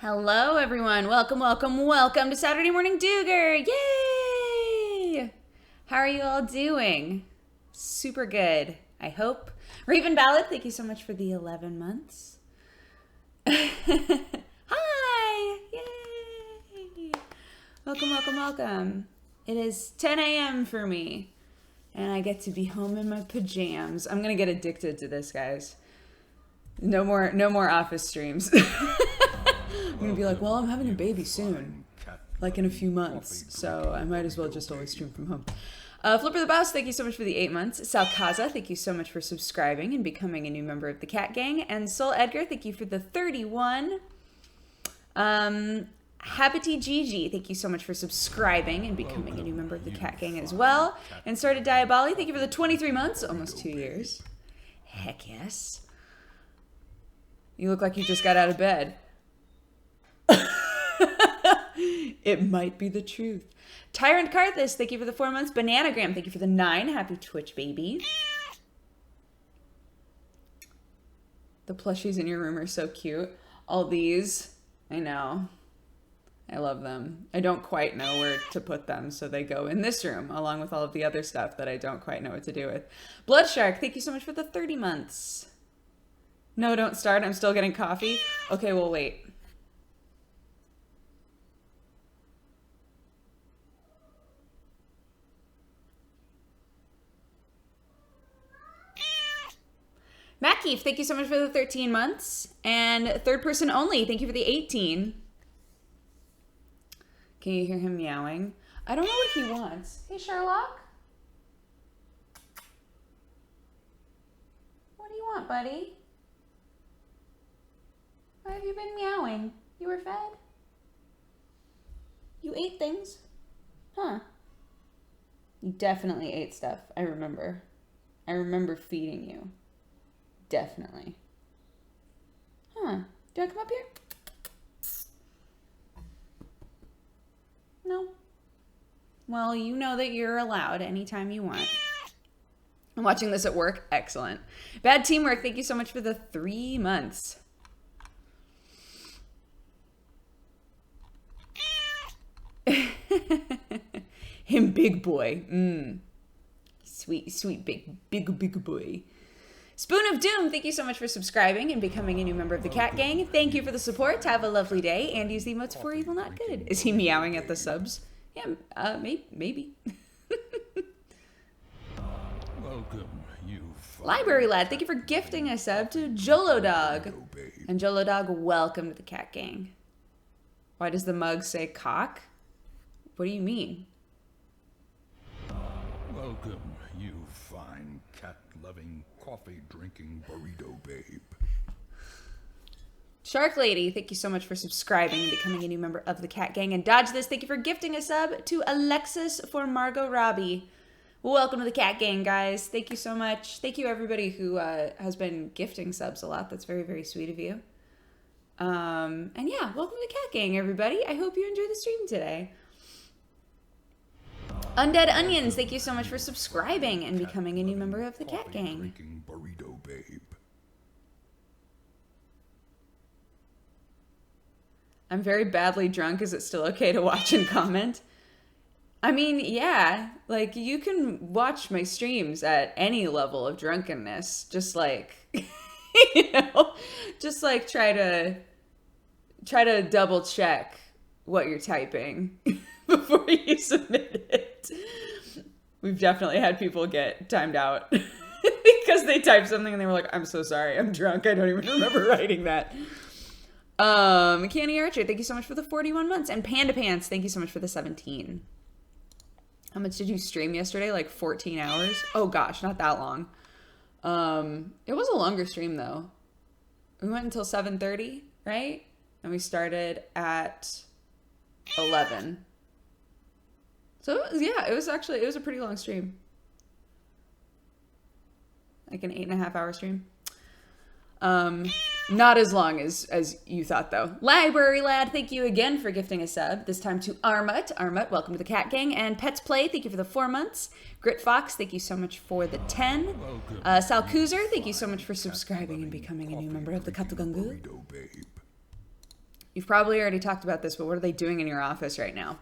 Hello, everyone. Welcome, welcome, welcome to Saturday Morning Dooger. Yay! How are you all doing? Super good, I hope. Raven Ballad, thank you so much for the 11 months. Hi! Yay! Welcome, welcome, welcome. It is 10 a.m. for me, and I get to be home in my pajamas. I'm gonna get addicted to this, guys. No more office streams. I'm gonna be like, well, I'm having a baby soon, like in a few months, so I might as well just always stream from home. Flipper the Boss, thank you so much for the 8 months. Salkaza, thank you so much for subscribing and becoming a new member of the Cat Gang. And Soul Edgar, thank you for the 31. Habity Gigi, thank you so much for subscribing and becoming a new member of the Cat Gang as well. And Started Diaboli, thank you for the 23 months, almost 2 years. Heck yes. You look like you just got out of bed. It might be the truth. Tyrant Carthus, thank you for the 4 months. Bananagram, thank you for the 9. Happy Twitch, baby. The plushies in your room are so cute. All these, I know. I love them. I don't quite know where to put them, so they go in this room, along with all of the other stuff that I don't quite know what to do with. Blood Shark, thank you so much for the 30 months. No, don't start. I'm still getting coffee. Okay, well, wait. Matt Keefe, thank you so much for the 13 months. And third person only, thank you for the 18. Can you hear him meowing? I don't know what he wants. Hey, Sherlock. What do you want, buddy? Why have you been meowing? You were fed? You ate things? Huh. You definitely ate stuff. I remember. I remember feeding you. Definitely. Huh. Do I come up here? No. Well, you know that you're allowed anytime you want. I'm watching this at work. Excellent. Bad Teamwork, thank you so much for the 3 months. Him big boy. Sweet, sweet, big boy. Spoon of Doom, thank you so much for subscribing and becoming a new member of the Cat Gang. Thank you for the support. Have a lovely day. And use the emotes for evil, not good. Is he meowing at the subs? Yeah, maybe. Welcome, you Library Lad, thank you for gifting a sub to Jolo Dog. And Jolo Dog, welcome to the Cat Gang. Why does the mug say cock? What do you mean? Welcome, you fine cat-loving, coffee-drinking burrito babe. Shark Lady, thank you so much for subscribing and becoming a new member of the Cat Gang. And Dodge This, thank you for gifting a sub to Alexis for Margot Robbie. Welcome to the Cat Gang, guys. Thank you so much. Thank you, everybody who has been gifting subs a lot. That's very, very sweet of you. And yeah, welcome to the Cat Gang, everybody. I hope you enjoyed the stream today. Undead Onions, thank you so much for subscribing and becoming a new member of the Cat Gang. Burrito babe. I'm very badly drunk. Is it still okay to watch and comment? I mean, yeah, like you can watch my streams at any level of drunkenness. Just like, you know, just like try to double check what you're typing before you submit it. We've definitely had people get timed out because they typed something and they were like, I'm so sorry, I'm drunk. I don't even remember writing that. Canny Archer, thank you so much for the 41 months. And Panda Pants, thank you so much for the 17. How much did you stream yesterday? Like 14 hours? Oh gosh, not that long. It was a longer stream though. We went until 7:30, right? And we started at 11. So yeah, it was a pretty long stream. Like an 8.5 hour stream. Not as long as you thought though. Library Lad, thank you again for gifting a sub. This time to Armut. Armut, welcome to the Cat Gang. And Pets Play, thank you for the 4 months. Grit Fox, thank you so much for the 10. Sal Kuzer, thank you so much for subscribing and becoming a new member of the Katugungu. You've probably already talked about this, but what are they doing in your office right now?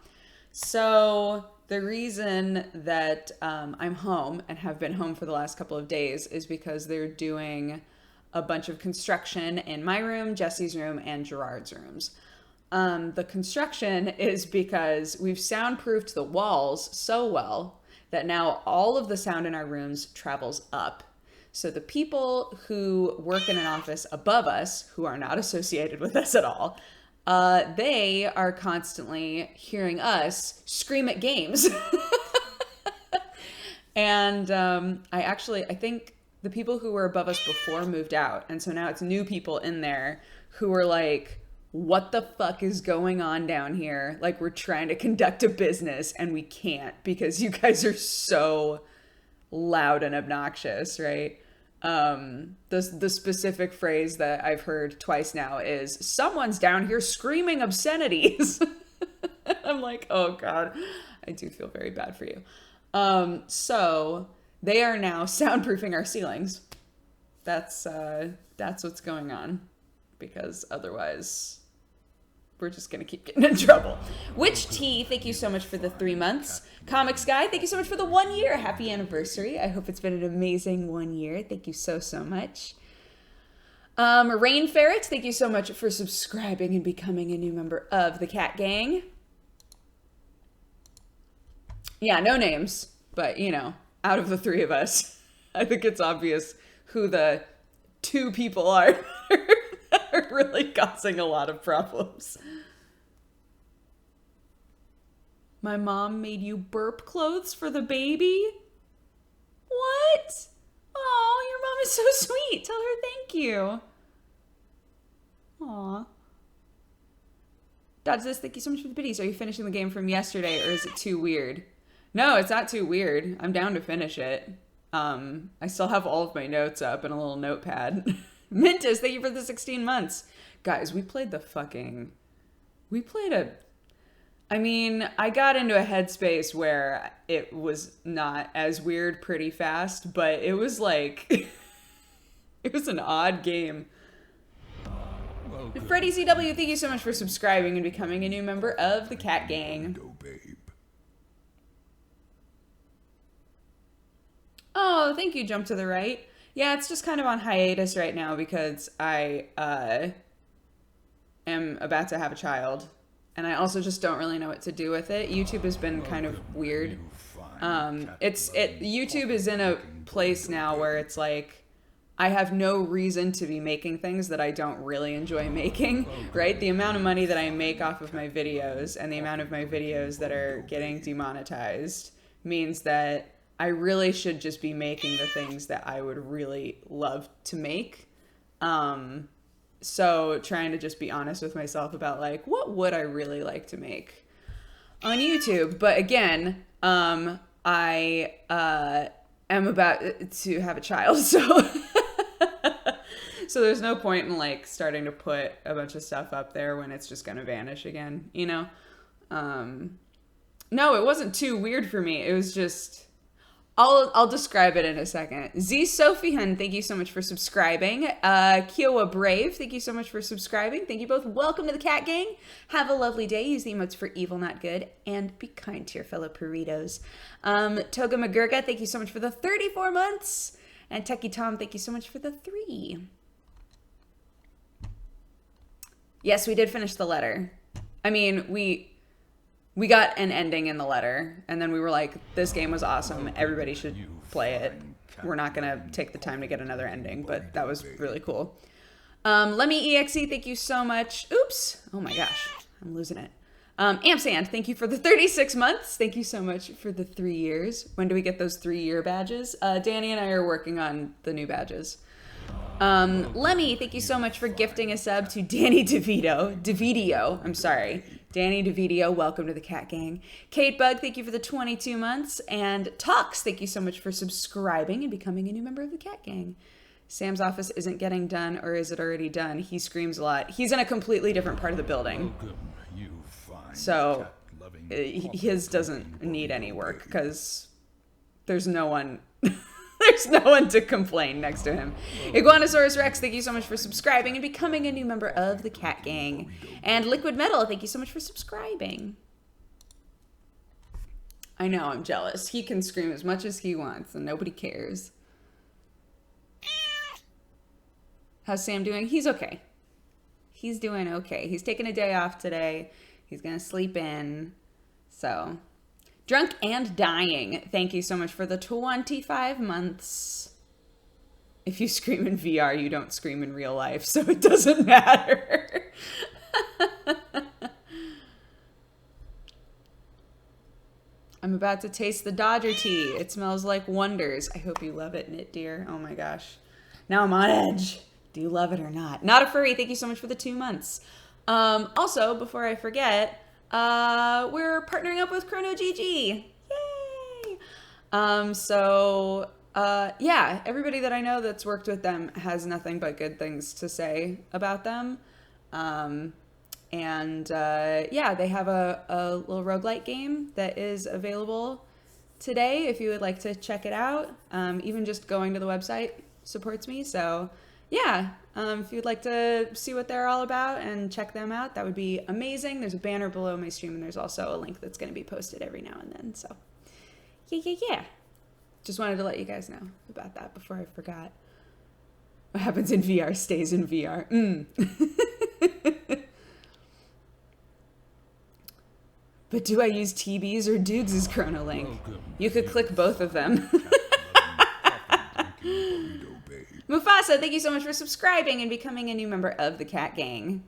So the reason that I'm home and have been home for the last couple of days is because they're doing a bunch of construction in my room, Jesse's room, and Gerard's rooms. The construction is because we've soundproofed the walls so well that now all of the sound in our rooms travels up. So the people who work in an office above us, who are not associated with us at all, they are constantly hearing us scream at games. And I think the people who were above us before moved out. And so now it's new people in there who are like, what the fuck is going on down here? Like, we're trying to conduct a business and we can't because you guys are so loud and obnoxious, right? The specific phrase that I've heard twice now is, someone's down here screaming obscenities. I'm like, oh God, I do feel very bad for you. So they are now soundproofing our ceilings. That's what's going on, because otherwise we're just going to keep getting in trouble. Witch Tea, thank you so much for the 3 months. Comics Guy, thank you so much for the 1 year. Happy anniversary. I hope it's been an amazing 1 year. Thank you so much. Rain Ferret, thank you so much for subscribing and becoming a new member of the Cat Gang. Yeah, no names, but you know, out of the three of us, I think it's obvious who the two people are that are really causing a lot of problems. My mom made you burp clothes for the baby? What? Oh, your mom is so sweet. Tell her thank you. Aw. Dodge this, thank you so much for the biddies. Are you finishing the game from yesterday, or is it too weird? No, it's not too weird. I'm down to finish it. I still have all of my notes up in a little notepad. Mintus, thank you for the 16 months. Guys, I got into a headspace where it was not as weird pretty fast, but it was like, it was an odd game. Freddie CW, thank you so much for subscribing and becoming a new member of the Cat Gang. Oh, thank you, Jump to the Right. Yeah, it's just kind of on hiatus right now because I am about to have a child. And I also just don't really know what to do with it. YouTube has been kind of weird. YouTube is in a place now where it's like, I have no reason to be making things that I don't really enjoy making, right? The amount of money that I make off of my videos and the amount of my videos that are getting demonetized means that I really should just be making the things that I would really love to make. So trying to just be honest with myself about like, what would I really like to make on YouTube? But again, I am about to have a child, so so there's no point in like starting to put a bunch of stuff up there when it's just gonna vanish again, you know? No, it wasn't too weird for me. It was just, I'll describe it in a second. Z Sophian, thank you so much for subscribing. Kiowa Brave, thank you so much for subscribing. Thank you both. Welcome to the Cat Gang. Have a lovely day. Use the emotes for evil, not good. And be kind to your fellow burritos. Toga McGurga, thank you so much for the 34 months. And Techie Tom, thank you so much for the 3. Yes, we did finish the letter. I mean, we got an ending in the letter, and then we were like, this game was awesome. Everybody should play it. We're not going to take the time to get another ending, but that was really cool. Lemmy EXE, thank you so much. Oops. Oh my gosh. I'm losing it. Amsand, thank you for the 36 months. Thank you so much for the 3 years. When do we get those 3-year badges? Danny and I are working on the new badges. Lemmy, thank you so much for gifting a sub to Danny DeVito. I'm sorry. Danny DeVito, welcome to the Cat Gang. Kate Bug, thank you for the 22 months. And Tox, thank you so much for subscribing and becoming a new member of the Cat Gang. Sam's office isn't getting done, or is it already done? He screams a lot. He's in a completely different part of the building. So his doesn't need any work because there's no one There's no one to complain next to him. Iguanosaurus Rex, thank you so much for subscribing and becoming a new member of the Cat Gang. And Liquid Metal, thank you so much for subscribing. I know, I'm jealous. He can scream as much as he wants and nobody cares. How's Sam doing? He's okay. He's doing okay. He's taking a day off today. He's gonna sleep in. So, Drunk and Dying, thank you so much for the 25 months. If you scream in VR, you don't scream in real life, so it doesn't matter. I'm about to taste the Dodger tea. It smells like wonders. I hope you love it, Knit Dear. Oh my gosh. Now I'm on edge. Do you love it or not? Not a Furry, thank you so much for the 2 months. Also, before I forget, we're partnering up with Chrono GG. Yay! Yeah, everybody that I know that's worked with them has nothing but good things to say about them. Yeah, they have a little roguelike game that is available today if you would like to check it out. Even just going to the website supports me. So yeah, if you'd like to see what they're all about and check them out, that would be amazing. There's a banner below my stream and there's also a link that's going to be posted every now and then. So yeah. Just wanted to let you guys know about that before I forgot. What happens in VR stays in VR. But do I use TB's or Doogs' Chrono Link? You could click both of them. Mufasa, thank you so much for subscribing and becoming a new member of the Cat Gang.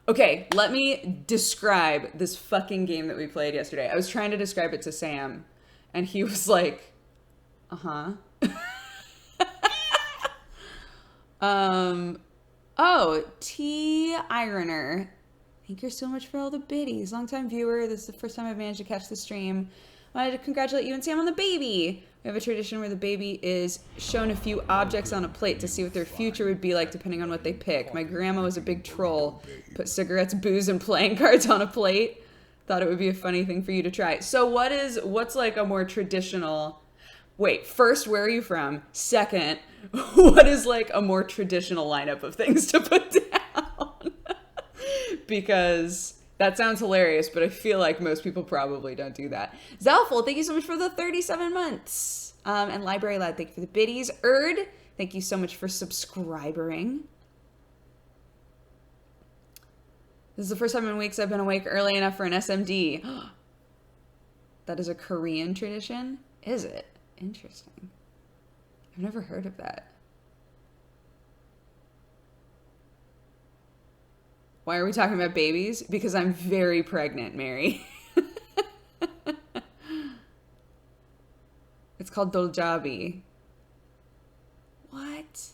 Okay, let me describe this fucking game that we played yesterday. I was trying to describe it to Sam, and he was like, uh-huh. Oh, T. Ironer. Thank you so much for all the biddies. Longtime viewer. This is the first time I've managed to catch the stream. I wanted to congratulate you and Sam on the baby. We have a tradition where the baby is shown a few objects on a plate to see what their future would be like depending on what they pick. My grandma was a big troll. Put cigarettes, booze, and playing cards on a plate. Thought it would be a funny thing for you to try. So what's like a more traditional... Wait, first, where are you from? Second, what is like a more traditional lineup of things to put down? Because that sounds hilarious, but I feel like most people probably don't do that. Zalful, thank you so much for the 37 months. And Library Lad, thank you for the biddies. Erd, thank you so much for subscribing. This is the first time in weeks I've been awake early enough for an SMD. That is a Korean tradition? Is it? Interesting. I've never heard of that. Why are we talking about babies? Because I'm very pregnant, Mary. It's called Doljabi. What?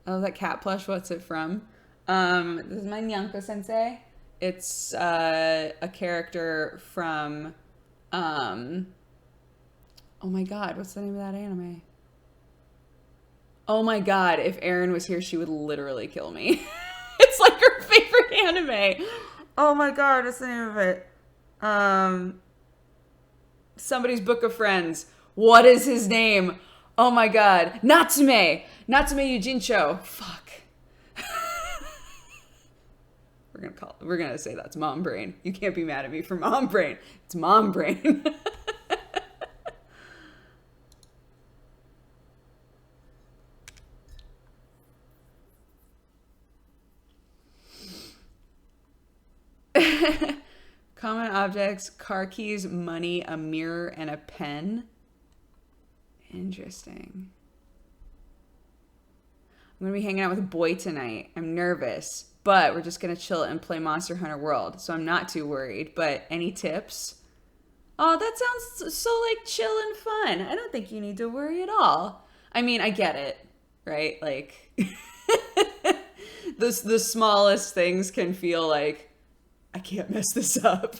Oh, that cat plush, what's it from? This is my Nyanko sensei. It's a character from... oh my god, what's the name of that anime? Oh my god, if Erin was here, she would literally kill me. It's like her favorite anime. Oh my god, what's the name of it? Somebody's Book of Friends. What is his name? Oh my god. Natsume Yujincho. Fuck. We're gonna say that's mom brain. You can't be mad at me for mom brain. It's mom brain. Common objects, car keys, money, a mirror, and a pen. Interesting. I'm gonna be hanging out with a boy tonight. I'm nervous, but we're just gonna chill and play Monster Hunter World, so I'm not too worried. But any tips? Oh, that sounds so like chill and fun. I don't think you need to worry at all. I mean, I get it, right? Like the smallest things can feel like I can't mess this up.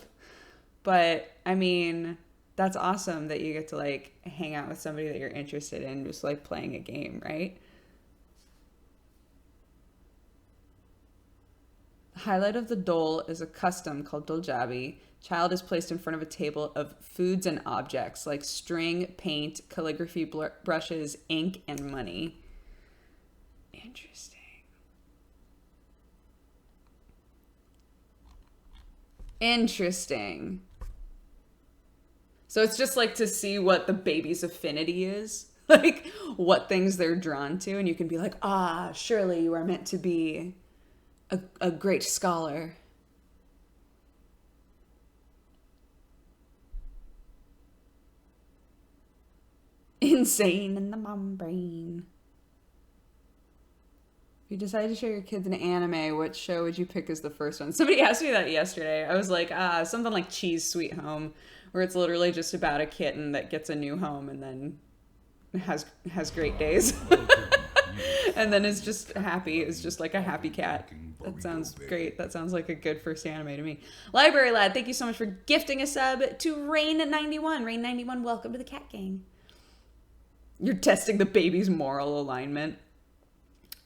But I mean, that's awesome that you get to like hang out with somebody that you're interested in, just like playing a game, right? highlight of the dole is a custom called doljabi. Child is placed in front of a table of foods and objects like string, paint, calligraphy brushes, ink, and money. Interesting. Interesting. So it's just like to see what the baby's affinity is, like what things they're drawn to, and you can be like, ah, surely you are meant to be a great scholar. Insane in the mom brain. If you decided to show your kids an anime, what show would you pick as the first one? Somebody asked me that yesterday. I was like, something like Cheese Sweet Home, where it's literally just about a kitten that gets a new home and then has great days. And then is just happy. It's just like a happy cat. That sounds great. That sounds like a good first anime to me. Library Lad, thank you so much for gifting a sub to Rain91. Rain91, welcome to the cat gang. You're testing the baby's moral alignment.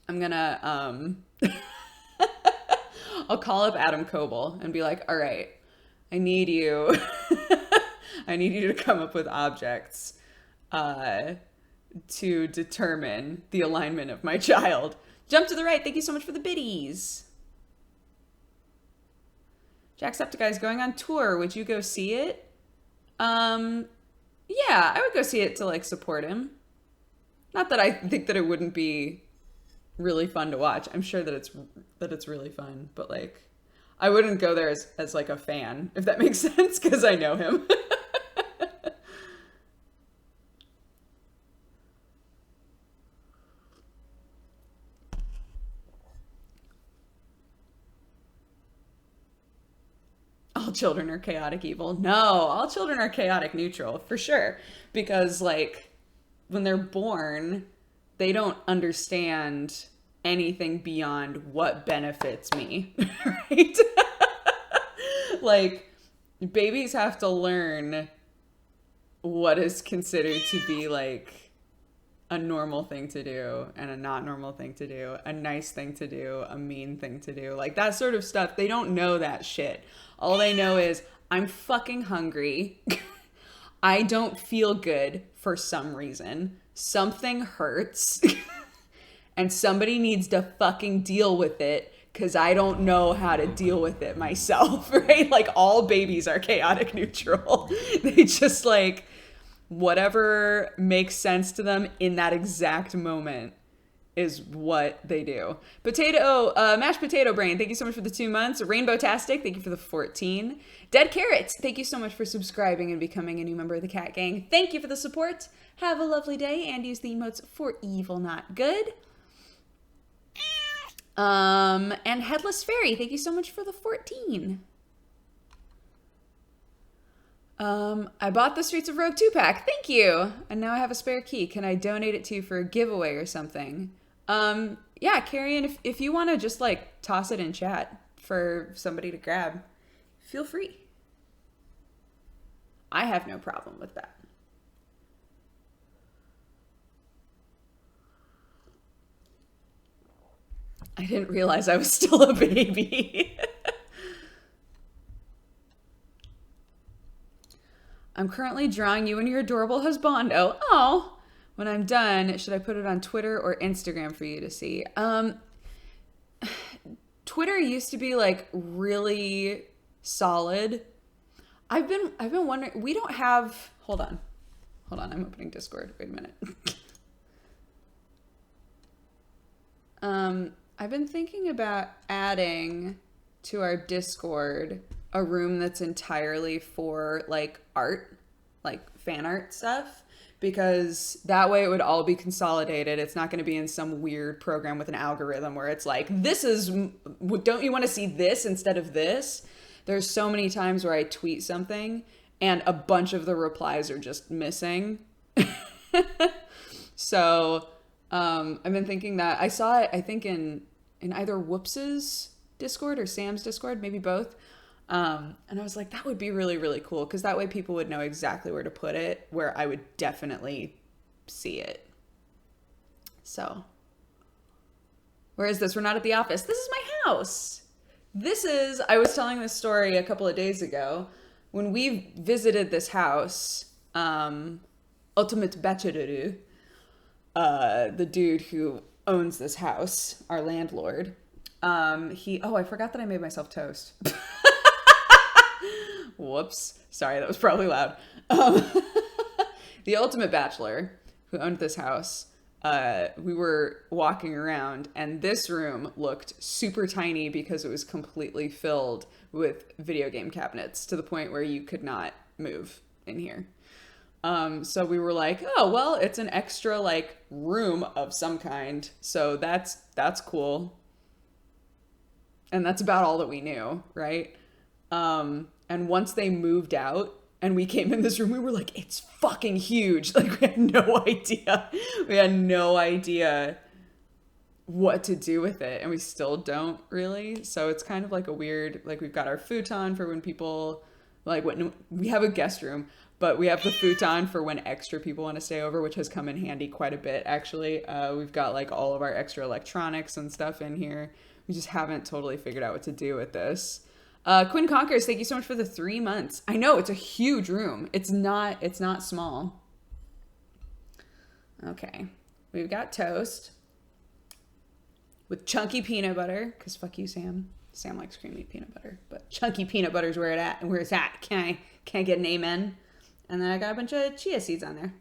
I'm gonna, I'll call up Adam Coble and be like, all right, I need you to come up with objects to determine the alignment of my child. Jump to the right. Thank you so much for the biddies. Jacksepticeye's going on tour. Would you go see it? Yeah, I would go see it to like support him. Not that I think that it wouldn't be really fun to watch. I'm sure that it's really fun, but like I wouldn't go there as like a fan, if that makes sense, because I know him. All children are chaotic evil. No, all children are chaotic neutral, for sure. Because like when they're born, they don't understand anything beyond what benefits me, right? Like babies have to learn what is considered to be like a normal thing to do and a not normal thing to do, a nice thing to do, a mean thing to do, like that sort of stuff. They don't know that shit. All they know is I'm fucking hungry. I don't feel good for some reason. Something hurts. And somebody needs to fucking deal with it because I don't know how to deal with it myself, right? Like all babies are chaotic neutral. They just like whatever makes sense to them in that exact moment is what they do. Mashed potato brain, thank you so much for the 2 months. Rainbow Tastic, thank you for the 14. Dead Carrots, thank you so much for subscribing and becoming a new member of the cat gang. Thank you for the support. Have a lovely day and use the emotes for evil, not good. And Headless Fairy, thank you so much for the 14. I bought the Streets of Rogue 2-pack. Thank you. And now I have a spare key. Can I donate it to you for a giveaway or something? Yeah, Carrion, if you want to just like toss it in chat for somebody to grab, feel free. I have no problem with that. I didn't realize I was still a baby. I'm currently drawing you and your adorable husbando. Oh, when I'm done, should I put it on Twitter or Instagram for you to see? Twitter used to be like really solid. I've been wondering, we don't have, hold on, I'm opening Discord. Wait a minute. I've been thinking about adding to our Discord a room that's entirely for like art, like fan art stuff, because that way it would all be consolidated. It's not going to be in some weird program with an algorithm where it's like, don't you want to see this instead of this? There's so many times where I tweet something and a bunch of the replies are just missing. So I've been thinking that. I saw it, I think, in either Whoops's Discord or Sam's Discord, maybe both. And I was like, that would be really, really cool, because that way people would know exactly where to put it, where I would definitely see it. So, where is this? We're not at the office. This is my house. I was telling this story a couple of days ago when we visited this house, Ultimate Bachelor, the dude who owns this house, our landlord. I forgot that I made myself toast. Whoops. Sorry, that was probably loud. Um, the Ultimate Bachelor who owned this house, we were walking around and this room looked super tiny because it was completely filled with video game cabinets to the point where you could not move in here. So we were like, oh, well, it's an extra like room of some kind. So that's cool. And that's about all that we knew, right? And once they moved out and we came in this room, we were like, it's fucking huge. Like we had no idea. We had no idea what to do with it. And we still don't really. So it's kind of like a weird, like we've got our futon for when people, like when we have a guest room, but we have the futon for when extra people want to stay over, which has come in handy quite a bit, actually. We've got like all of our extra electronics and stuff in here. We just haven't totally figured out what to do with this. Quinn Conkers, thank you so much for the 3 months. I know, it's a huge room. It's not small. Okay. We've got toast with chunky peanut butter, because fuck you, Sam. Sam likes creamy peanut butter, but chunky peanut butter is where it's at. Can I get an amen? And then I got a bunch of chia seeds on there.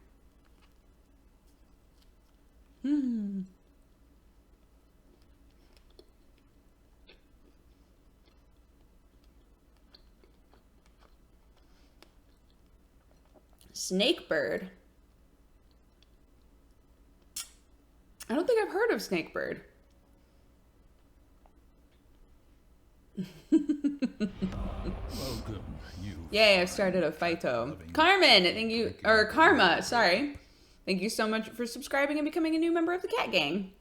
Snakebird. I don't think I've heard of Snakebird. Welcome, you. Yay, I've started a Phyto. Carmen, thank you, or Karma, sorry. Thank you so much for subscribing and becoming a new member of the Cat Gang.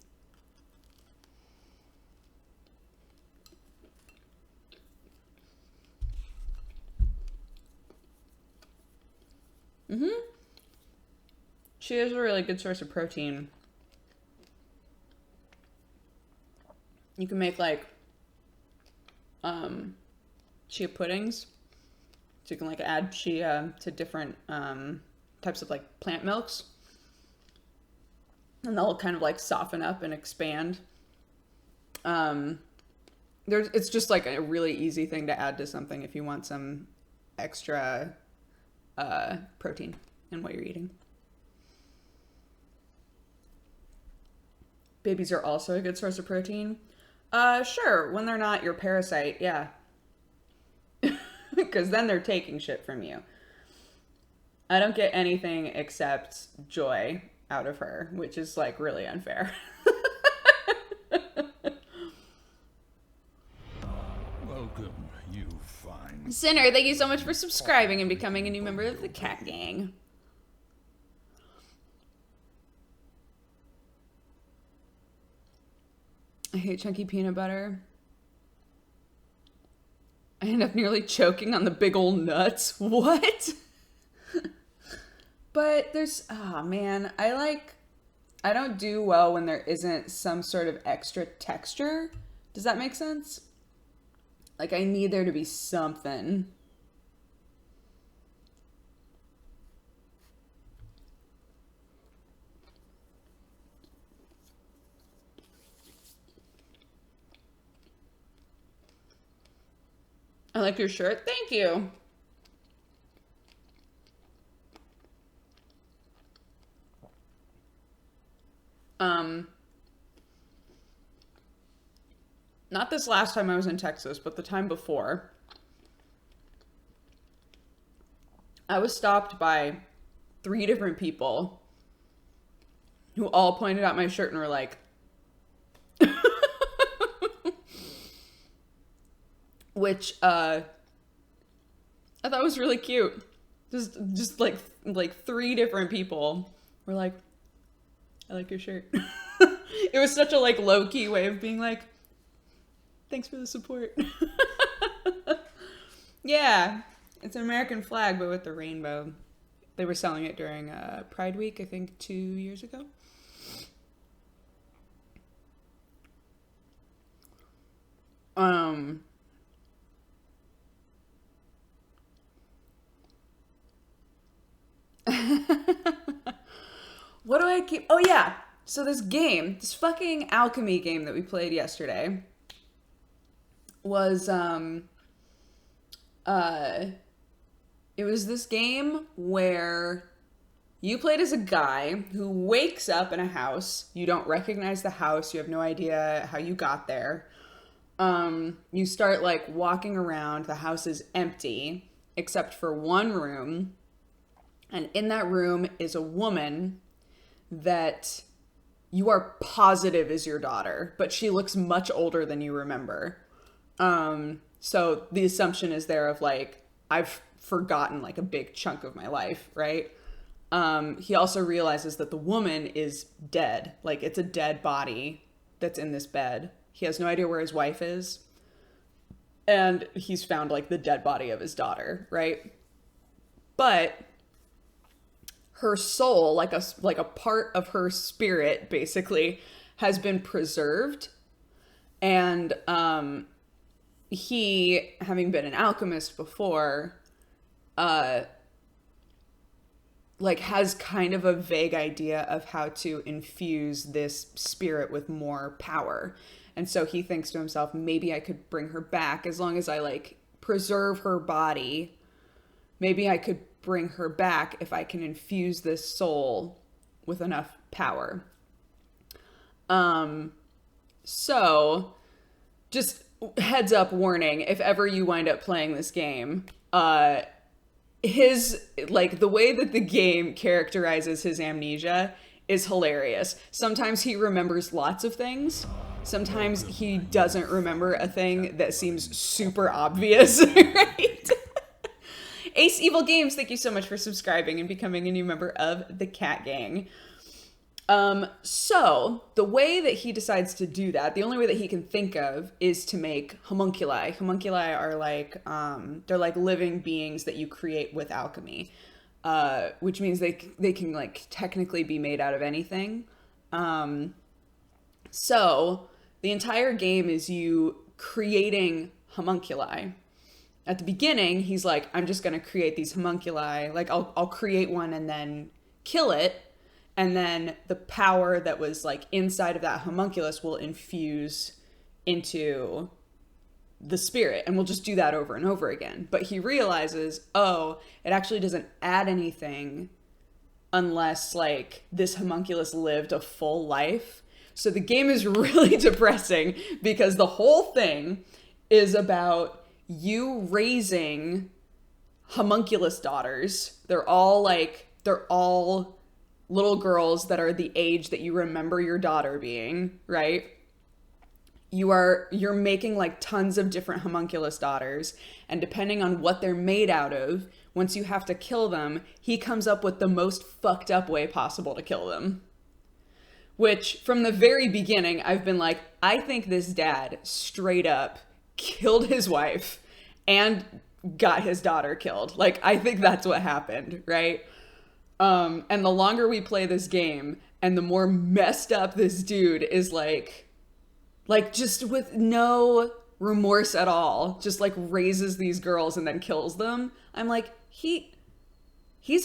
Chia is a really good source of protein. You can make like chia puddings. So you can like add chia to different types of like plant milks. And they'll kind of like soften up and expand. It's just like a really easy thing to add to something if you want some extra protein in what you're eating. Babies are also a good source of protein. Sure, when they're not your parasite, yeah. Because then they're taking shit from you. I don't get anything except joy out of her, which is like really unfair. Welcome, you fine. Sinner, thank you so much for subscribing and becoming a new member of the Cat Gang. I hate chunky peanut butter. I end up nearly choking on the big old nuts. What? But there's, oh man, I don't do well when there isn't some sort of extra texture. Does that make sense? Like I need there to be something. I like your shirt. Thank you. Not this last time I was in Texas, but the time before. I was stopped by 3 different people who all pointed out my shirt and were like, which I thought was really cute. Just like 3 different people were like, I like your shirt. It was such a like low-key way of being like, thanks for the support. Yeah, it's an American flag, but with the rainbow. They were selling it during Pride Week, I think 2 years ago. What do I keep? Oh yeah. So this game, this fucking alchemy game that we played yesterday was it was this game where you played as a guy who wakes up in a house. You don't recognize the house. You have no idea how you got there. You start like walking around. The house is empty except for one room. And in that room is a woman that you are positive is your daughter, but she looks much older than you remember. So the assumption is there of like, I've forgotten like a big chunk of my life, right? He also realizes that the woman is dead. Like it's a dead body that's in this bed. He has no idea where his wife is. And he's found like the dead body of his daughter, right? But her soul, like a part of her spirit basically has been preserved. And he, having been an alchemist before, like has kind of a vague idea of how to infuse this spirit with more power. And so he thinks to himself, maybe I could bring her back as long as I like preserve her body. Maybe I could bring her back if I can infuse this soul with enough power. So just heads up warning, if ever you wind up playing this game, his, like, the way that the game characterizes his amnesia is hilarious. Sometimes he remembers lots of things. Sometimes he doesn't remember a thing that seems super obvious, right? Ace Evil Games, thank you so much for subscribing and becoming a new member of the Cat Gang. So the way that he decides to do that, the only way that he can think of is to make homunculi. Homunculi are like, they're like living beings that you create with alchemy, which means they can like technically be made out of anything. So the entire game is you creating homunculi. At the beginning, he's like, I'm just going to create these homunculi. Like I'll create one and then kill it. And then the power that was like inside of that homunculus will infuse into the spirit. And we'll just do that over and over again. But he realizes, oh, it actually doesn't add anything unless like this homunculus lived a full life. So the game is really depressing because the whole thing is about you raising homunculus daughters. They're all little girls that are the age that you remember your daughter being, right? You're making like tons of different homunculus daughters, and depending on what they're made out of, once you have to kill them, he comes up with the most fucked up way possible to kill them. Which, from the very beginning, I've been like, I think this dad straight up killed his wife and got his daughter killed. Like, I think that's what happened, right? And the longer we play this game and the more messed up this dude is like just with no remorse at all, just like raises these girls and then kills them. I'm like, he's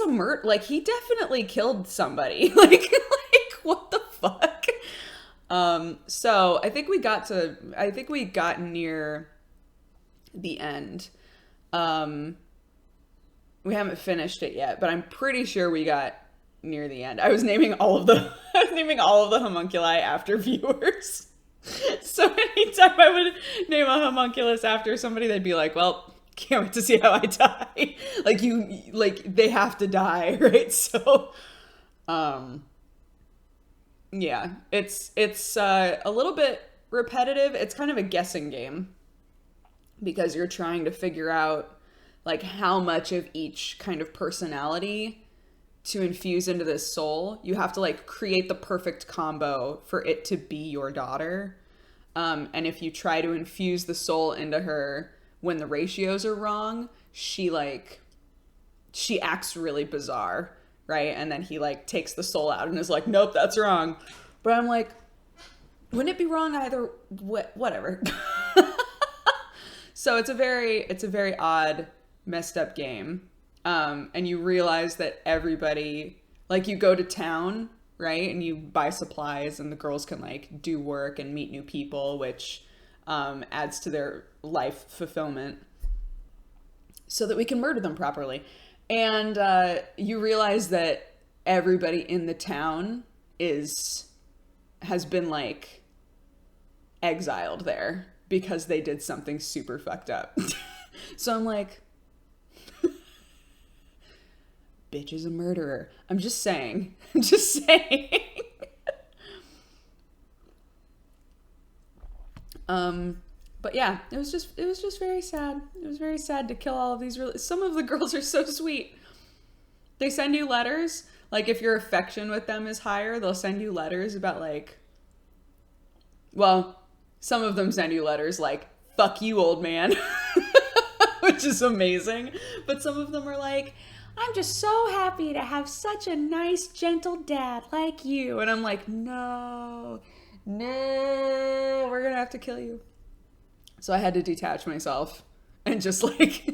a like he definitely killed somebody. like what the fuck? So I think we got near the end. We haven't finished it yet, but I'm pretty sure we got near the end. I was naming all of the homunculi after viewers. So anytime I would name a homunculus after somebody, they'd be like, "Well, can't wait to see how I die." They have to die, right? So, yeah, it's a little bit repetitive. It's kind of a guessing game because you're trying to figure out like how much of each kind of personality to infuse into this soul. You have to like create the perfect combo for it to be your daughter. And if you try to infuse the soul into her when the ratios are wrong, she acts really bizarre, right? And then he like takes the soul out and is like, nope, that's wrong. But I'm like, wouldn't it be wrong either? Whatever. So it's a very odd, messed up game. And you realize that everybody, like, you go to town right? And you buy supplies, and the girls can like do work and meet new people, which adds to their life fulfillment, so that we can murder them properly. And you realize that everybody in the town has been like exiled there because they did something super fucked up. So I'm like, bitch is a murderer. I'm just saying. I'm just saying. But yeah, it was just very sad. It was very sad to kill all of these some of the girls are so sweet. They send you letters. Like, if your affection with them is higher, they'll send you letters about like, well, some of them send you letters like, fuck you, old man, which is amazing. But some of them are like, I'm just so happy to have such a nice, gentle dad like you. And I'm like, no, we're going to have to kill you. So I had to detach myself and just like,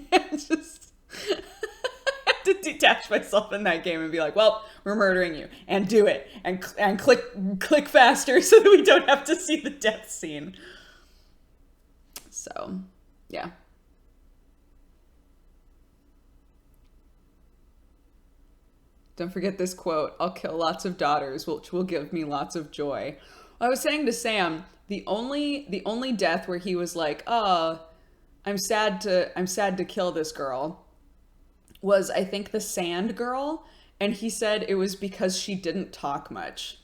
to detach myself in that game and be like, well, we're murdering you, and do it, and click faster so that we don't have to see the death scene. So, yeah. Don't forget this quote: "I'll kill lots of daughters, which will give me lots of joy." I was saying to Sam, the only death where he was like, "Oh, I'm sad to kill this girl," was, I think, the sand girl, and he said it was because she didn't talk much.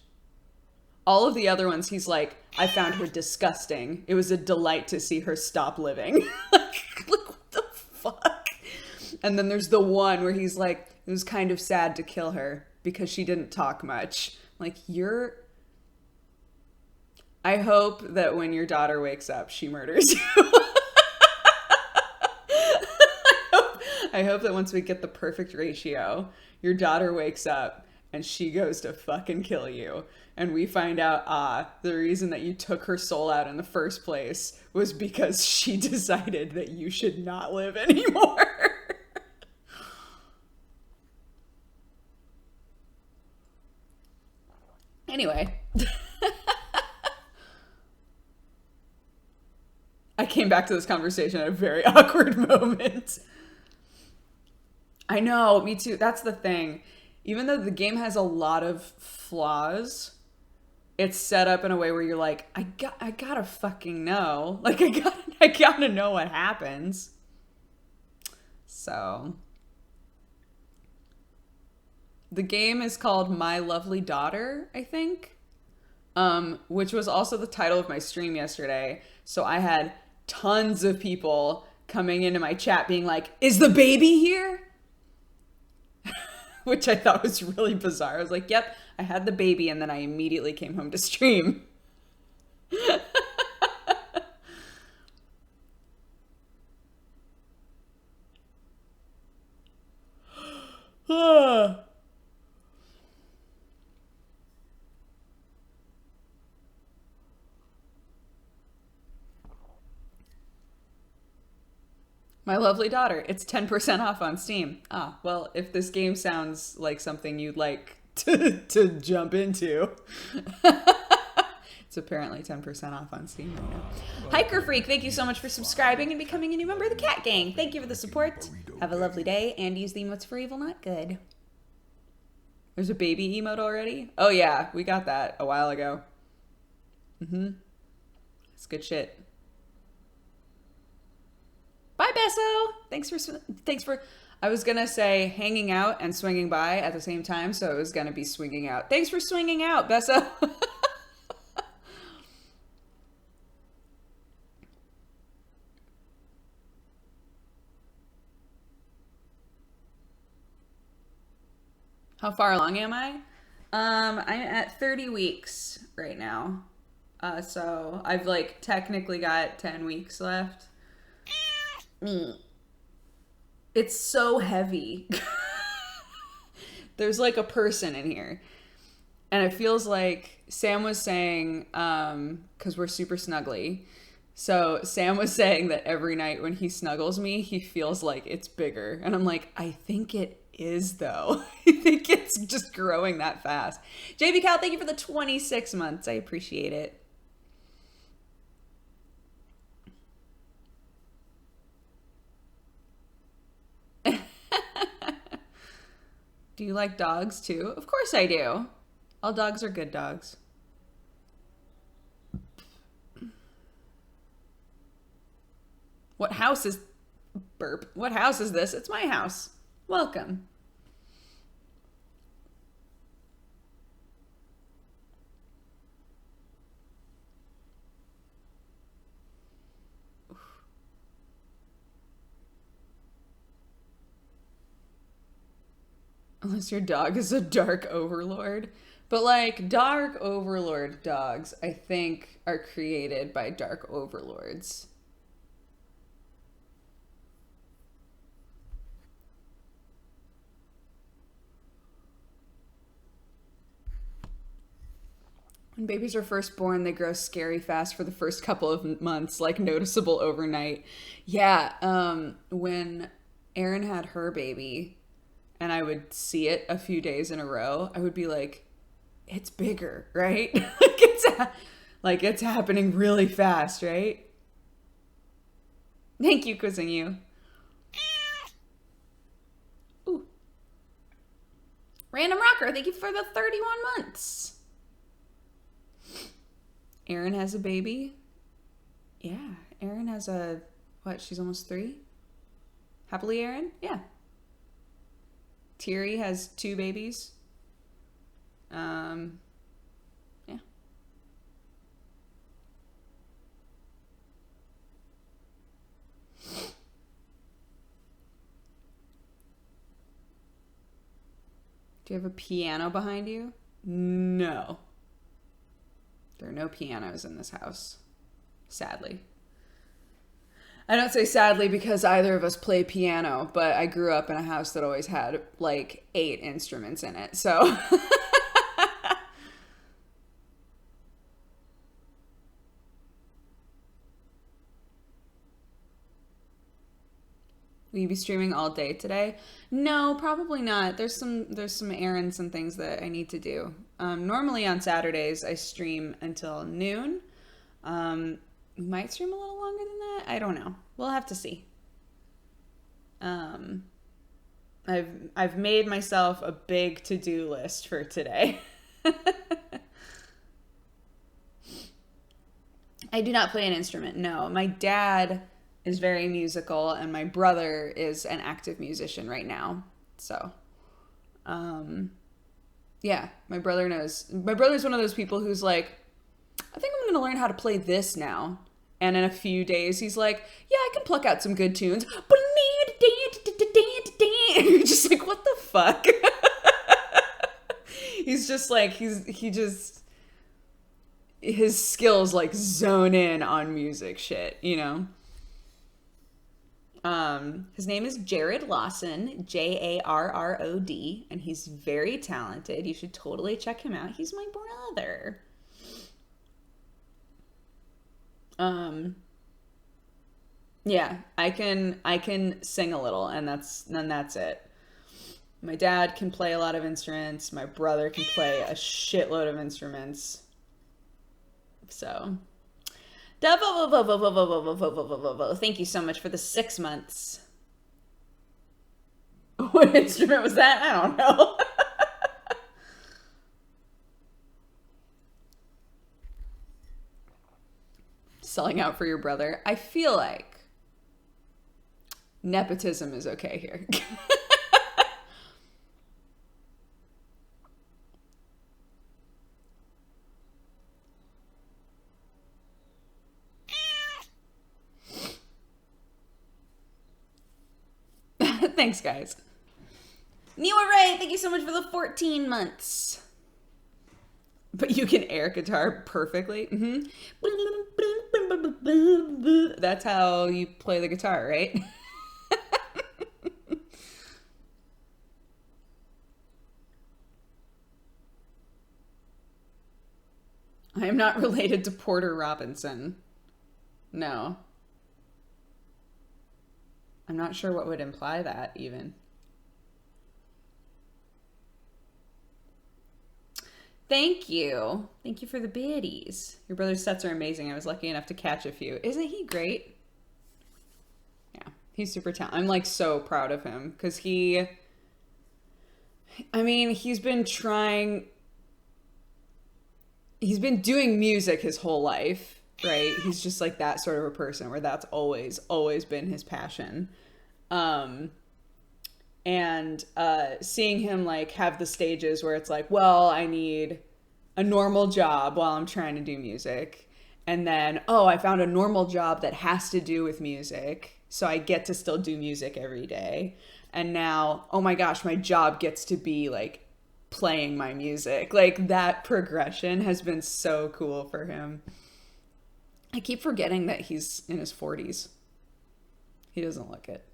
All of the other ones, he's like, I found her disgusting. It was a delight to see her stop living. like, what the fuck? And then there's the one where he's like, it was kind of sad to kill her because she didn't talk much. Like, I hope that when your daughter wakes up, she murders you. I hope that once we get the perfect ratio, your daughter wakes up and she goes to fucking kill you. And we find out, the reason that you took her soul out in the first place was because she decided that you should not live anymore. Anyway. I came back to this conversation at a very awkward moment. I know, me too. That's the thing. Even though the game has a lot of flaws, it's set up in a way where you're like, I gotta fucking know. Like, I gotta know what happens. So, the game is called My Lovely Daughter, I think, which was also the title of my stream yesterday. So I had tons of people coming into my chat being like, is the baby here? Which I thought was really bizarre. I was like, yep, I had the baby, and then I immediately came home to stream. My Lovely Daughter. It's 10% off on Steam. Ah, well, if this game sounds like something you'd like to jump into, it's apparently 10% off on Steam right now. Hiker Freak, thank you so much for subscribing and becoming a new member of the Cat Gang. Thank you for the support. Have a lovely day, and use the emotes for evil, not good. There's a baby emote already? Oh yeah, we got that a while ago. It's good shit. Bye, Besso. Thanks for. I was gonna say hanging out and swinging by at the same time, so it was gonna be swinging out. Thanks for swinging out, Besso. How far along am I? I'm at 30 weeks right now. So I've like technically got 10 weeks left. It's so heavy. There's like a person in here. And it feels like Sam was saying, because we're super snuggly. So Sam was saying that every night when he snuggles me, he feels like it's bigger. And I'm like, I think it is, though. I think it's just growing that fast. JB Cal, thank you for the 26 months. I appreciate it. Do you like dogs too? Of course I do. All dogs are good dogs. What house is burp? What house is this? It's my house. Welcome. Unless your dog is a dark overlord. But like dark overlord dogs, I think, are created by dark overlords. When babies are first born, they grow scary fast for the first couple of months, like noticeable overnight. Yeah, when Erin had her baby and I would see it a few days in a row, I would be like, it's bigger, right? It's happening really fast, right? Thank you, quizzing you. Ooh. Random Rocker, thank you for the 31 months. Erin has a baby. Yeah, Erin has she's almost 3? Happily Erin? Yeah. Thierry has 2 babies. Yeah. Do you have a piano behind you? No. There are no pianos in this house. Sadly. I don't say sadly because either of us play piano, but I grew up in a house that always had like 8 instruments in it. So will you be streaming all day today? No, probably not. There's some errands and things that I need to do. Normally on Saturdays I stream until noon. We might stream a little longer than that. I don't know. We'll have to see. I've made myself a big to-do list for today. I do not play an instrument. No, my dad is very musical and my brother is an active musician right now. So, yeah, my brother knows. My brother's one of those people who's like, I think I'm going to learn how to play this now. And in a few days, he's like, yeah, I can pluck out some good tunes. You're just like, what the fuck? He's just like, his skills like zone in on music shit, you know? His name is Jared Lawson, Jarrod, and he's very talented. You should totally check him out. He's my brother. Yeah, I can sing a little and that's it. My dad can play a lot of instruments. My brother can play a shitload of instruments. So, thank you so much for the 6 months. What instrument was that? I don't know. Selling out for your brother. I feel like nepotism is okay here. Thanks, guys. Newa Ray, thank you so much for the 14 months. But you can air guitar perfectly. Mm-hmm. That's how you play the guitar, right? I am not related to Porter Robinson. No. I'm not sure what would imply that, even. Thank you. Thank you for the biddies. Your brother's sets are amazing. I was lucky enough to catch a few. Isn't he great? Yeah, he's super talented. I'm like so proud of him because he's been trying, he's been doing music his whole life, right? He's just like that sort of a person where that's always been his passion. Um, and seeing him like have the stages where it's like, well, I need a normal job while I'm trying to do music, and then I found a normal job that has to do with music, so I get to still do music every day. And now, oh my gosh, my job gets to be like playing my music. Like that progression has been so cool for him. I keep forgetting that he's in his 40s. He doesn't look it.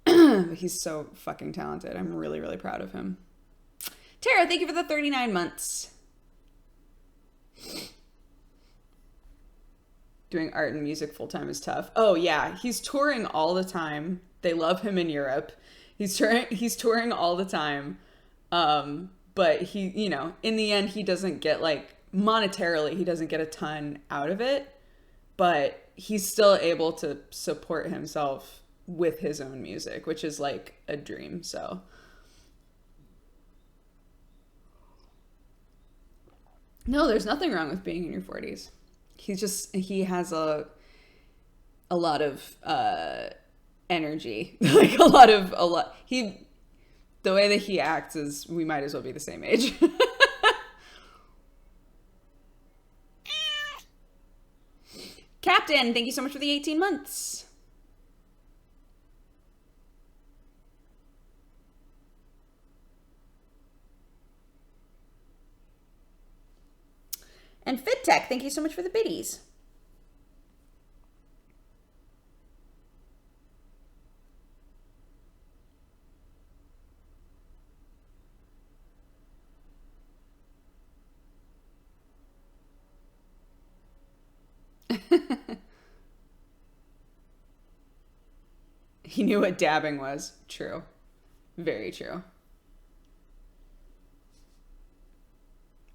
But he's so fucking talented. I'm really, really proud of him. Tara, thank you for the 39 months. Doing art and music full time is tough. Oh yeah, he's touring all the time. They love him in Europe. He's touring all the time. But he, in the end, he doesn't get like monetarily, he doesn't get a ton out of it, but he's still able to support himself with his own music, which is like a dream. So no, there's nothing wrong with being in your 40s. He has a lot of energy. Like the way that he acts is we might as well be the same age. Captain, thank you so much for the 18 months. And FitTech, thank you so much for the biddies. He knew what dabbing was. True. Very true.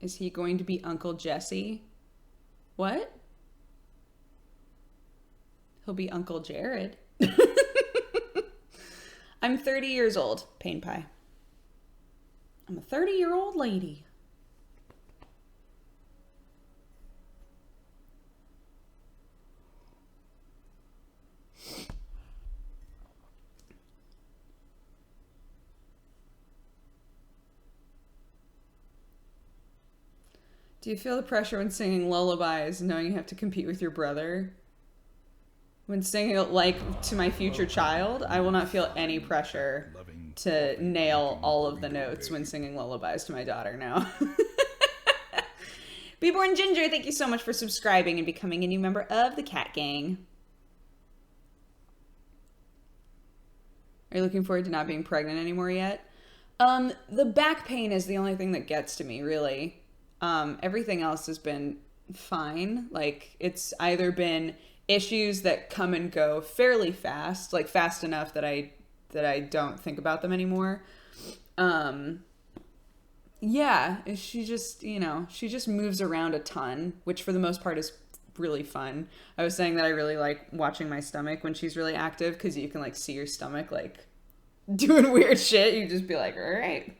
Is he going to be Uncle Jesse? What? He'll be Uncle Jared. I'm 30 years old. Pain pie. I'm a 30-year-old lady. Do you feel the pressure when singing lullabies, knowing you have to compete with your brother? When singing like to my future child, I will not feel any pressure to nail all of the notes when singing lullabies to my daughter now. Be Born Ginger, thank you so much for subscribing and becoming a new member of the Cat Gang. Are you looking forward to not being pregnant anymore yet? The back pain is the only thing that gets to me, really. Everything else has been fine. Like, it's either been issues that come and go fairly fast, like fast enough that I don't think about them anymore. Yeah, she just moves around a ton, which for the most part is really fun. I was saying that I really like watching my stomach when she's really active, because you can like see your stomach like doing weird shit. You just be like, all right,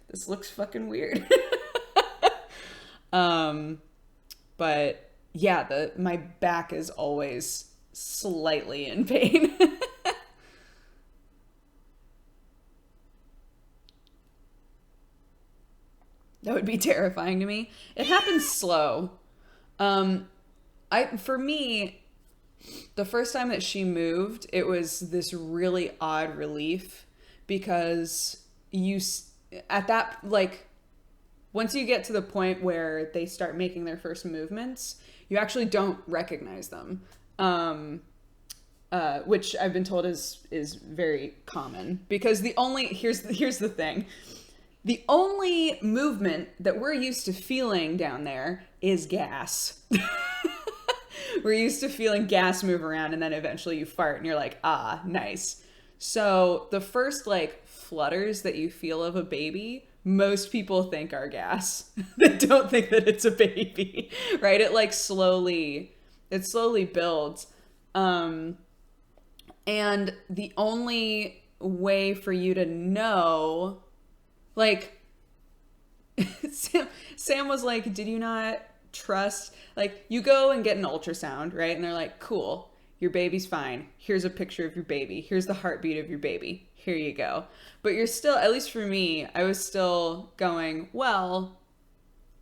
this looks fucking weird. But yeah, my back is always slightly in pain. That would be terrifying to me. It happens slow. For me, the first time that she moved, it was this really odd relief, because at that, like, once you get to the point where they start making their first movements, you actually don't recognize them, which I've been told is very common, because here's the thing. The only movement that we're used to feeling down there is gas. We're used to feeling gas move around, and then eventually you fart and you're like, ah, nice. So the first like flutters that you feel of a baby most people think are gas. They don't think that it's a baby, right? It slowly builds. And the only way for you to know, like, Sam was like, did you not trust, like, you go and get an ultrasound, right? And they're like, cool, your baby's fine. Here's a picture of your baby. Here's the heartbeat of your baby. Here you go. But you're still, at least for me, I was still going, well,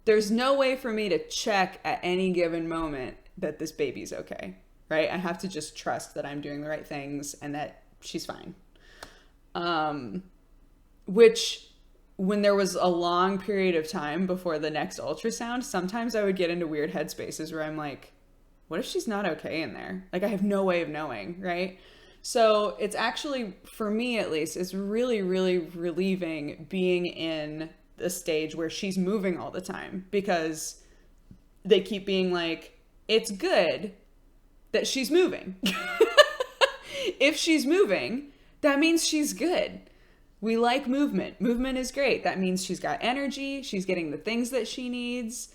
there's no way for me to check at any given moment that this baby's okay, right? I have to just trust that I'm doing the right things and that she's fine. Which, when there was a long period of time before the next ultrasound, sometimes I would get into weird headspaces where I'm like, what if she's not okay in there? Like, I have no way of knowing, right? So it's actually, for me at least, it's really, really relieving being in the stage where she's moving all the time, because they keep being like, it's good that she's moving. If she's moving, that means she's good. We like movement. Movement is great. That means she's got energy. She's getting the things that she needs.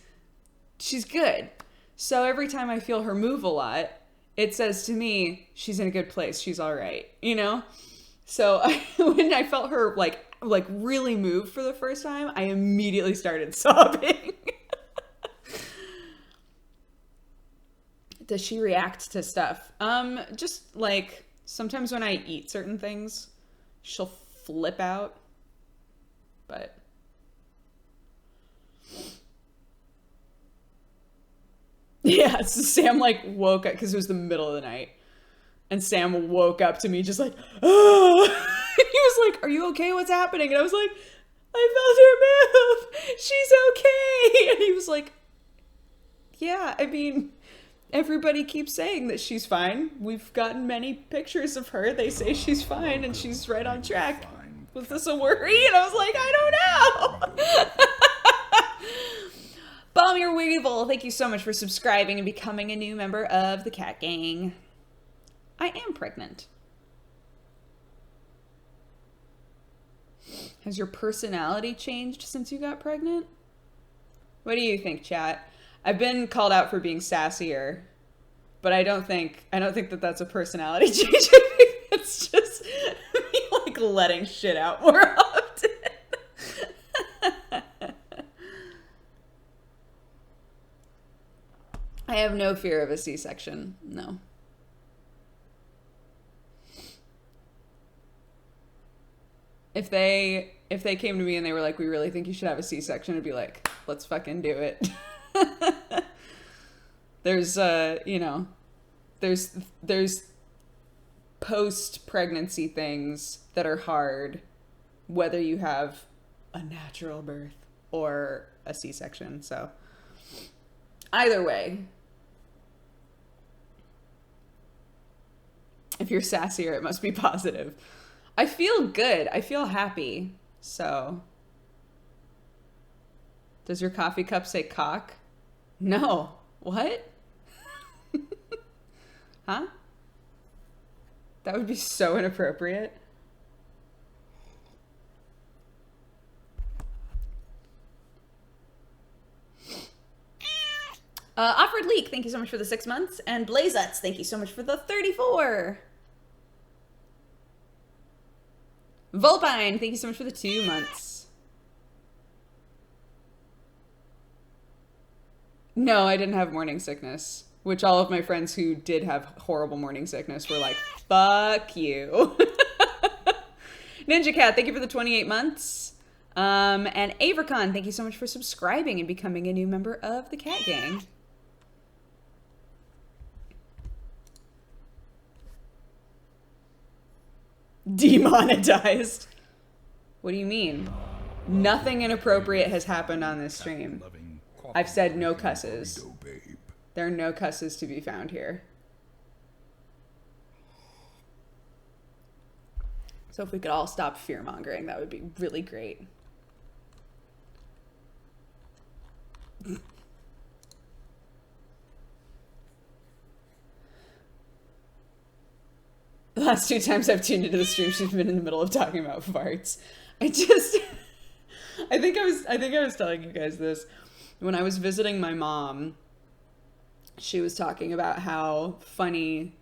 She's good. So every time I feel her move a lot, it says to me, she's in a good place. She's all right, you know? So when I felt her like really move for the first time, I immediately started sobbing. Does she react to stuff? Just like sometimes when I eat certain things, she'll flip out. But yeah, so Sam like woke up because it was the middle of the night, and Sam woke up to me just like, oh. He was like, "Are you okay? What's happening?" And I was like, "I felt her move. She's okay." And he was like, "Yeah, I mean, everybody keeps saying that she's fine. We've gotten many pictures of her. They say she's fine and she's right on track. Was this a worry?" And I was like, "I don't know." Bomb Your Weevil, thank you so much for subscribing and becoming a new member of the Cat Gang. I am pregnant. Has your personality changed since you got pregnant? What do you think, chat? I've been called out for being sassier, but I don't think that that's a personality change. I think it's just me like letting shit out more often. I have no fear of a C-section. No. If they came to me and they were like, "We really think you should have a C-section," I'd be like, "Let's fucking do it." There's there's post-pregnancy things that are hard, whether you have a natural birth or a C-section. So either way, if you're sassier, it must be positive. I feel good. I feel happy. So, does your coffee cup say cock? No. What? Huh? That would be so inappropriate. Offered Leak, thank you so much for the 6 months. And Blazuts, thank you so much for the 34. Vulpine, thank you so much for the 2 months. No, I didn't have morning sickness, which all of my friends who did have horrible morning sickness were like, fuck you. Ninja Cat, thank you for the 28 months. And Avercon, thank you so much for subscribing and becoming a new member of the Cat Gang. Demonetized. What do you mean? Nothing inappropriate has happened on this stream. I've said no cusses. There are no cusses to be found here. So if we could all stop fear-mongering, that would be really great. The last 2 times I've tuned into the stream, she's been in the middle of talking about farts. I think I was telling you guys this when I was visiting my mom. She was talking about how funny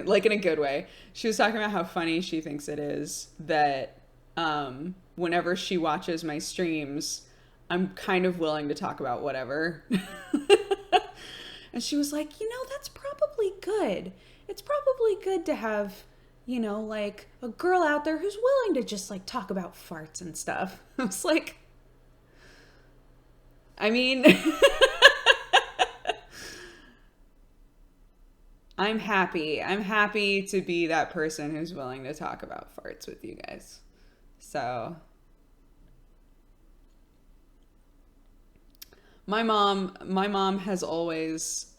like in a good way. She was talking about how funny she thinks it is that whenever she watches my streams, I'm kind of willing to talk about whatever. And she was like, that's probably good. It's probably good to have, like a girl out there who's willing to just like talk about farts and stuff. I was like, I mean, I'm happy. I'm happy to be that person who's willing to talk about farts with you guys. So my mom has always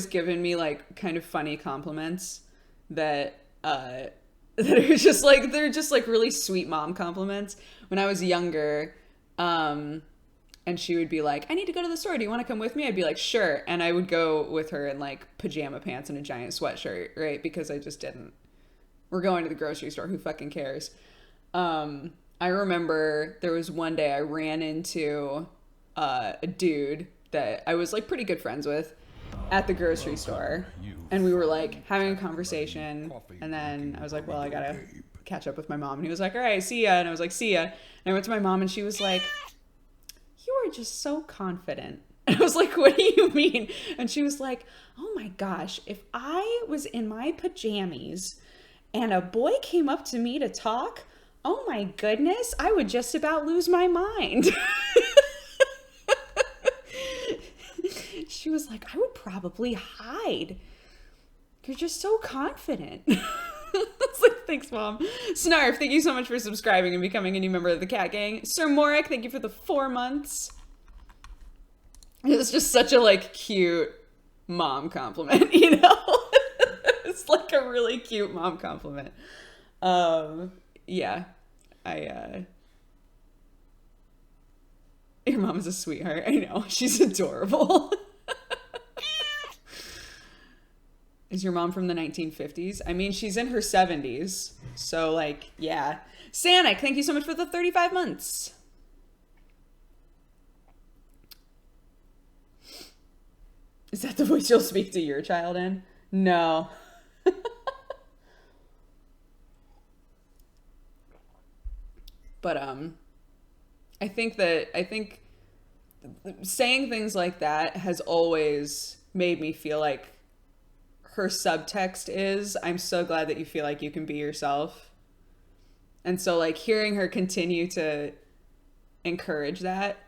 given me like kind of funny compliments that that are just like, they're just like really sweet mom compliments. When I was younger, and she would be like, I need to go to the store. Do you want to come with me? I'd be like, sure. And I would go with her in like pajama pants and a giant sweatshirt, right? Because I just didn't. We're going to the grocery store. Who fucking cares? I remember there was one day I ran into a dude that I was like pretty good friends with at the grocery store. And we were like having a conversation. And then I was like, well, I gotta catch up with my mom. And he was like, all right, see ya. And I was like, see ya. And I went to my mom and she was like, you are just so confident. And I was like, what do you mean? And she was like, oh my gosh, if I was in my pajamas and a boy came up to me to talk, oh my goodness, I would just about lose my mind. She was like, I would probably hide. You're just so confident. It's like, thanks, Mom. Snarf, thank you so much for subscribing and becoming a new member of the Cat Gang. Sir Morik, thank you for the 4 months. It was just such a like cute mom compliment, It's like a really cute mom compliment. Yeah, your mom is a sweetheart. I know, she's adorable. Is your mom from the 1950s? I mean, she's in her 70s. So, like, yeah. Sanic, thank you so much for the 35 months. Is that the voice you'll speak to your child in? No. But, I think saying things like that has always made me feel like her subtext is, I'm so glad that you feel like you can be yourself. And so like hearing her continue to encourage that,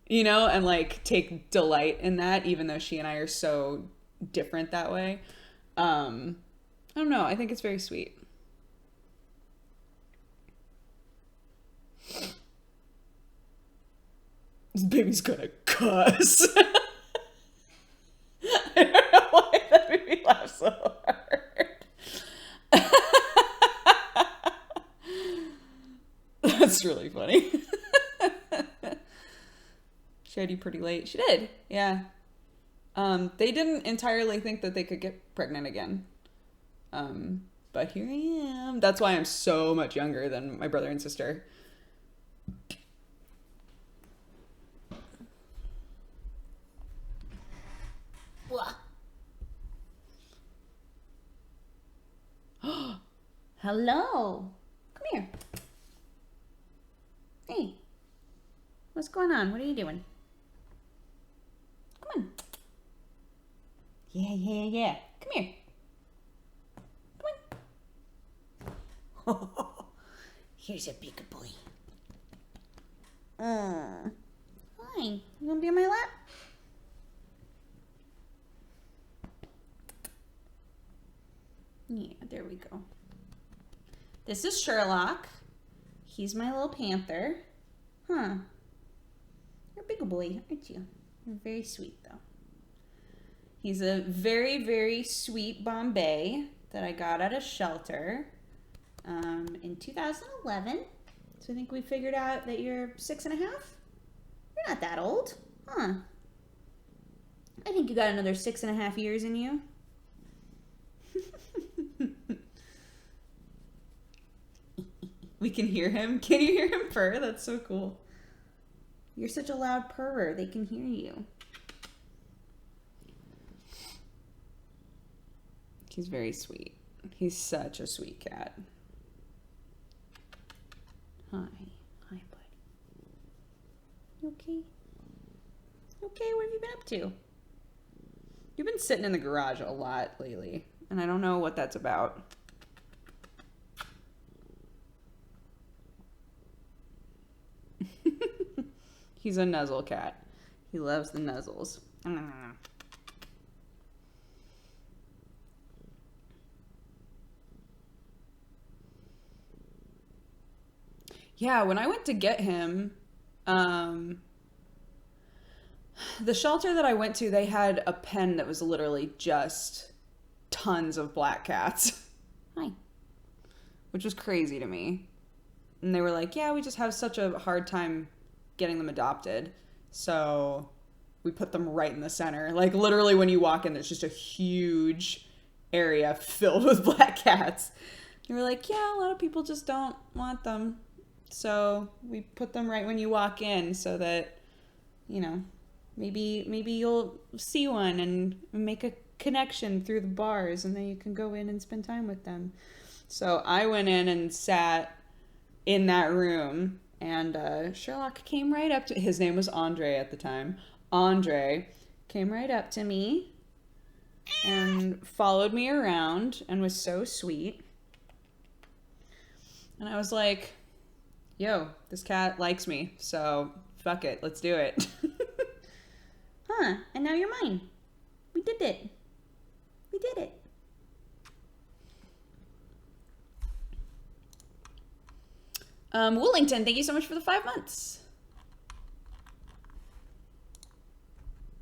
and like take delight in that, even though she and I are so different that way. I don't know. I think it's very sweet. This baby's gonna cuss. I don't know why that made me laugh so hard. That's really funny. She had you pretty late. She did, yeah. They didn't entirely think that they could get pregnant again. But here I am. That's why I'm so much younger than my brother and sister. Hello. Come here. Hey. What's going on? What are you doing? Come on. Yeah. Come here. Come on. Here's a big boy. Hi. You gonna be on my lap? Yeah, there we go. This is Sherlock. He's my little panther. Huh. You're a big boy, aren't you? You're very sweet, though. He's a very, very sweet Bombay that I got at a shelter in 2011. So I think we figured out that you're 6.5. You're not that old. Huh. I think you got another 6.5 years in you. We can hear him. Can you hear him purr? That's so cool. You're such a loud purrer. They can hear you. He's very sweet. He's such a sweet cat. Hi. Hi, buddy. You okay? Okay, what have you been up to? You've been sitting in the garage a lot lately, and I don't know what that's about. He's a nuzzle cat. He loves the nuzzles. Yeah, when I went to get him, the shelter that I went to, they had a pen that was literally just tons of black cats. Hi. Which was crazy to me. And they were like, yeah, we just have such a hard time getting them adopted. So we put them right in the center. Like literally when you walk in, there's just a huge area filled with black cats. They were like, yeah, a lot of people just don't want them. So we put them right when you walk in so that, you know, maybe you'll see one and make a connection through the bars and then you can go in and spend time with them. So I went in and sat in that room and Sherlock came right up to, his name was Andre at the time. Andre came right up to me and followed me around and was so sweet. And I was like, yo, this cat likes me, so fuck it, let's do it. Huh, and now you're mine. We did it. We did it. Woolington, thank you so much for the 5 months.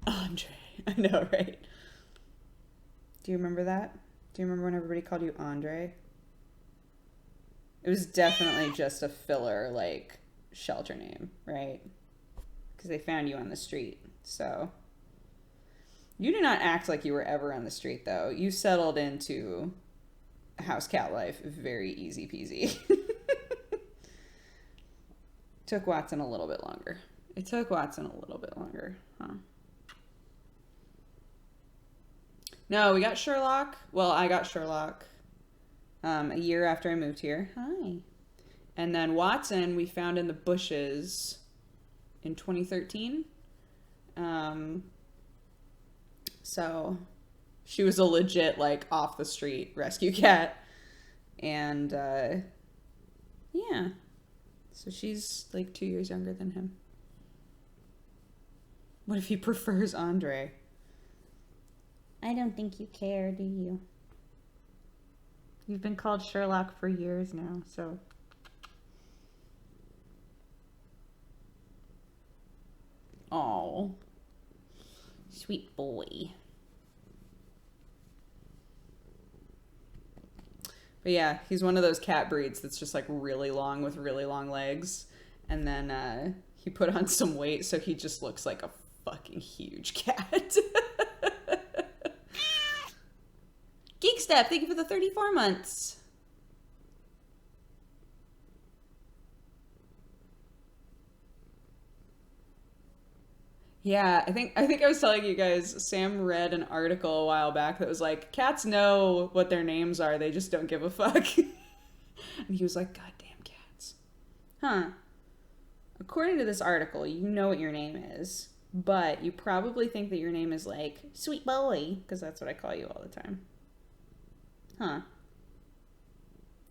Andre, I know, right? Do you remember that? Do you remember when everybody called you Andre? It was definitely just a filler, like, shelter name, right? Because they found you on the street, so. You do not act like you were ever on the street, though. You settled into house cat life very easy peasy. Took Watson a little bit longer. It took Watson a little bit longer, huh? No, we got Sherlock. Well, I got Sherlock a year after I moved here. Hi. And then Watson we found in the bushes in 2013. So she was a legit, like, off the street rescue cat. And, yeah. So she's, like, 2 years younger than him. What if he prefers Andre? I don't think you care, do you? You've been called Sherlock for years now, so. Oh, sweet boy. But yeah, he's one of those cat breeds that's just like really long with really long legs. And then he put on some weight, so he just looks like a fucking huge cat. Geek Step, thank you for the 34 months. Yeah, I think I was telling you guys, Sam read an article a while back that was like, cats know what their names are, they just don't give a fuck. And he was like, goddamn cats. Huh. According to this article, you know what your name is, but you probably think that your name is like, sweet boy, because that's what I call you all the time. Huh.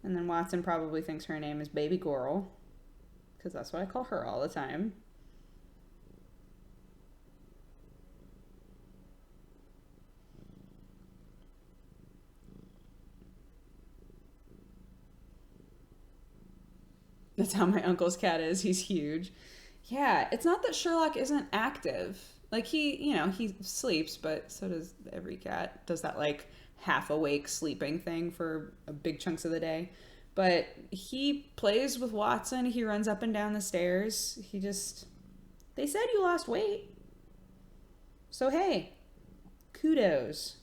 And then Watson probably thinks her name is Baby Girl, because that's what I call her all the time. That's how my uncle's cat is. He's huge. Yeah, it's not that Sherlock isn't active. Like, he sleeps, but so does every cat. Does that, like, half awake sleeping thing for big chunks of the day. But he plays with Watson. He runs up and down the stairs. They said you lost weight. So, hey, kudos.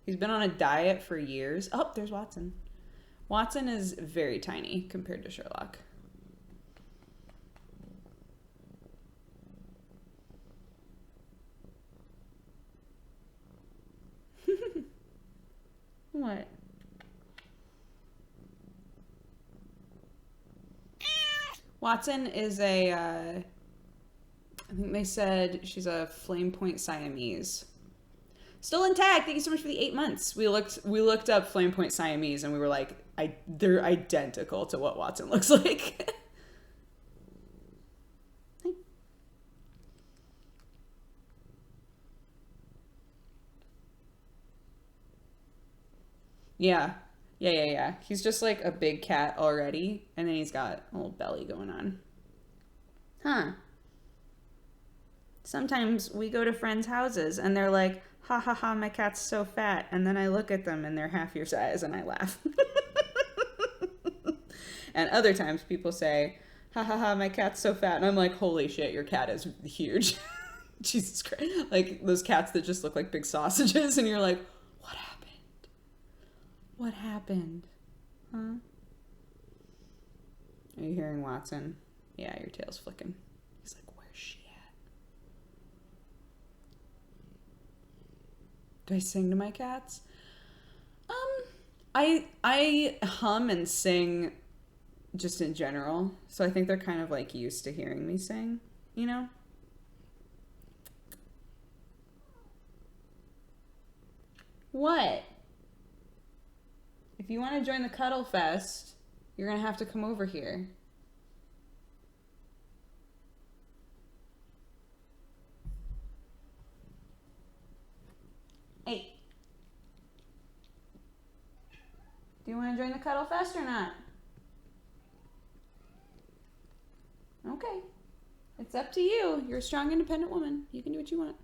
He's been on a diet for years. Oh, there's Watson. Watson is very tiny compared to Sherlock. What? Watson is I think they said she's a flame point Siamese. Still intact. Thank you so much for the 8 months. We looked up flame point Siamese and we were like, they're identical to what Watson looks like. Yeah. Yeah. He's just like a big cat already, and then he's got a little belly going on. Huh. Sometimes we go to friends' houses and they're like, ha ha ha, my cat's so fat. And then I look at them and they're half your size and I laugh. And other times people say, ha ha ha, my cat's so fat. And I'm like, holy shit, your cat is huge. Jesus Christ. Like those cats that just look like big sausages. And you're like, what happened? What happened? Huh? Are you hearing Watson? Yeah, your tail's flicking. He's like, where's she at? Do I sing to my cats? I hum and sing just in general. So I think they're kind of like used to hearing me sing, you know? What? If you want to join the Cuddle Fest, you're going to have to come over here. Hey. Do you want to join the Cuddle Fest or not? Okay. It's up to you. You're a strong, independent woman. You can do what you want.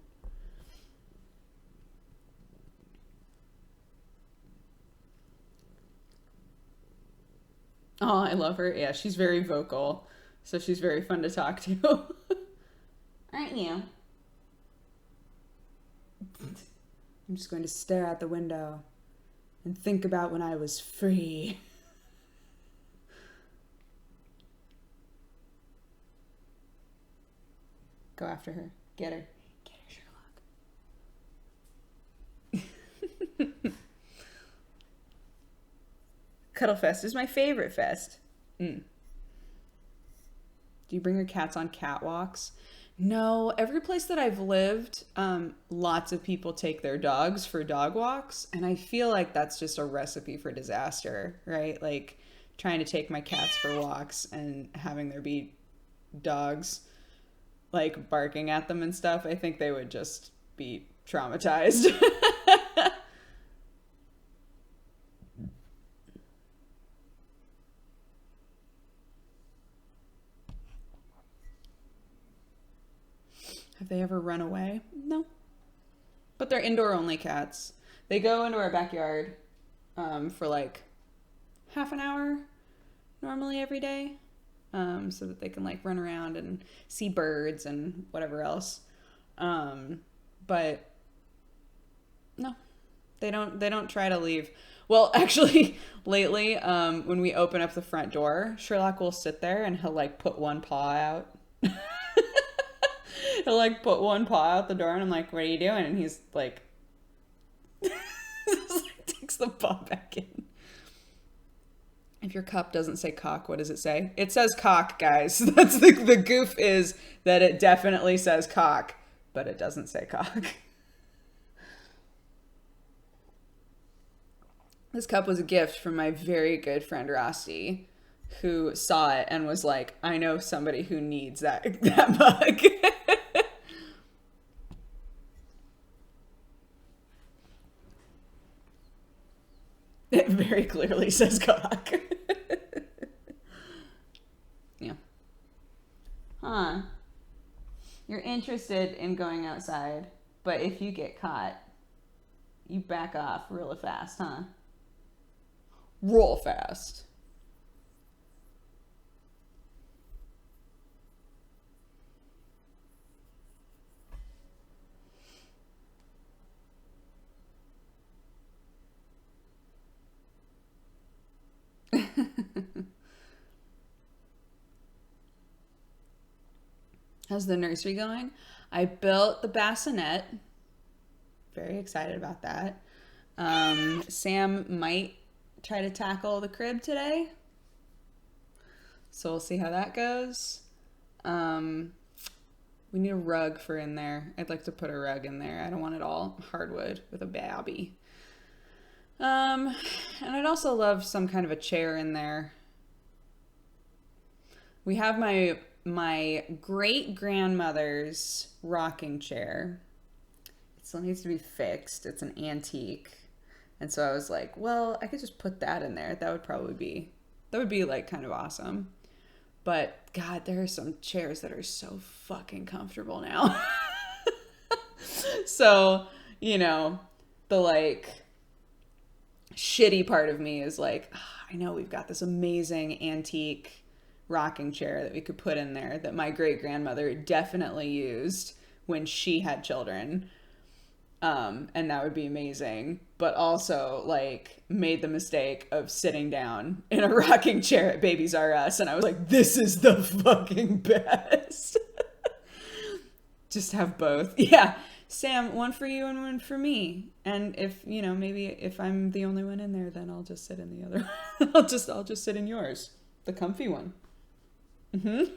Oh, I love her. Yeah, she's very vocal. So she's very fun to talk to. Aren't you? I'm just going to stare out the window and think about when I was free. Go after her. Get her. Get her, Sherlock. Cuddle Fest is my favorite fest. Do you bring your cats on catwalks? No, every place that I've lived, lots of people take their dogs for dog walks, and I feel like that's just a recipe for disaster, right? Like trying to take my cats for walks and having there be dogs like barking at them and stuff. I think they would just be traumatized. Have they ever run away? No. But they're indoor only cats. They go into our backyard for like half an hour normally every day, so that they can like run around and see birds and whatever else. But no, they don't try to leave. Well, actually, lately, when we open up the front door, Sherlock will sit there and he'll like put one paw out. He'll like put one paw out the door and I'm like, what are you doing? And he's like, just like takes the paw back in. If your cup doesn't say cock, what does it say? It says cock, guys. That's the goof is that it definitely says cock, but it doesn't say cock. This cup was a gift from my very good friend Rusty, who saw it and was like, I know somebody who needs that mug. It very clearly says cock. Yeah. Huh. You're interested in going outside, but if you get caught, you back off real fast, huh? Real fast. How's the nursery going? I built the bassinet. Very excited about that. Sam might try to tackle the crib today. So we'll see how that goes. We need a rug for in there. I'd like to put a rug in there. I don't want it all hardwood with a babby. And I'd also love some kind of a chair in there. We have my great grandmother's rocking chair. It still needs to be fixed. It's an antique. And so I was like, well, I could just put that in there. That would be like kind of awesome. But God, there are some chairs that are so fucking comfortable now. So, you know, the like shitty part of me is like, I know we've got this amazing antique rocking chair that we could put in there that my great grandmother definitely used when she had children. And that would be amazing, but also like made the mistake of sitting down in a rocking chair at Babies R Us. And I was like, this is the fucking best. Just have both. Yeah. Sam, one for you and one for me. And if, you know, maybe if I'm the only one in there, then I'll just sit in the other. I'll just sit in yours. The comfy one. Mm-hmm.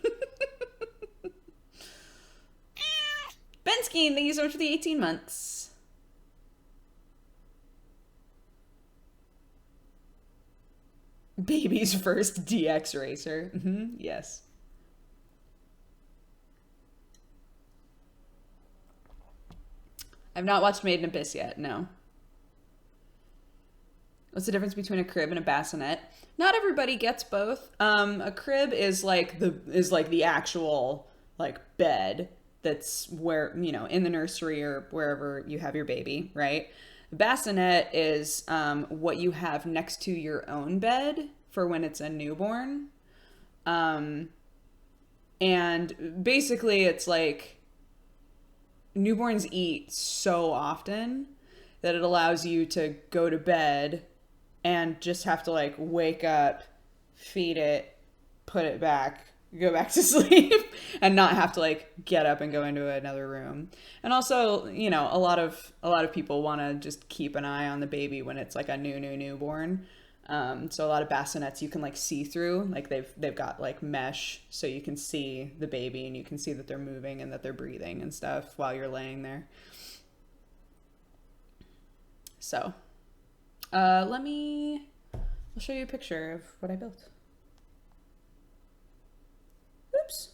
Bensky, thank you so much for the 18 months. Baby's first DX racer. Mm-hmm. Yes. I've not watched Made in Abyss yet, no. What's the difference between a crib and a bassinet? Not everybody gets both. A crib is like the actual like bed that's where, you know, in the nursery or wherever you have your baby, right? A bassinet is what you have next to your own bed for when it's a newborn. And basically it's like newborns eat so often that it allows you to go to bed and just have to like wake up, feed it, put it back, go back to sleep, and not have to like get up and go into another room. And also, you know, a lot of people want to just keep an eye on the baby when it's like a newborn. So a lot of bassinets you can like see through, like they've got like mesh so you can see the baby and you can see that they're moving and that they're breathing and stuff while you're laying there. So, I'll show you a picture of what I built. Oops.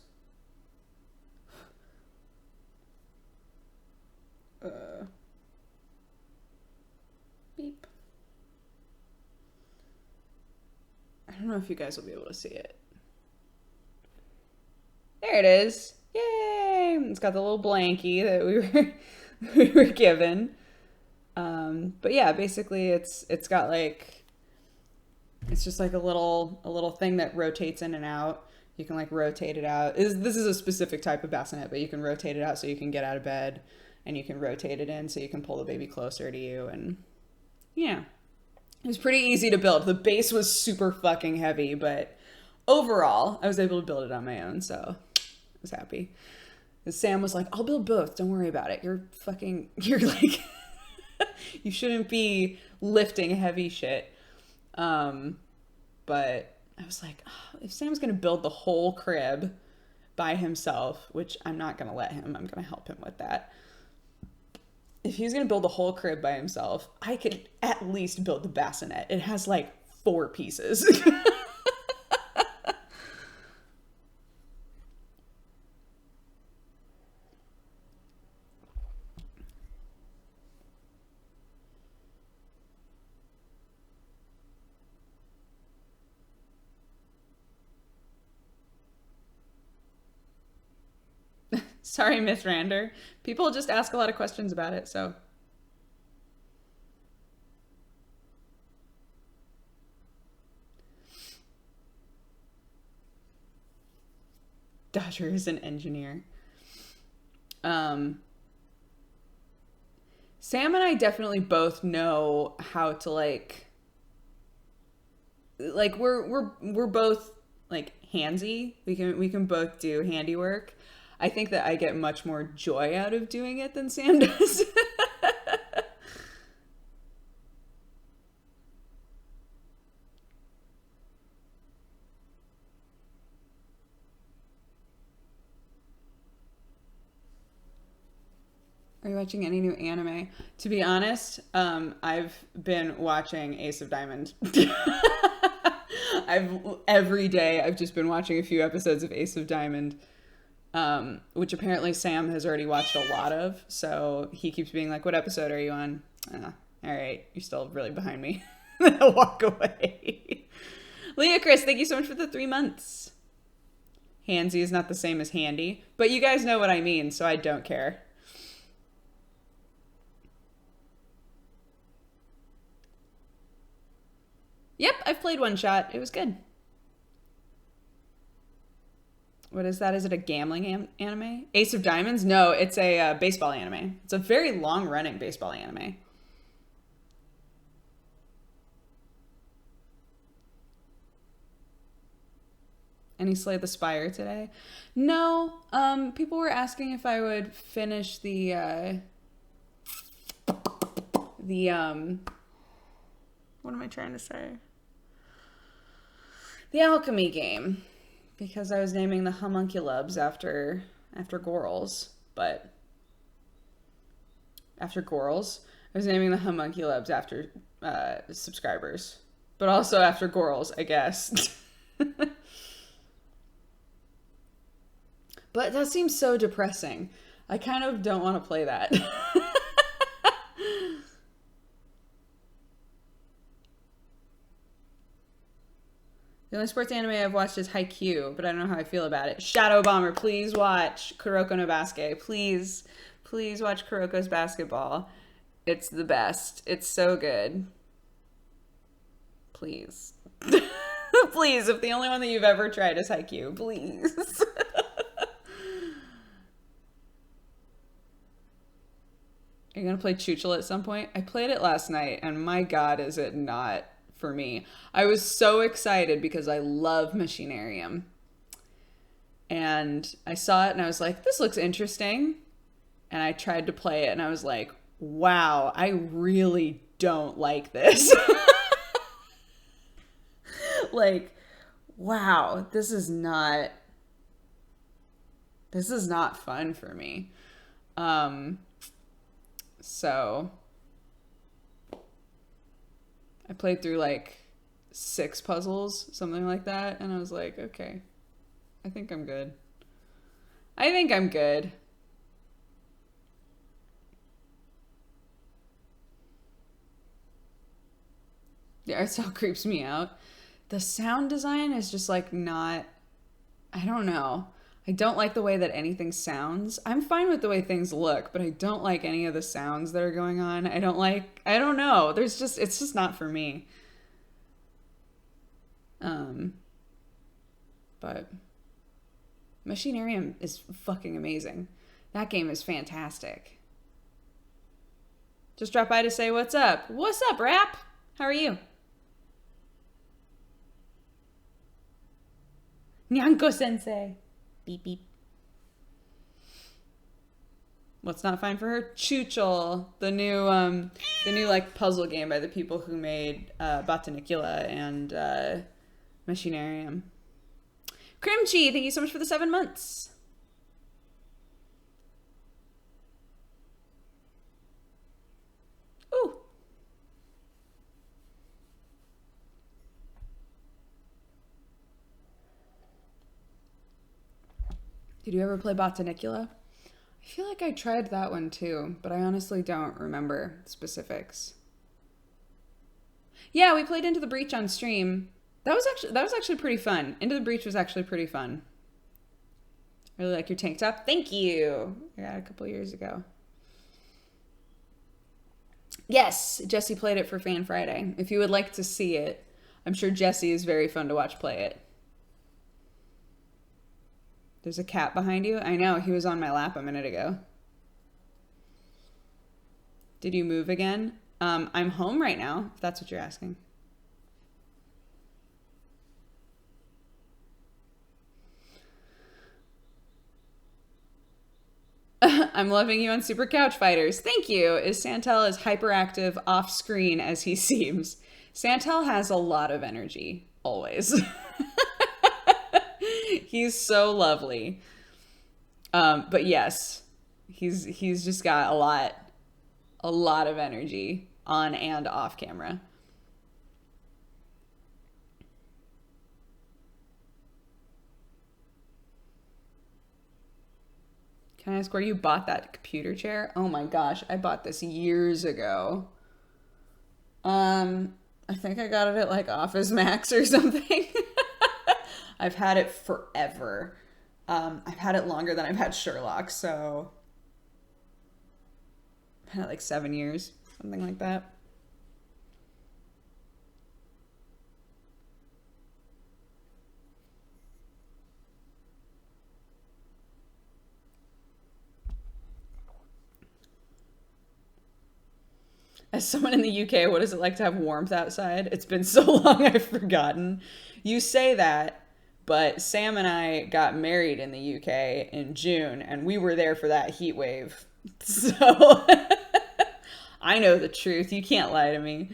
Beep. I don't know if you guys will be able to see it. There it is. Yay! It's got the little blankie that we were given. But yeah, basically it's got like, it's just like a little thing that rotates in and out. You can like rotate it out. This is a specific type of bassinet, but you can rotate it out so you can get out of bed, and you can rotate it in so you can pull the baby closer to you. And yeah, it was pretty easy to build. The base was super fucking heavy, but overall I was able to build it on my own. So I was happy. And Sam was like, I'll build both. Don't worry about it. You're like, you shouldn't be lifting heavy shit. But I was like, oh, if Sam's going to build the whole crib by himself, which I'm not going to let him, I'm going to help him with that. If he's going to build the whole crib by himself, I could at least build the bassinet. It has like 4 pieces. Sorry, Miss Rander. People just ask a lot of questions about it, so. Dodger is an engineer. Sam and I definitely both know how to like we're both like handsy. We can both do handiwork. I think that I get much more joy out of doing it than Sam does. Are you watching any new anime? To be honest, I've been watching Ace of Diamond. Every day I've just been watching a few episodes of Ace of Diamond, which apparently Sam has already watched a lot of. So he keeps being like, "What episode are you on?" All right, you're still really behind me. Then I'll walk away. Leah Chris, thank you so much for the 3 months. Handsy is not the same as handy, but you guys know what I mean, so I don't care. Yep, I've played One Shot. It was good. What is that? Is it a gambling anime? Ace of Diamonds? No, it's a baseball anime. It's a very long-running baseball anime. Any Slay the Spire today? No. People were asking if I would finish the what am I trying to say? The alchemy game, because I was naming the homunculubs after Gorals, but after Gorals, I was naming the homunculubs after subscribers, but also after Gorals, I guess. But that seems so depressing. I kind of don't want to play that. The only sports anime I've watched is Haikyuu, but I don't know how I feel about it. Shadow Bomber, please watch Kuroko no Basket. Please, please watch Kuroko's Basketball. It's the best. It's so good. Please. Please, if the only one that you've ever tried is Haikyuu, please. Are you going to play Chuchel at some point? I played it last night, and my God, is it not for me. I was so excited because I love Machinarium. And I saw it, and I was like, this looks interesting. And I tried to play it, and I was like, wow, I really don't like this. Like, wow, this is not fun for me. So I played through like 6 puzzles, something like that, and I was like, okay, I think I'm good. I think I'm good. The art style creeps me out. The sound design is just like not, I don't know. I don't like the way that anything sounds. I'm fine with the way things look, but I don't like any of the sounds that are going on. I don't know. It's just not for me. But Machinarium is fucking amazing. That game is fantastic. Just drop by to say what's up. What's up, Rap? How are you? Nyanko Sensei. Beep beep. What's not fine for her? Chuchel, the new like puzzle game by the people who made Botanicula and Machinarium. Crimchi, thank you so much for the 7 months. Ooh. Did you ever play Botanicula? I feel like I tried that one too, but I honestly don't remember specifics. Yeah, we played Into the Breach on stream. That was actually pretty fun. Into the Breach was actually pretty fun. I really like your tank top. Thank you. I got it a couple years ago. Yes, Jesse played it for Fan Friday. If you would like to see it, I'm sure Jesse is very fun to watch play it. There's a cat behind you? I know, he was on my lap a minute ago. Did you move again? I'm home right now, if that's what you're asking. I'm loving you on Super Couch Fighters. Thank you. Is Santel as hyperactive off screen as he seems? Santel has a lot of energy, always. He's so lovely. But yes, he's just got a lot of energy on and off camera. Can I ask where you bought that computer chair? Oh my gosh, I bought this years ago. I think I got it at like Office Max or something. I've had it forever. I've had it longer than I've had Sherlock, so I've had it like 7 years, something like that. As someone in the UK, what is it like to have warmth outside? It's been so long I've forgotten. You say that, but Sam and I got married in the UK in June, and we were there for that heat wave. So I know the truth. You can't lie to me.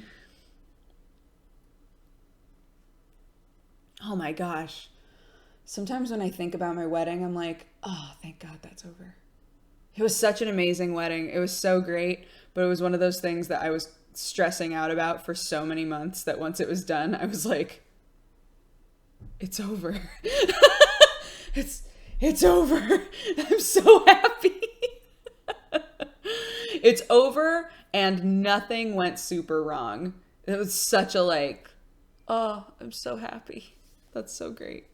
Oh my gosh. Sometimes when I think about my wedding, I'm like, oh, thank God that's over. It was such an amazing wedding. It was so great, but it was one of those things that I was stressing out about for so many months that once it was done, I was like, it's over. it's over. I'm so happy. It's over and nothing went super wrong. It was such a like, oh, I'm so happy. That's so great.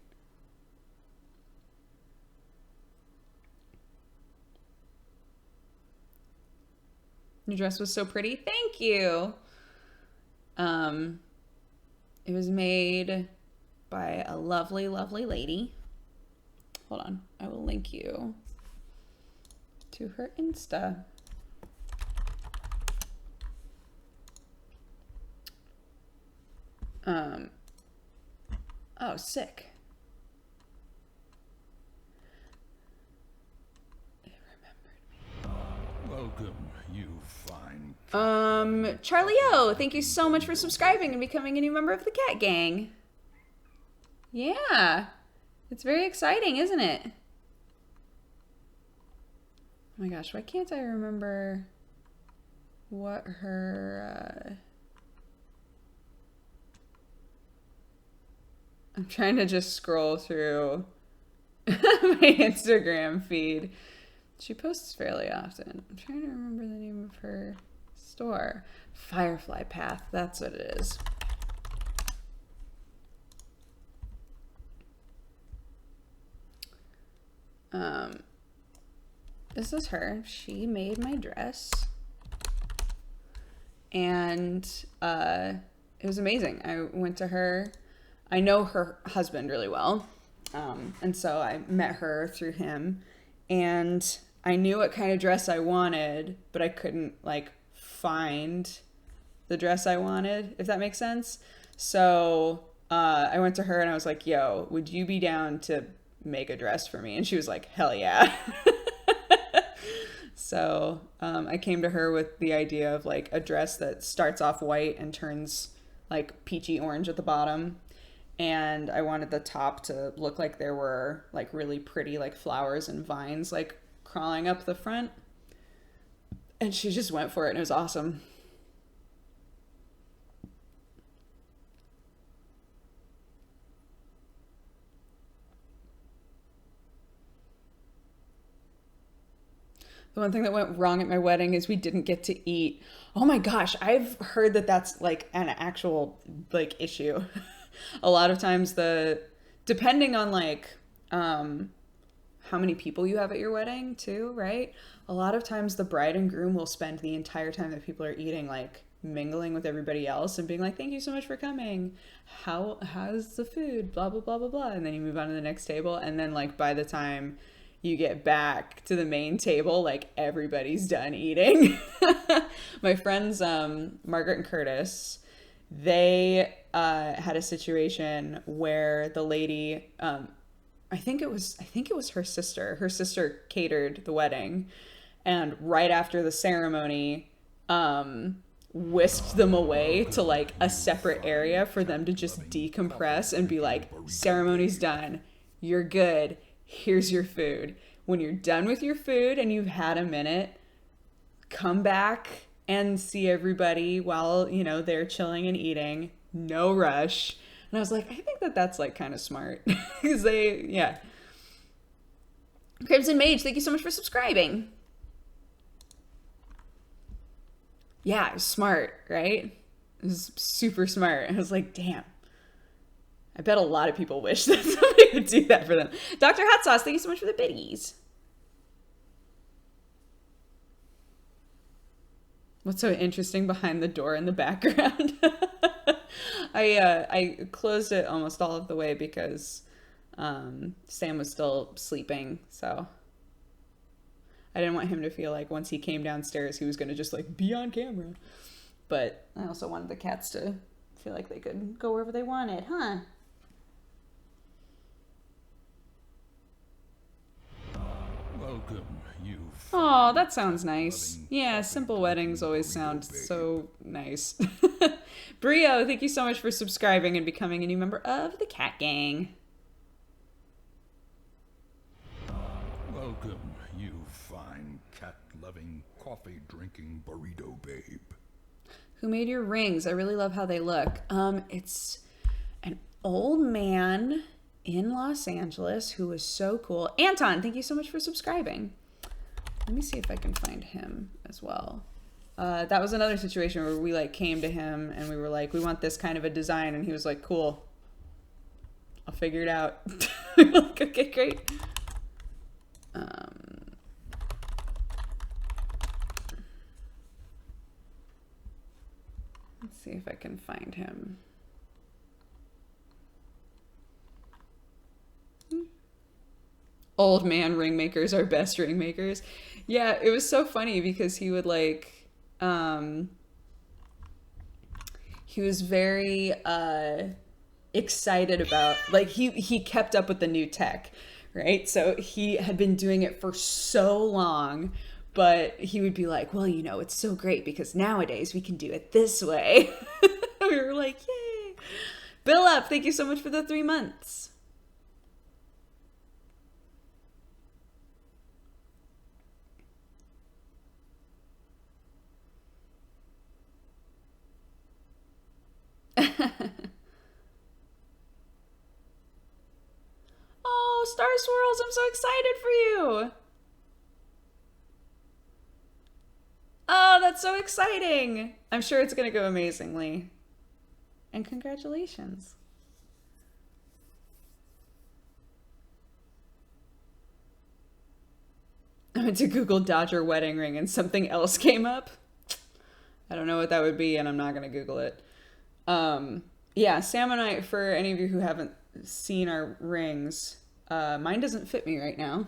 Your dress was so pretty. Thank you. It was made by a lovely, lovely lady. Hold on. I will link you to her Insta. Oh, sick. It remembered me. Welcome, you fine. Charlie O, thank you so much for subscribing and becoming a new member of the Cat Gang. Yeah. It's very exciting, isn't it? Oh my gosh, why can't I remember what her I'm trying to just scroll through my Instagram feed. She posts fairly often. I'm trying to remember the name of her store. Firefly Path, that's what it is. This is her. She made my dress. And it was amazing. I went to her. I know her husband really well. And so I met her through him. And I knew what kind of dress I wanted, but I couldn't like find the dress I wanted, if that makes sense. So I went to her and I was like, yo, would you be down to make a dress for me? And she was like, hell yeah. So I came to her with the idea of like a dress that starts off white and turns like peachy orange at the bottom. And I wanted the top to look like there were like really pretty like flowers and vines like crawling up the front. And she just went for it and it was awesome. The one thing that went wrong at my wedding is we didn't get to eat. Oh my gosh, I've heard that that's like an actual like issue. A lot of times depending on like how many people you have at your wedding too, right? A lot of times the bride and groom will spend the entire time that people are eating like mingling with everybody else and being like, thank you so much for coming. How's the food? Blah, blah, blah, blah, blah. And then you move on to the next table. And then like by the time you get back to the main table, like everybody's done eating. My friends, Margaret and Curtis, they had a situation where the lady, I think it was her sister. Her sister catered the wedding, and right after the ceremony, whisked them away to like a separate area for them to just decompress and be like, ceremony's done, you're good, here's your food. When you're done with your food and you've had a minute, come back and see everybody while, you know, they're chilling and eating. No rush. And I was like, I think that that's like kind of smart. Because they, yeah. Crimson Mage, thank you so much for subscribing. Yeah, it was smart, right? It was super smart. I was like, damn. I bet a lot of people wish that somebody would do that for them. Dr. Hot Sauce, thank you so much for the biddies. What's so interesting behind the door in the background? I closed it almost all of the way because Sam was still sleeping, so I didn't want him to feel like once he came downstairs he was going to just like be on camera. But I also wanted the cats to feel like they could go wherever they wanted, huh? Welcome, you. Oh, that sounds nice. Yeah, simple weddings always sound so nice. Brio, thank you so much for subscribing and becoming a new member of the Cat Gang. Welcome, you fine cat-loving, coffee-drinking burrito babe. Who made your rings? I really love how they look. It's an old man in Los Angeles who was so cool. Anton, thank you so much for subscribing. Let me see if I can find him as well. That was another situation where we like came to him and we were like, we want this kind of a design, and he was like, cool, I'll figure it out. We were like, okay, great. Let's see if I can find him. Old man ring makers are best ring makers. Yeah, it was so funny because he would like, he was very excited about, like he kept up with the new tech, right? So he had been doing it for so long, but he would be like, well, you know, it's so great because nowadays we can do it this way. We were like, yay. Bill Up, thank you so much for the 3 months. Oh, Star Swirls, I'm so excited for you. Oh, that's so exciting. I'm sure it's going to go amazingly. And congratulations. I went to Google Dodger wedding ring and something else came up. I don't know what that would be, and I'm not going to Google it. Yeah, Sam and I, for any of you who haven't seen our rings, mine doesn't fit me right now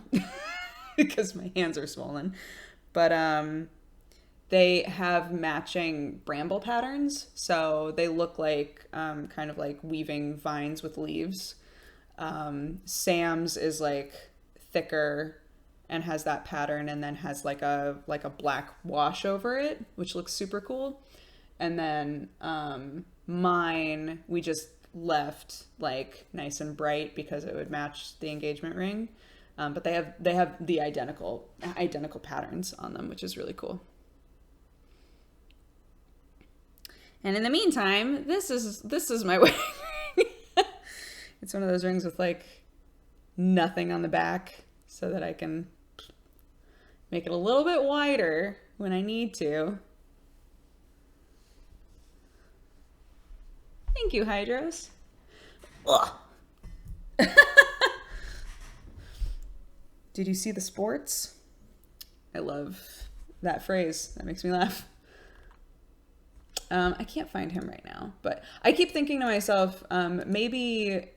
because my hands are swollen. But they have matching bramble patterns, so they look like kind of like weaving vines with leaves. Sam's is like thicker and has that pattern, and then has like a black wash over it, which looks super cool. And then mine we just left like nice and bright because it would match the engagement ring. But they have the identical patterns on them, which is really cool. And in the meantime, this is my wedding ring. It's one of those rings with like nothing on the back, so that I can make it a little bit wider when I need to. Thank you, Hydros. Did you see the sports? I love that phrase. That makes me laugh. I can't find him right now, but I keep thinking to myself, maybe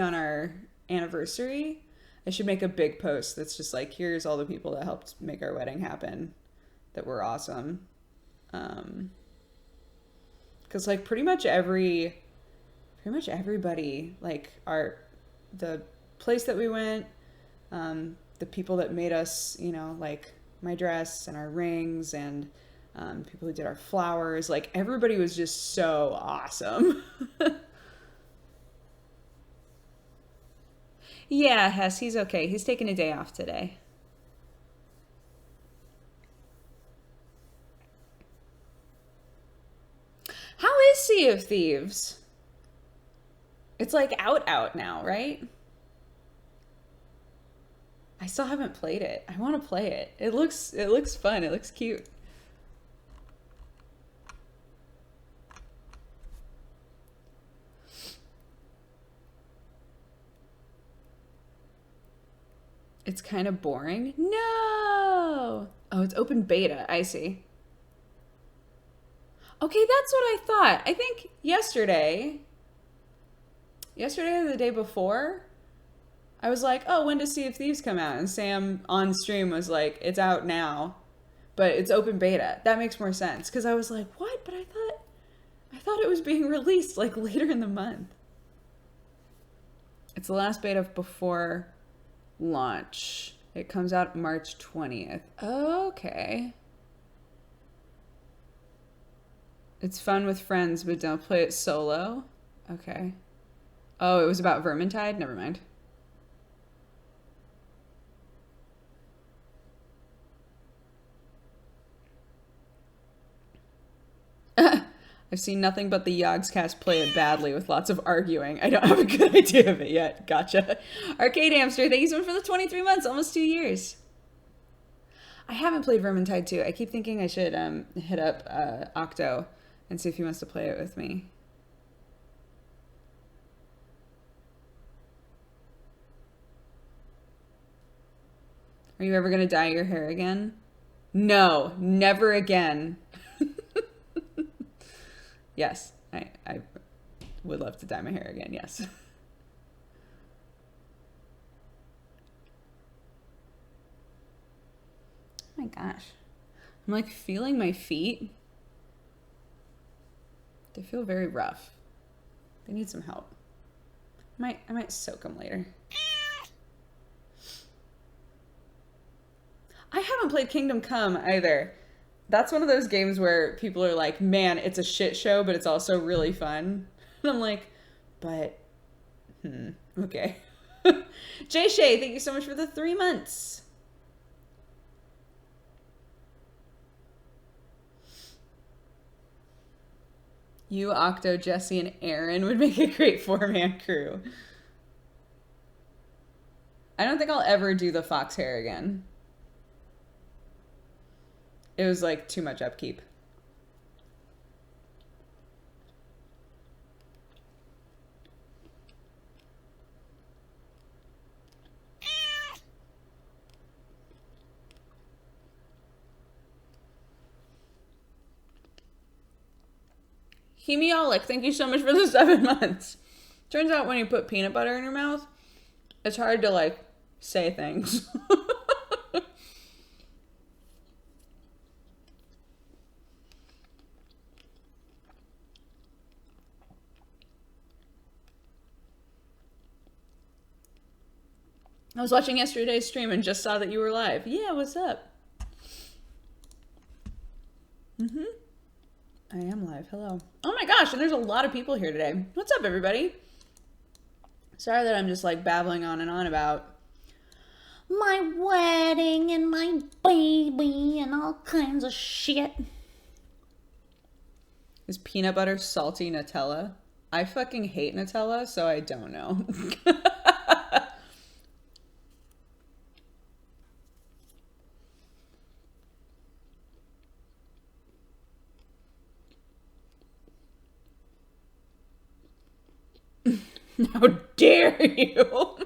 on our anniversary, I should make a big post that's just like, here's all the people that helped make our wedding happen, that were awesome. Because like pretty much everybody, like the place that we went, the people that made us, you know, like my dress and our rings and people who did our flowers. Like, everybody was just so awesome. Yeah, Hess, he's okay. He's taking a day off today. How is Sea of Thieves? It's like out now, right? I still haven't played it. I want to play it. It looks fun. It looks cute. It's kind of boring. No! Oh, it's open beta. I see. Okay, that's what I thought. I think yesterday or the day before, I was like, oh, when does Sea of Thieves come out? And Sam on stream was like, it's out now, but it's open beta. That makes more sense. Because I was like, what? But I thought it was being released like later in the month. It's the last beta before launch. It comes out March 20th. Okay. It's fun with friends, but don't play it solo. Okay. Oh, it was about Vermintide? Never mind. I've seen nothing but the Yogscast play it badly with lots of arguing. I don't have a good idea of it yet. Gotcha. Arcade Hamster, thank you so much for the 23 months, almost 2 years. I haven't played Vermintide 2. I keep thinking I should hit up Octo and see if he wants to play it with me. Are you ever going to dye your hair again? No, never again. Yes, I would love to dye my hair again, yes. Oh my gosh. I'm like feeling my feet. They feel very rough. They need some help. I might soak them later. I haven't played Kingdom Come either. That's one of those games where people are like, man, it's a shit show, but it's also really fun. And I'm like, but, okay. Jay Shay, thank you so much for the 3 months. You, Octo, Jesse, and Aaron would make a great 4-man crew. I don't think I'll ever do the fox hair again. It was like too much upkeep. Hemiolic, thank you so much for the 7 months. Turns out when you put peanut butter in your mouth, it's hard to like say things. I was watching yesterday's stream and just saw that you were live. Yeah, what's up? I am live. Hello. Oh my gosh, and there's a lot of people here today. What's up, everybody? Sorry that I'm just like babbling on and on about my wedding and my baby and all kinds of shit. Is peanut butter salty Nutella? I fucking hate Nutella, so I don't know. How dare you?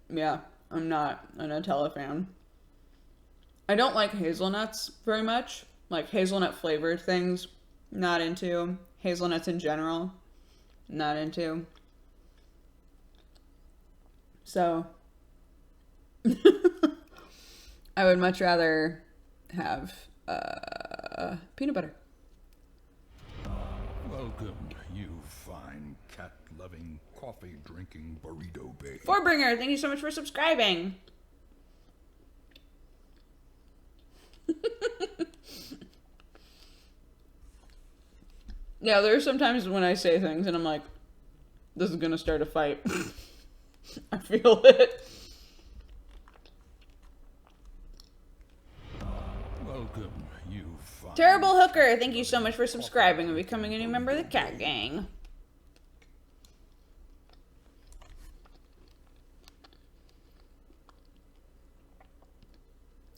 Yeah, I'm not a Nutella fan. I don't like hazelnuts very much. Like hazelnut flavored things, not into. Hazelnuts in general, not into. So, I would much rather have peanut butter. Welcome, you fine cat-loving, coffee-drinking burrito babe. Forbringer, thank you so much for subscribing. Yeah, there's sometimes when I say things and I'm like, this is gonna start a fight. I feel it. Welcome, you fine... Terrible Hooker, thank you so much for subscribing and becoming a new member of the Cat Gang.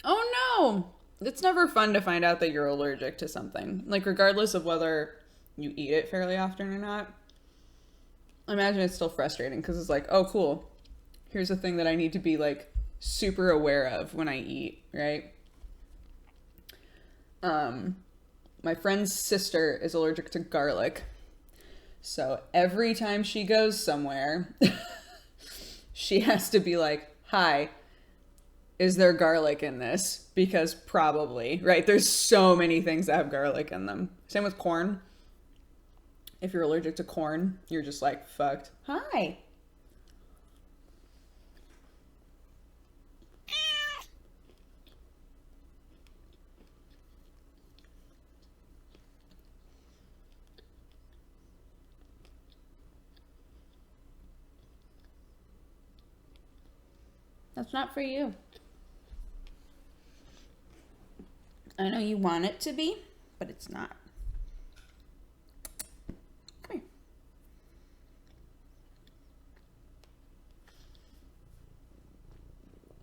Oh no! It's never fun to find out that you're allergic to something. Like, regardless of whether you eat it fairly often or not. I imagine it's still frustrating because it's like, oh, cool. Here's a thing that I need to be, like, super aware of when I eat, right? My friend's sister is allergic to garlic. So every time she goes somewhere, she has to be like, hi, is there garlic in this? Because probably, right? There's so many things that have garlic in them. Same with corn. If you're allergic to corn, you're just like, fucked. Hi. That's not for you. I know you want it to be, but it's not. Come here.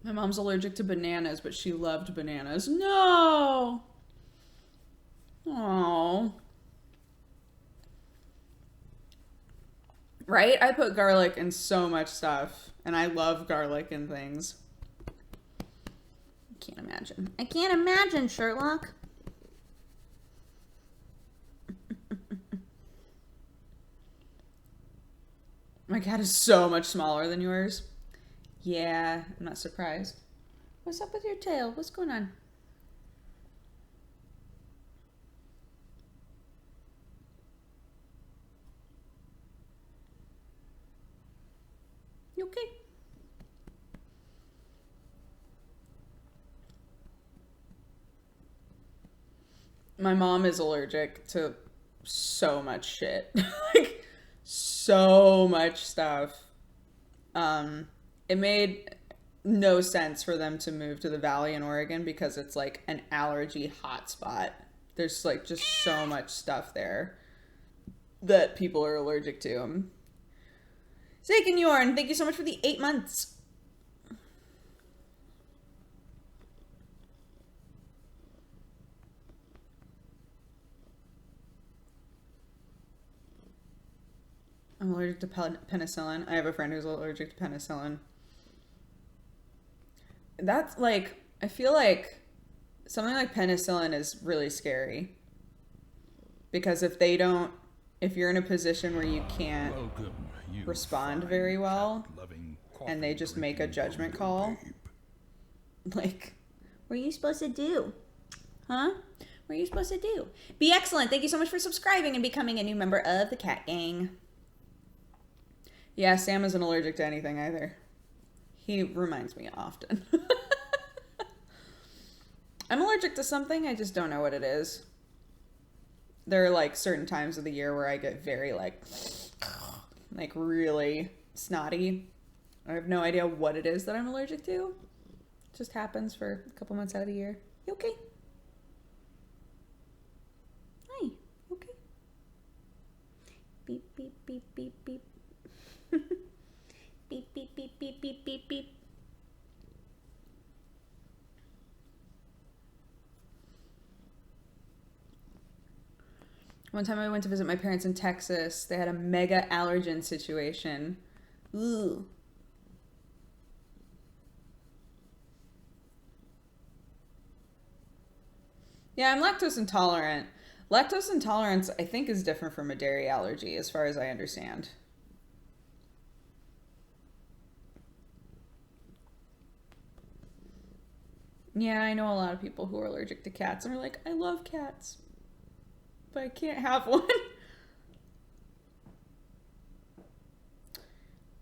My mom's allergic to bananas, but she loved bananas. No! Oh. Right? I put garlic in so much stuff, and I love garlic in things. I can't imagine. I can't imagine, Sherlock. My cat is so much smaller than yours. Yeah, I'm not surprised. What's up with your tail? What's going on? You okay? My mom is allergic to so much shit. Like, so much stuff. It made no sense for them to move to the valley in Oregon because it's like an allergy hotspot. There's like just so much stuff there that people are allergic to. Sake and Yorn, thank you so much for the 8 months. I'm allergic to penicillin. I have a friend who's allergic to penicillin. That's like, I feel like something like penicillin is really scary. Because if you're in a position where you can't respond very well, and they just make a judgment call, like, what are you supposed to do? Huh? What are you supposed to do? Be excellent. Thank you so much for subscribing and becoming a new member of the Cat Gang. Yeah, Sam isn't allergic to anything either. He reminds me often. I'm allergic to something, I just don't know what it is. There are like certain times of the year where I get very like really snotty. I have no idea what it is that I'm allergic to. It just happens for a couple months out of the year. You okay? Hi, okay. Beep, beep, beep, beep, beep. Beep, beep, beep, beep, beep, beep, beep. One time I went to visit my parents in Texas. They had a mega allergen situation. Ooh. Yeah, I'm lactose intolerant. Lactose intolerance, I think, is different from a dairy allergy, as far as I understand. Yeah, I know a lot of people who are allergic to cats and are like, I love cats, but I can't have one.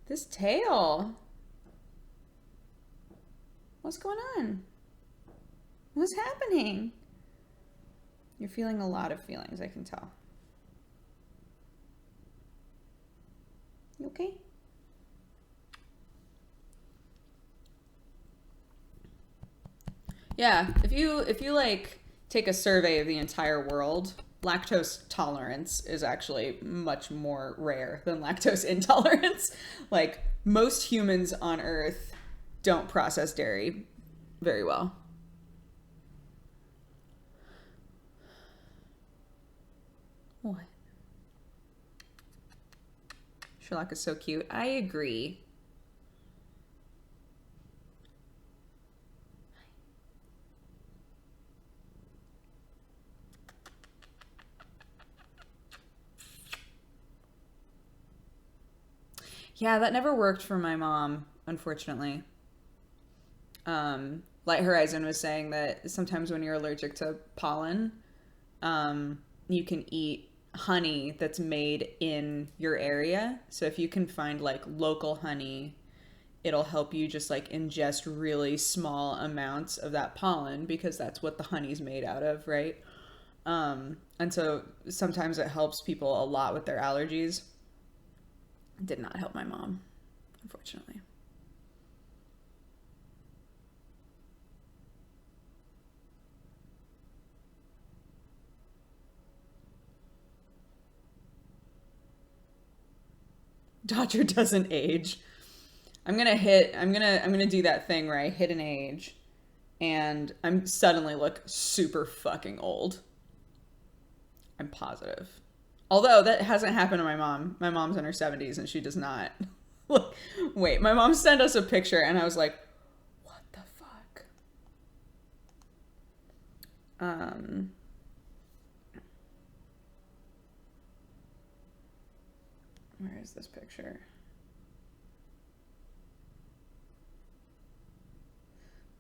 This tail. What's going on? What's happening? You're feeling a lot of feelings, I can tell. You okay? Yeah, if you like take a survey of the entire world, lactose tolerance is actually much more rare than lactose intolerance. Like most humans on Earth don't process dairy very well. What? Sherlock is so cute. I agree. Yeah, that never worked for my mom, unfortunately. Light Horizon was saying that sometimes when you're allergic to pollen, you can eat honey that's made in your area. So if you can find like local honey, it'll help you just like ingest really small amounts of that pollen because that's what the honey's made out of, right? And so sometimes it helps people a lot with their allergies. It did not help my mom, unfortunately. Dodger doesn't age. I'm gonna do that thing where I hit an age and I'm suddenly look super fucking old. I'm positive. Although that hasn't happened to my mom. My mom's in her 70s and she does not. Look, wait, my mom sent us a picture and I was like, what the fuck? Where is this picture?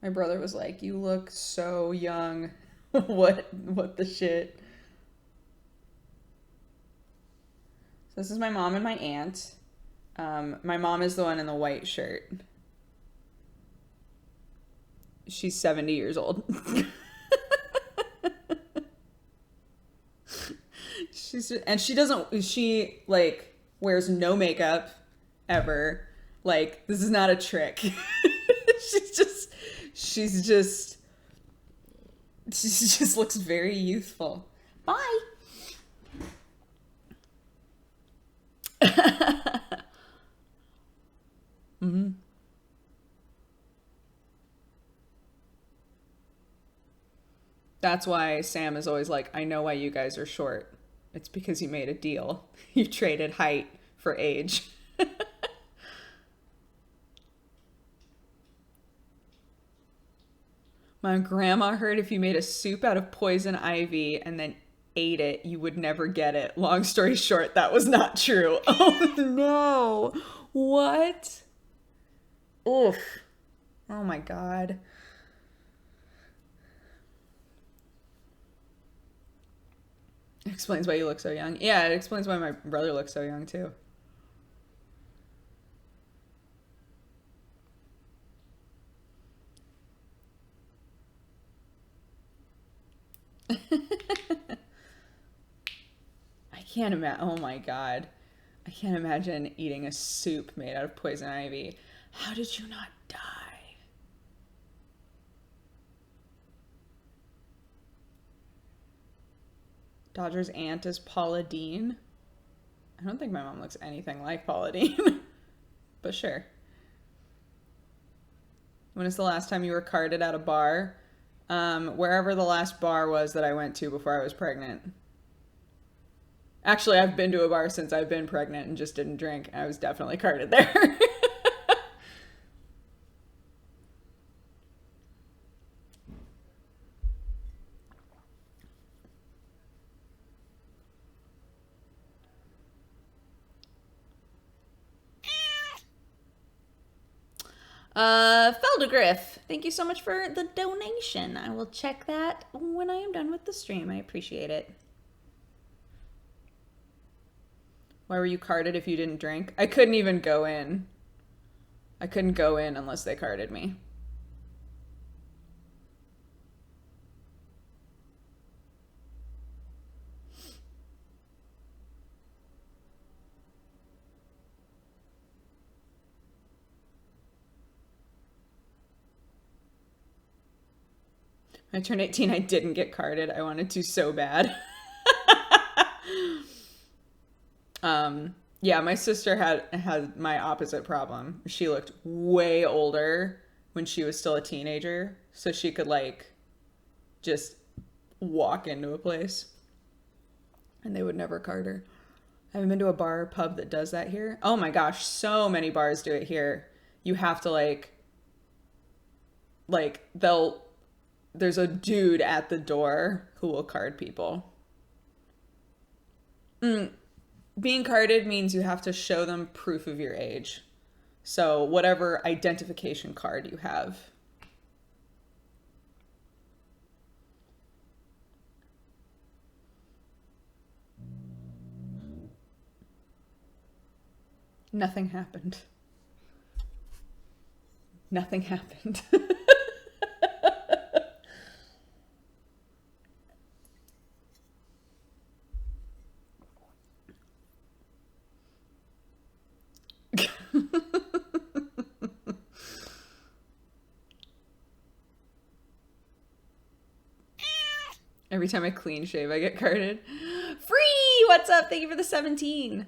My brother was like, "You look so young." What the shit? So this is my mom and my aunt. My mom is the one in the white shirt. She's 70 years old. She like wears no makeup ever. Like this is not a trick. she's just she's just she just looks very youthful. Bye. Mm-hmm. That's why Sam is always like, I know why you guys are short. It's because you made a deal. You traded height for age. My grandma heard if you made a soup out of poison ivy and then ate it, you would never get it. Long story short, that was not true. Oh no. What? Oof. Oh my God. It explains why you look so young. Yeah, it explains why my brother looks so young too. I can't imagine. Oh my God. I can't imagine eating a soup made out of poison ivy. How did you not die? Dodger's aunt is Paula Deen. I don't think my mom looks anything like Paula Deen. But sure. When is the last time you were carded at a bar? Wherever the last bar was that I went to before I was pregnant. Actually, I've been to a bar since I've been pregnant and just didn't drink. I was definitely carded there. Feldegriff, thank you so much for the donation. I will check that when I am done with the stream. I appreciate it. Why were you carded if you didn't drink? I couldn't even go in. I couldn't go in unless they carded me. When I turned 18, I didn't get carded. I wanted to so bad. Yeah, my sister had my opposite problem. She looked way older when she was still a teenager, so she could like just walk into a place and they would never card her. I haven't been to a bar or pub that does that here. Oh my gosh, so many bars do it here. You have to they'll there's a dude at the door who will card people. Being carded means you have to show them proof of your age. So whatever identification card you have. Nothing happened. Nothing happened. Every time I clean shave, I get carded. Free! What's up? Thank you for the 17.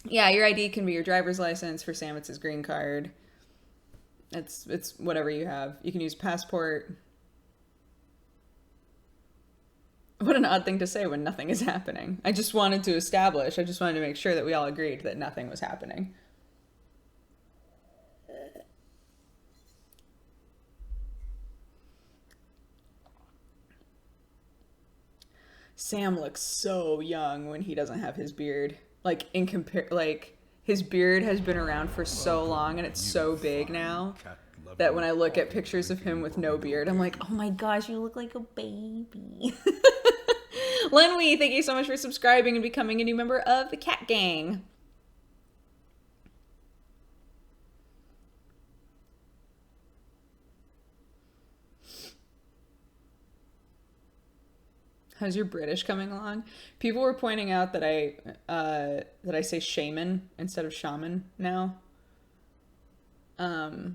Yeah, your ID can be your driver's license. For Sam, it's his green card. It's whatever you have. You can use passport. What an odd thing to say when nothing is happening. I just wanted to make sure that we all agreed that nothing was happening. Sam looks so young when he doesn't have his beard. His beard has been around for so long and it's so big now that when I look at pictures of him with no beard, I'm like, oh my gosh, you look like a baby. Lenwee, thank you so much for subscribing and becoming a new member of the Cat Gang. How's your British coming along? People were pointing out that I say shaman instead of shaman now. I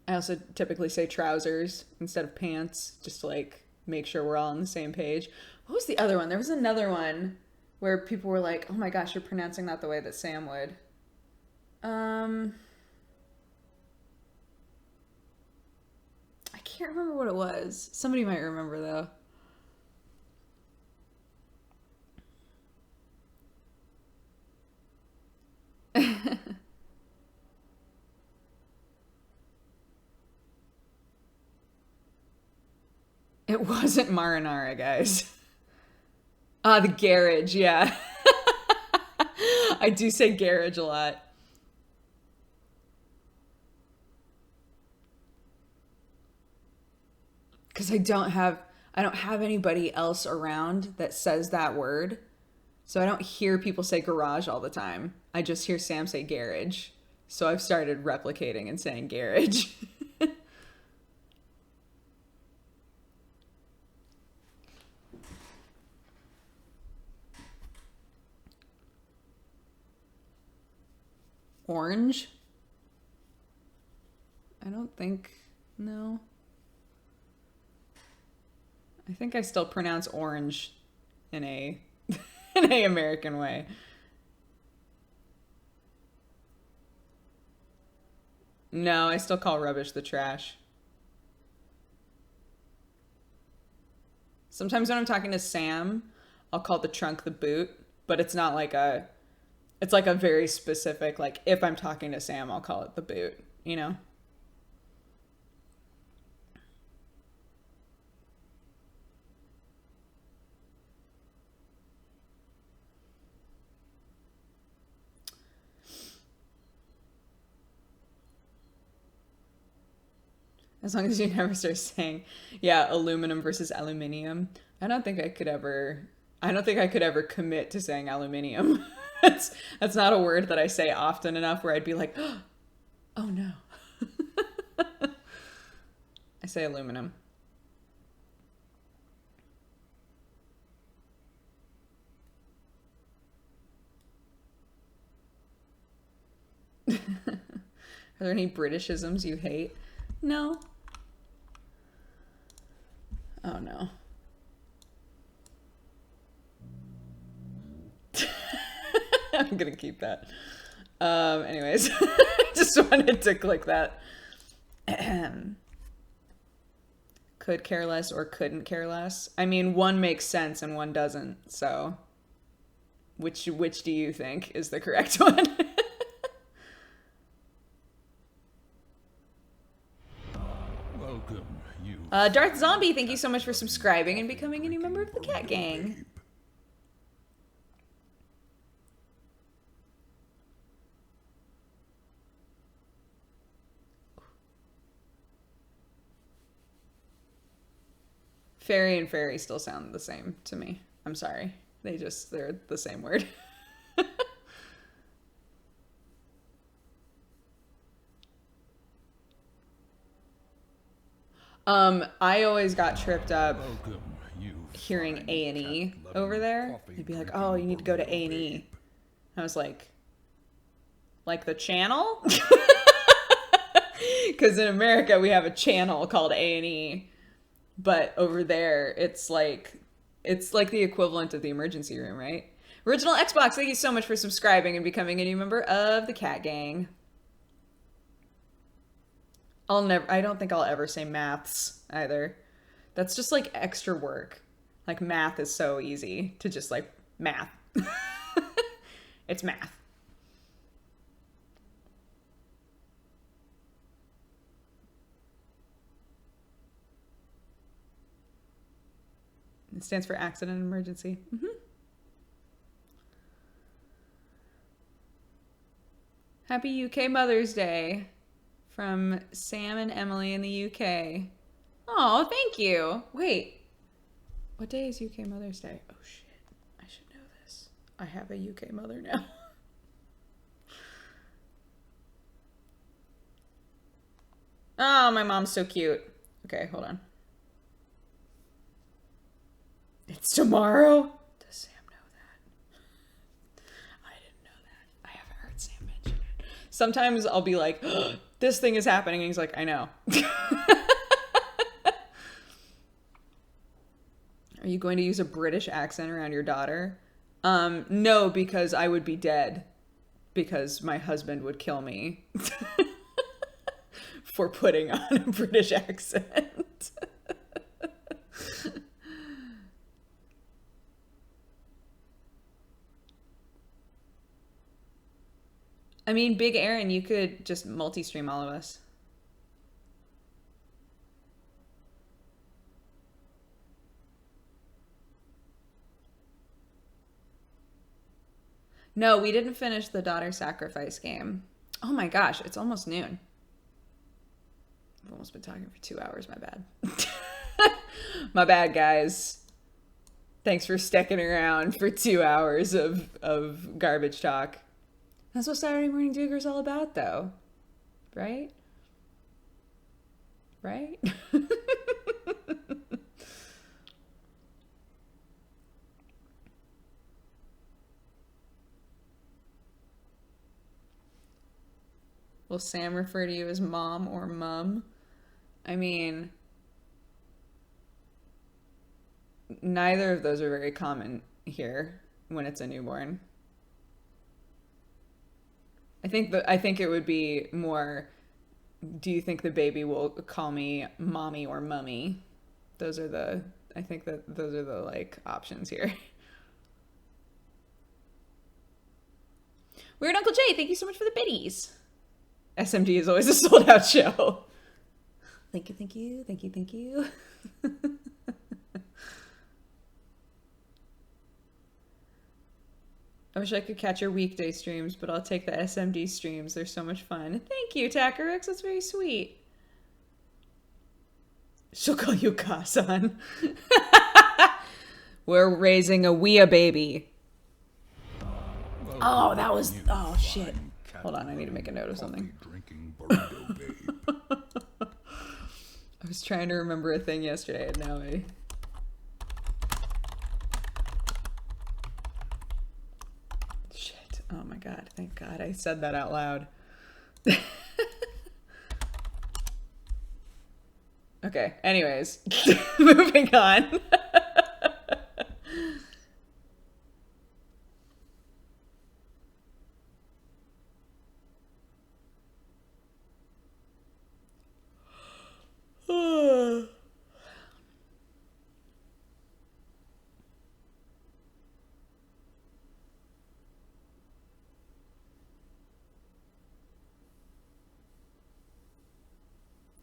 also typically say trousers instead of pants, just to like make sure we're all on the same page. What was the other one? There was another one where people were like, "Oh my gosh, you're pronouncing that the way that Sam would." I can't remember what it was. Somebody might remember though. It wasn't marinara, guys. Ah, the garage, yeah. I do say garage a lot. Because I don't have anybody else around that says that word. So I don't hear people say garage all the time. I just hear Sam say garage. So I've started replicating and saying garage. Orange? I don't think, no. I think I still pronounce orange in a in a American way. No, I still call rubbish the trash. Sometimes when I'm talking to Sam, I'll call the trunk the boot, but it's not like it's like a very specific, like if I'm talking to Sam, I'll call it the boot, you know? As long as you never start saying, yeah, aluminum versus aluminium. I don't think I could ever commit to saying aluminium. That's not a word that I say often enough where I'd be like, oh, Oh no. I say aluminum. Are there any Britishisms you hate? No. Oh no. I'm gonna keep that. Anyways, just wanted to click that. Could care less or couldn't care less. I mean, one makes sense and one doesn't. So, which do you think is the correct one? Welcome, you. Darth Zombie, thank you so much for subscribing and becoming a new member of the Cat Gang. Fairy and fairy still sound the same to me. I'm sorry. They're the same word. I always got tripped up hearing A&E over there. You'd be like, oh, you need to go to A&E. I was like the channel? Because in America, we have a channel called A&E. But over there, it's like the equivalent of the emergency room, right? Original Xbox, thank you so much for subscribing and becoming a new member of the Cat Gang. I don't think I'll ever say maths either. That's just like extra work. Like math is so easy to just like math. It's math. It stands for accident and emergency. Mm-hmm. Happy UK Mother's Day from Sam and Emily in the UK. Oh, thank you. Wait, what day is UK Mother's Day? Oh shit, I should know this. I have a UK mother now. Oh, my mom's so cute. Okay, hold on. It's tomorrow? Does Sam know that? I didn't know that. I haven't heard Sam mention it. Sometimes I'll be like, oh, this thing is happening. And he's like, I know. Are you going to use a British accent around your daughter? No, because I would be dead. Because my husband would kill me for putting on a British accent. I mean, Big Aaron, you could just multi-stream all of us. No, we didn't finish the daughter sacrifice game. Oh my gosh, it's almost noon. I've almost been talking for 2 hours, my bad. My bad, guys. Thanks for sticking around for 2 hours of garbage talk. That's what Saturday Morning Dooger's all about, though. Right? Right? Will Sam refer to you as mom or mum? I mean, neither of those are very common here when it's a newborn. I think it would be more, do you think the baby will call me mommy or mummy? I think that those are the like options here. Weird Uncle Jay, thank you so much for the biddies. SMD is always a sold out show. Thank you, thank you, thank you, thank you. I wish I could catch your weekday streams, but I'll take the SMD streams. They're so much fun. Thank you, Takarix. That's very sweet. She'll call you Kasan. We're raising a Wea baby. Oh, that was... Oh, shit. Hold on, I need to make a note of something. Drinking burrito babe. I was trying to remember a thing yesterday, and now I... Shit. Oh my god. Thank God I said that out loud. Okay, anyways. Moving on.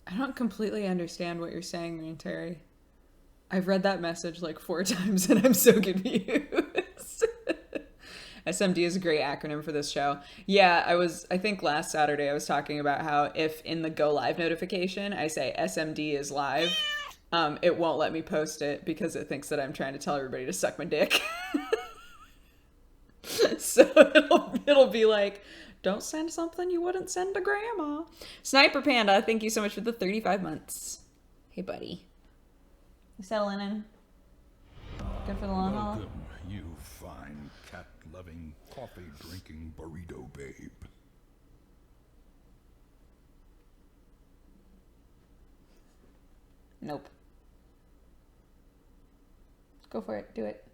I don't completely understand what you're saying, Rain Terry. I've read that message like 4 times and I'm so confused. SMD is a great acronym for this show. Yeah, I think last Saturday I was talking about how if in the go live notification I say SMD is live, it won't let me post it because it thinks that I'm trying to tell everybody to suck my dick. So it'll be like, don't send something you wouldn't send to grandma. Sniper Panda, thank you so much for the 35 months. Hey, buddy. You settling in? Good for the long haul? Welcome, you fine cat-loving, coffee-drinking burrito babe. Nope. Go for it. Do it.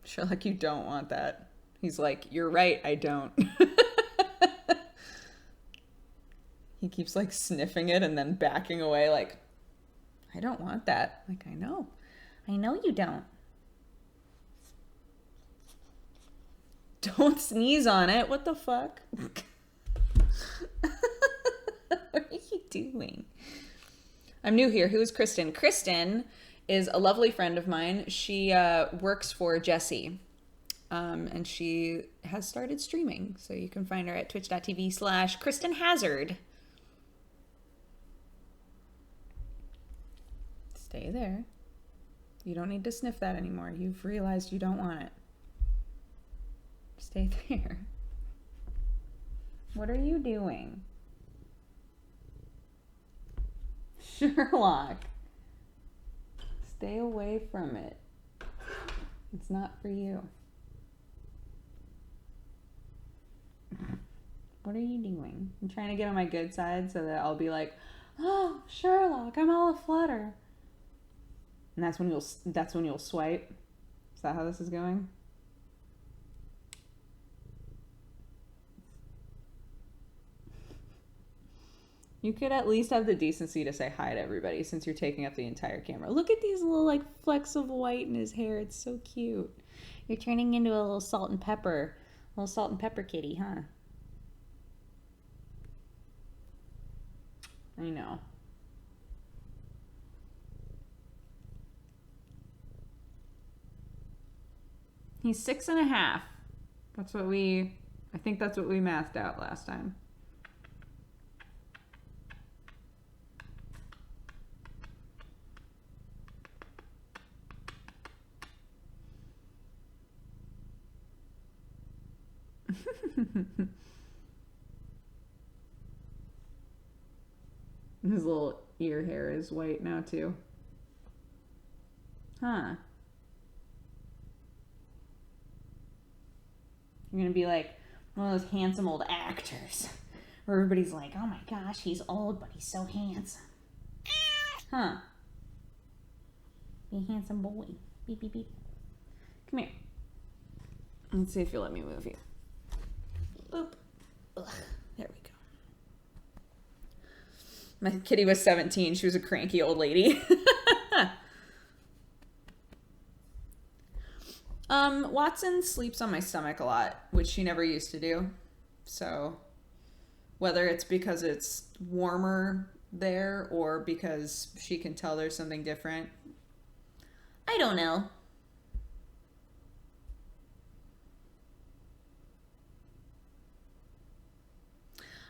Sherlock, you don't want that. He's like, you're right, I don't. He keeps like sniffing it and then backing away like, I don't want that. Like, I know you don't. Don't sneeze on it. What the fuck? What are you doing? I'm new here. Who is Kristen? Kristen is a lovely friend of mine. She works for Jesse. And she has started streaming. So you can find her at twitch.tv/Kristen Hazard. Stay there. You don't need to sniff that anymore. You've realized you don't want it. Stay there. What are you doing? Sherlock. Stay away from it. It's not for you. What are you doing? I'm trying to get on my good side so that I'll be like, oh, Sherlock, I'm all aflutter. And that's when you'll swipe. Is that how this is going? You could at least have the decency to say hi to everybody since you're taking up the entire camera. Look at these little like flecks of white in his hair. It's so cute. You're turning into a little salt and pepper kitty, huh? I know. He's 6.5. I think that's what we mathed out last time. His little ear hair is white now too. Huh. You're gonna be like one of those handsome old actors where everybody's like, oh my gosh, he's old, but he's so handsome. Huh. Be a handsome boy. Beep, beep, beep. Come here. Let's see if you'll let me move you. Boop. Ugh. There we go. My kitty was 17. She was a cranky old lady. Watson sleeps on my stomach a lot, which she never used to do. So whether it's because it's warmer there or because she can tell there's something different, I don't know.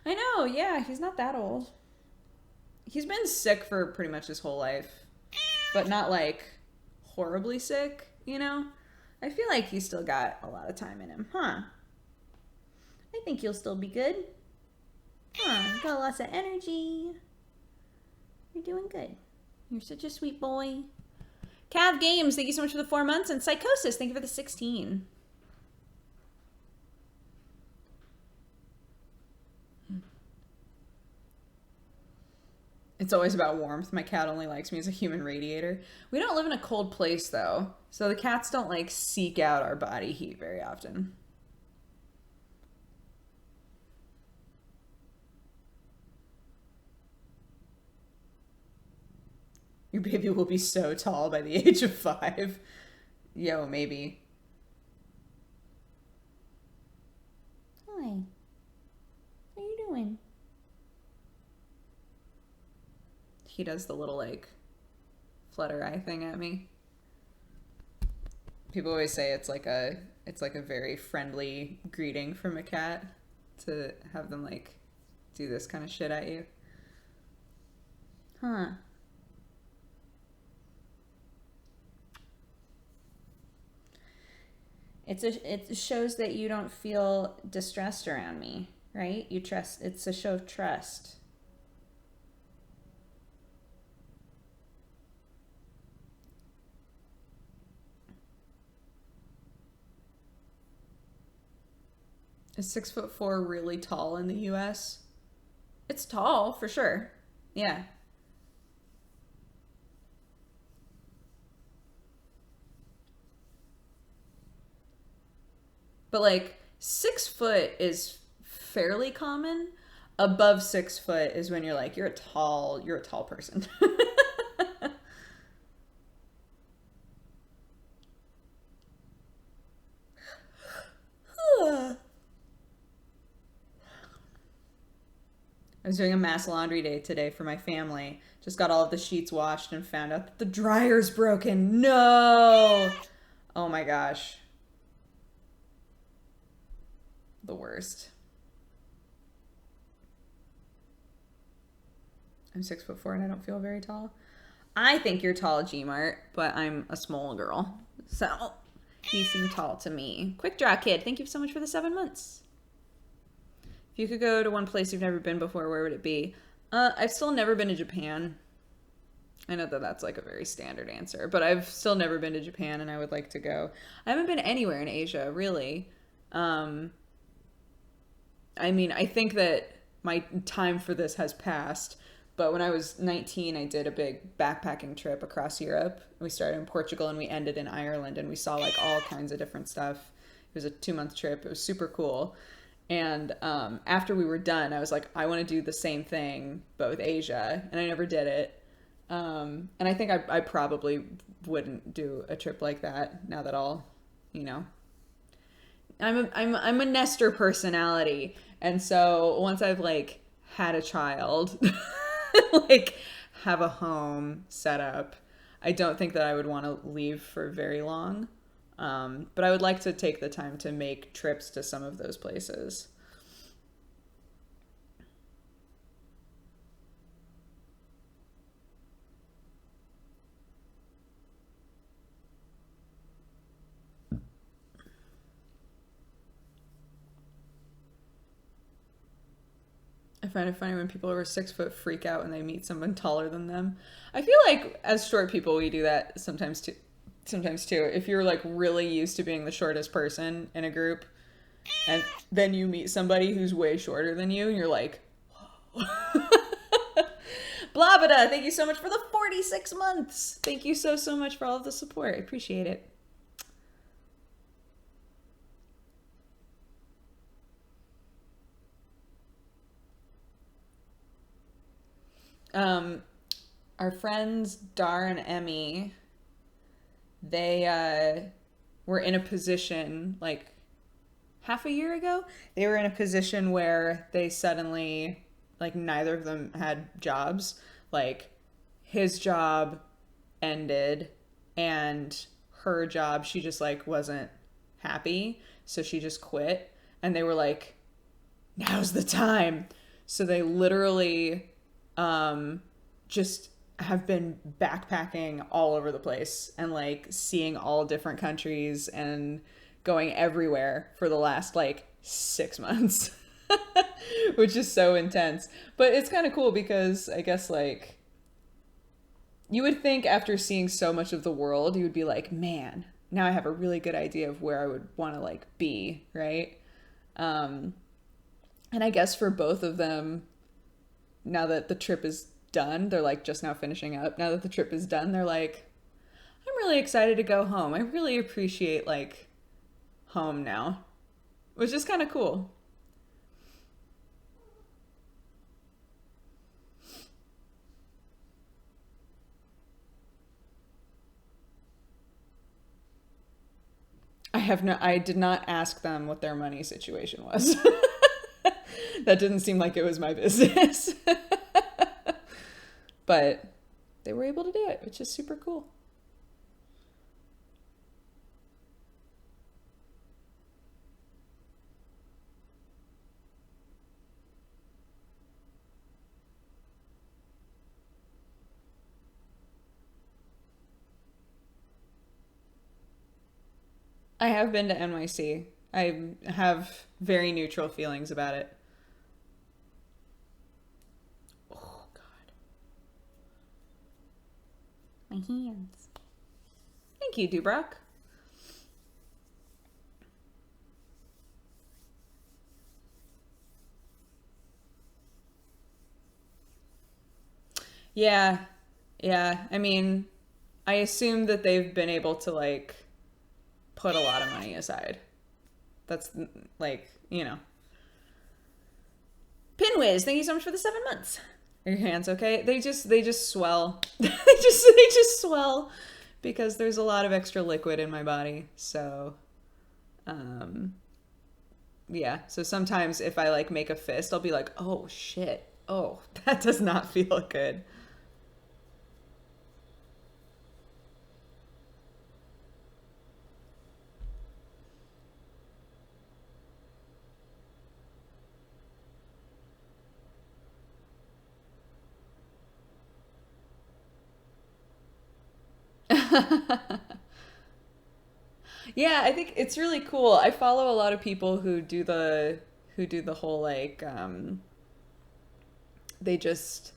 I know, yeah, he's not that old. He's been sick for pretty much his whole life, but not like horribly sick, you know? I feel like he's still got a lot of time in him, huh? I think you'll still be good. Huh, got lots of energy. You're doing good. You're such a sweet boy. Cav Games, thank you so much for the 4 months. And Psychosis, thank you for the 16. It's always about warmth. My cat only likes me as a human radiator. We don't live in a cold place, though, so the cats don't, like, seek out our body heat very often. Your baby will be so tall by the age of 5. Yo, maybe. Hi. How you doing? He does the little, like, flutter eye thing at me. People always say it's like a very friendly greeting from a cat to have them, like, do this kind of shit at you. Huh. It shows that you don't feel distressed around me, right? You trust. It's a show of trust. Is 6'4" really tall in the US? It's tall, for sure. Yeah. But like 6 foot is fairly common. Above 6 foot is when you're like, you're a tall person. I was doing a mass laundry day today for my family. Just got all of the sheets washed and found out that the dryer's broken. No! Oh my gosh. The worst. I'm 6'4" and I don't feel very tall. I think you're tall, G-Mart, but I'm a small girl. So, you seem tall to me. Quick Draw Kid, thank you so much for the 7 months. If you could go to one place you've never been before, where would it be? I've still never been to Japan. I know that that's like a very standard answer, but I've still never been to Japan and I would like to go. I haven't been anywhere in Asia, really. I mean, I think that my time for this has passed, but when I was 19, I did a big backpacking trip across Europe. We started in Portugal and we ended in Ireland, and we saw like all kinds of different stuff. It was a 2-month trip. It was super cool. And after we were done, I was like, I want to do the same thing, but with Asia. And I never did it. And I think I probably wouldn't do a trip like that now that I'll, you know, I'm a nester personality. And so once I've like had a child, like have a home set up, I don't think that I would want to leave for very long. But I would like to take the time to make trips to some of those places. I find it funny when people over 6 foot freak out when they meet someone taller than them. I feel like as short people, we do that sometimes too. If you're like really used to being the shortest person in a group and then you meet somebody who's way shorter than you and you're like, whoa. Blabada, thank you so much for the 46 months. Thank you so much for all of the support. I appreciate it. Our friends Dar and Emmy, they were in a position like half a year ago. They were in a position where they suddenly, like, neither of them had jobs. Like, his job ended and her job, she just like wasn't happy, so she just quit. And they were like, now's the time. So they literally just have been backpacking all over the place and like seeing all different countries and going everywhere for the last like 6 months, which is so intense. But it's kind of cool because I guess like you would think after seeing so much of the world, you would be like, man, now I have a really good idea of where I would want to like be, right? And I guess for both of them, now that the trip is done, they're like just now finishing up. Now that the trip is done, they're like, I'm really excited to go home. I really appreciate like home now, which is kind of cool. I did not ask them what their money situation was. That didn't seem like it was my business. But they were able to do it, which is super cool. I have been to NYC. I have very neutral feelings about it. Oh, God. My hands. Thank you, Dubrock. Yeah. Yeah. I mean, I assume that they've been able to, like, put a lot of money aside. That's, like, you know. Pinwiz, thank you so much for the 7 months. Are your hands okay? They just swell. they just swell because there's a lot of extra liquid in my body. So, yeah. So sometimes if I like make a fist, I'll be like, oh shit. Oh, that does not feel good. Yeah, I think it's really cool. I follow a lot of people who do the whole like they just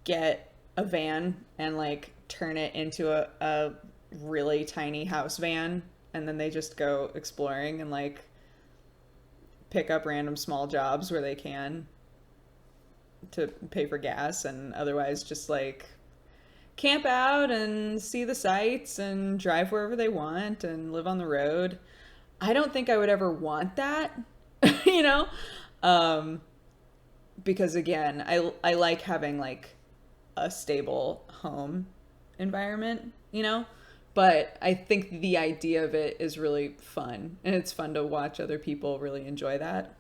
get a van and like turn it into a really tiny house van and then they just go exploring and like pick up random small jobs where they can to pay for gas and otherwise just like camp out and see the sights and drive wherever they want and live on the road. I don't think I would ever want that, you know? Because again, I like having like a stable home environment, you know? But I think the idea of it is really fun and it's fun to watch other people really enjoy that.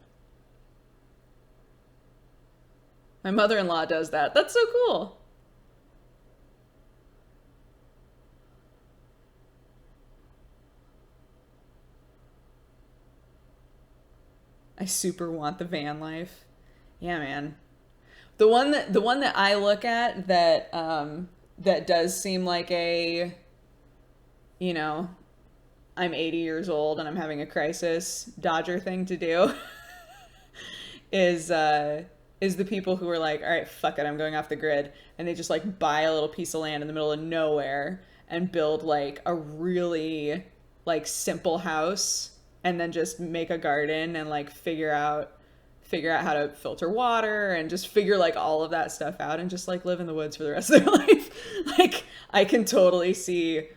My mother-in-law does that. That's so cool. I super want the van life. Yeah, man. The one that I look at that does seem like a, you know, I'm 80 years old and I'm having a crisis Dodger thing to do is the people who are like, all right, fuck it, I'm going off the grid, and they just like buy a little piece of land in the middle of nowhere and build like a really like simple house and then just make a garden and like figure out how to filter water and just figure like all of that stuff out and just like live in the woods for the rest of their life. Like I can totally see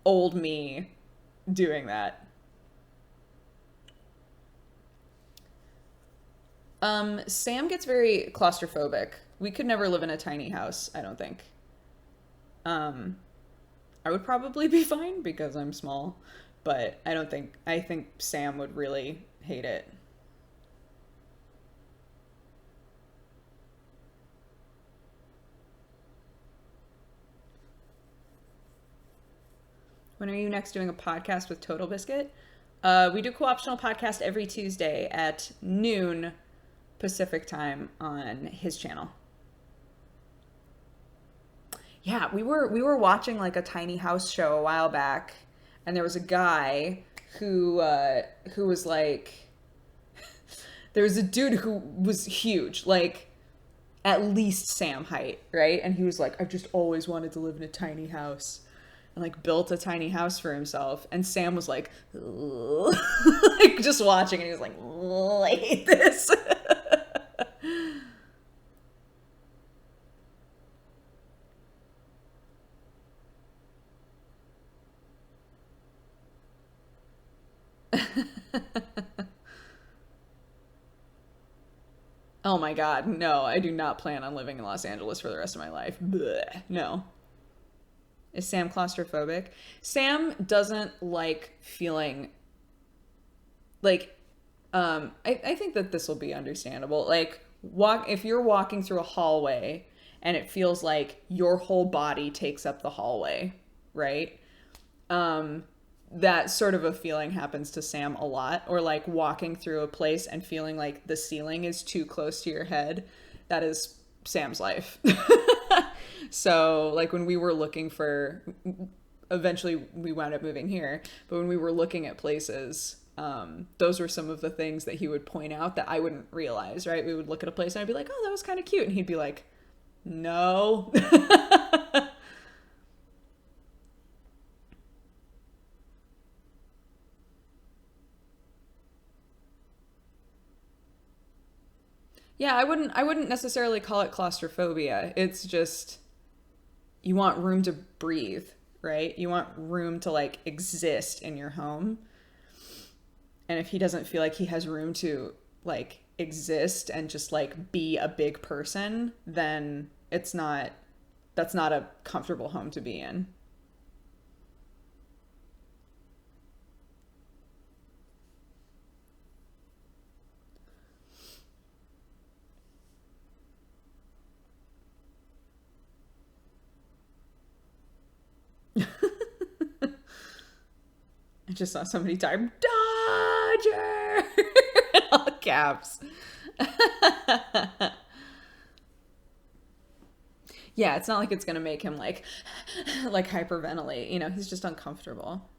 old me doing that. Sam gets very claustrophobic. We could never live in a tiny house, I don't think. I would probably be fine because I'm small, but I think Sam would really hate it. When are you next doing a podcast with Total Biscuit? We do co-optional podcast every Tuesday at noon Pacific time on his channel. Yeah, we were watching like a tiny house show a while back, and there was a guy who was like there was a dude who was huge, like at least Sam height, right? And he was like, I've just always wanted to live in a tiny house. And like built a tiny house for himself. And Sam was like, like just watching, and he was like, I hate this. Oh my God, no, I do not plan on living in Los Angeles for the rest of my life. Blech, no. Is Sam claustrophobic? Sam doesn't like feeling like, I think that this will be understandable. Like, if you're walking through a hallway and it feels like your whole body takes up the hallway, right? That sort of a feeling happens to Sam a lot. Or like walking through a place and feeling like the ceiling is too close to your head. That is Sam's life. So like when we were looking for, eventually we wound up moving here, but when we were looking at places, those were some of the things that he would point out that I wouldn't realize, right? We would look at a place and I'd be like, oh, that was kind of cute. And he'd be like, no. Yeah, I wouldn't necessarily call it claustrophobia. It's just you want room to breathe, right? You want room to like exist in your home. And if he doesn't feel like he has room to like exist and just like be a big person, then that's not a comfortable home to be in. I just saw somebody type Dodger in all caps. Yeah, it's not like it's gonna make him like hyperventilate. You know, he's just uncomfortable.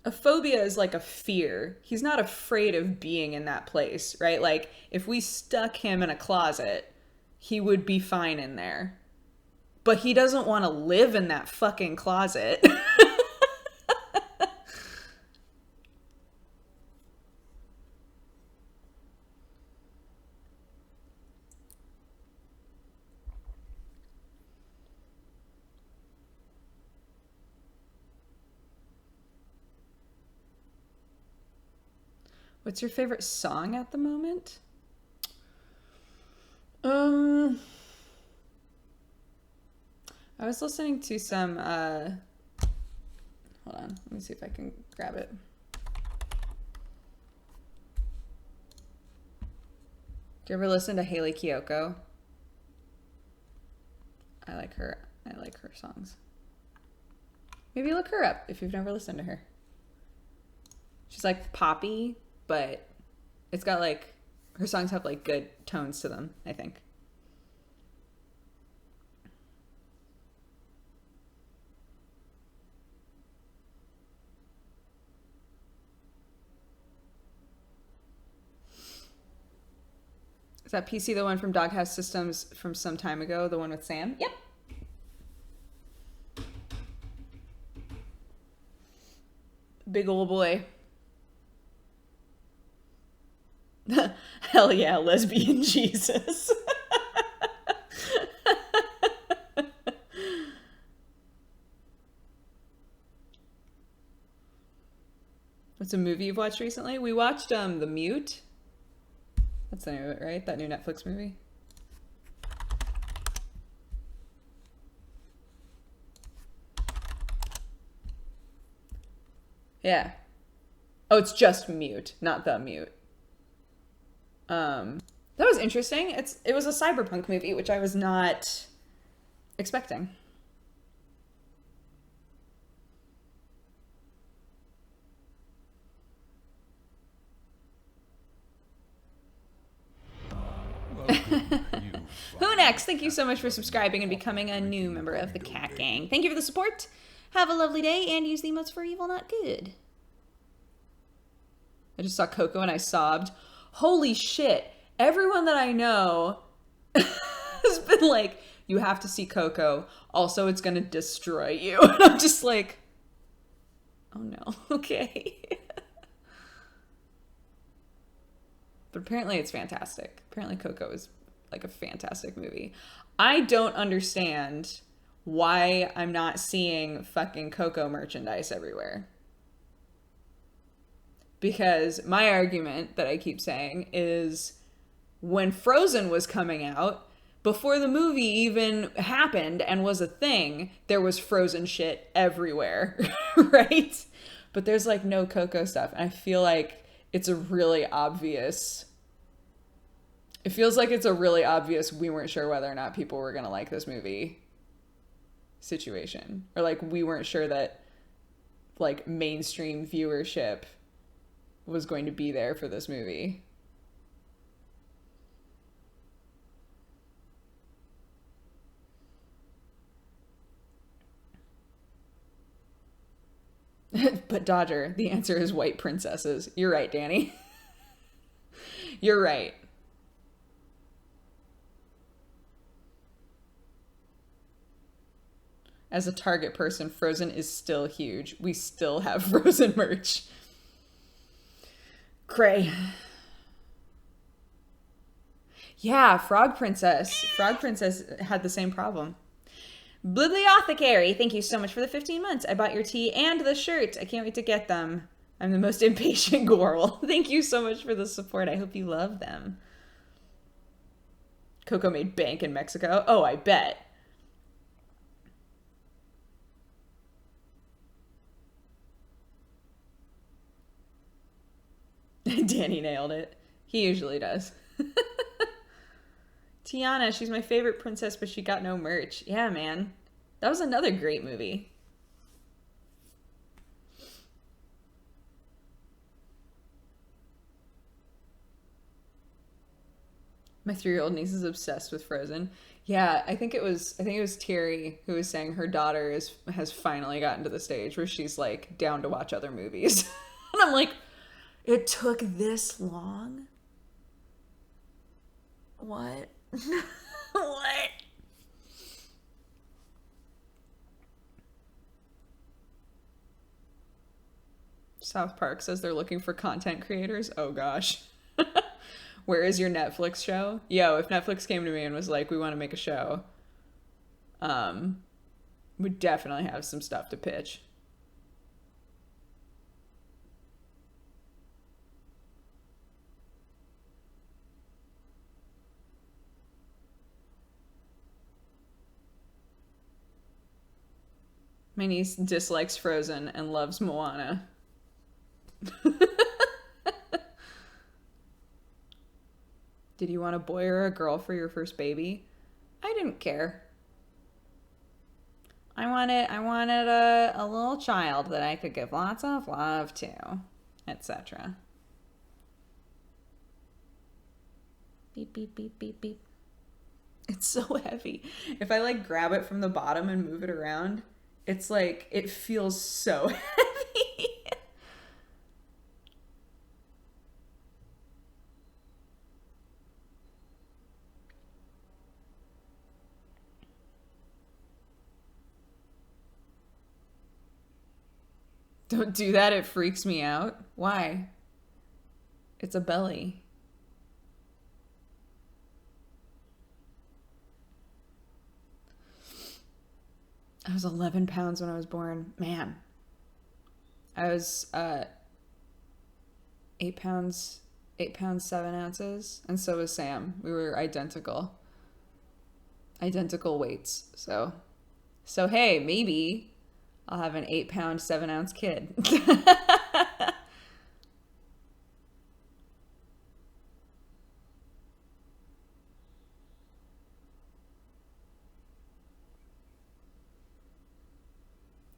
A phobia is like a fear. He's not afraid of being in that place, right? Like if we stuck him in a closet, he would be fine in there. But he doesn't want to live in that fucking closet. What's your favorite song at the moment? I was listening to some, hold on, let me see if I can grab it. Do you ever listen to Hayley Kiyoko? I like her songs. Maybe look her up if you've never listened to her. She's like poppy, but it's got like, her songs have like good tones to them, I think. Is that PC the one from Doghouse Systems from some time ago? The one with Sam? Yep. Big ol' boy. Hell yeah, lesbian Jesus. What's a movie you've watched recently? We watched The Mute. That's the name of it, right? That new Netflix movie. Yeah. Oh, it's just Mute, not The Mute. That was interesting. It was a cyberpunk movie, which I was not expecting. Who next? Thank you so much for subscribing and becoming a new member of the Cat Gang. Thank you for the support. Have a lovely day and use the emotes for evil, not good. I just saw Coco and I sobbed. Holy shit. Everyone that I know has been like, you have to see Coco. Also, it's going to destroy you. And I'm just like, oh no, okay. But apparently it's fantastic. Apparently Coco is like a fantastic movie. I don't understand why I'm not seeing fucking Coco merchandise everywhere. Because my argument that I keep saying is when Frozen was coming out, before the movie even happened and was a thing, there was Frozen shit everywhere, right? But there's like no Coco stuff. And I feel like it's a really obvious... It feels like it's a really obvious we weren't sure whether or not people were going to like this movie situation. Or like we weren't sure that like mainstream viewership was going to be there for this movie. But Dodger, the answer is white princesses. You're right, Danny. You're right. As a Target person, Frozen is still huge. We still have Frozen merch. Cray. Yeah, Frog Princess. Frog Princess had the same problem. Bibliothecary, thank you so much for the 15 months. I bought your tea and the shirt. I can't wait to get them. I'm the most impatient Gorl. Thank you so much for the support. I hope you love them. Coco made bank in Mexico. Oh, I bet. Danny nailed it. He usually does. Tiana, she's my favorite princess, but she got no merch. Yeah, man. That was another great movie. My 3-year-old niece is obsessed with Frozen. Yeah, I think it was Terry who was saying her daughter has finally gotten to the stage where she's like down to watch other movies. And I'm like, it took this long? What? What? South Park says they're looking for content creators. Oh gosh. Where is your Netflix show? Yo, if Netflix came to me and was like, we want to make a show, we'd definitely have some stuff to pitch. My niece dislikes Frozen and loves Moana. Did you want a boy or a girl for your first baby? I didn't care. I wanted a little child that I could give lots of love to, etc. Beep, beep, beep, beep, beep. It's so heavy. If I like grab it from the bottom and move it around, it's like, it feels so heavy. Don't do that, it freaks me out. Why? It's a belly. I was 11 pounds when I was born. Man. I was 8 pounds 7 ounces, and so was Sam. We were identical weights. So hey, maybe I'll have an 8 pound 7 ounce kid.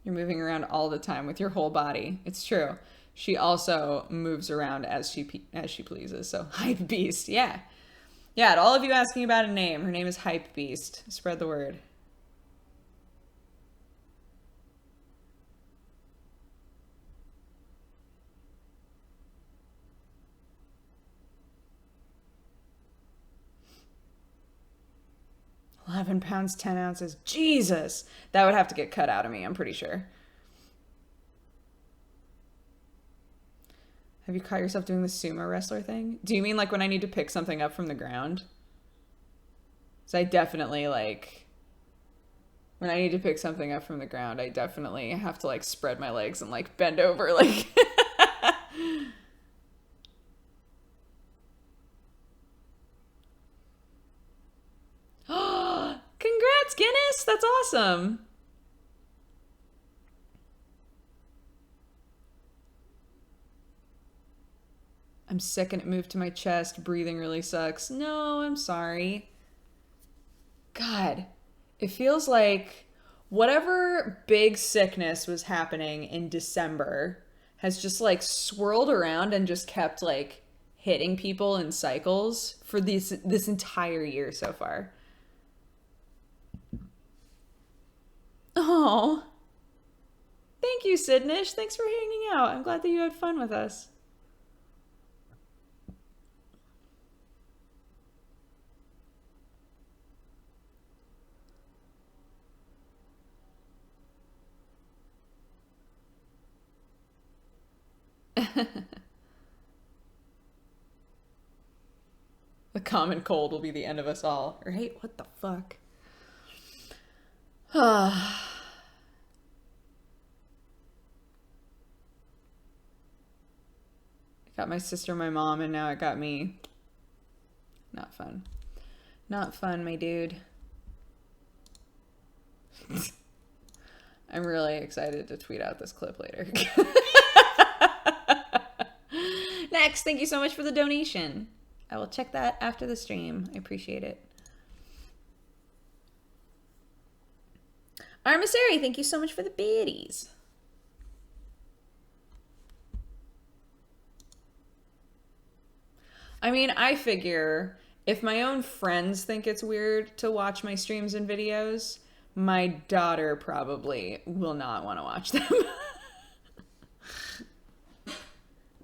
You're moving around all the time with your whole body. It's true. She also moves around as she pleases. So Hype Beast, yeah. Yeah, to all of you asking about a name, her name is Hype Beast. Spread the word. 11 pounds, 10 ounces. Jesus. That would have to get cut out of me, I'm pretty sure. Have you caught yourself doing the sumo wrestler thing? Do you mean like when I need to pick something up from the ground? So I definitely like, when I need to pick something up from the ground, I definitely have to like spread my legs and like bend over like. Congrats, Guinness! That's awesome. I'm sick and it moved to my chest. Breathing really sucks. No, I'm sorry. God, it feels like whatever big sickness was happening in December has just like swirled around and just kept like hitting people in cycles for this entire year so far. Oh, thank you, Sidnish. Thanks for hanging out. I'm glad that you had fun with us. The common cold will be the end of us all, right? What the fuck? It got my sister, my mom, and now it got me. Not fun. Not fun, my dude. I'm really excited to tweet out this clip later. Next, thank you so much for the donation. I will check that after the stream. I appreciate it. Armissary, thank you so much for the biddies. I mean, I figure if my own friends think it's weird to watch my streams and videos, my daughter probably will not want to watch them.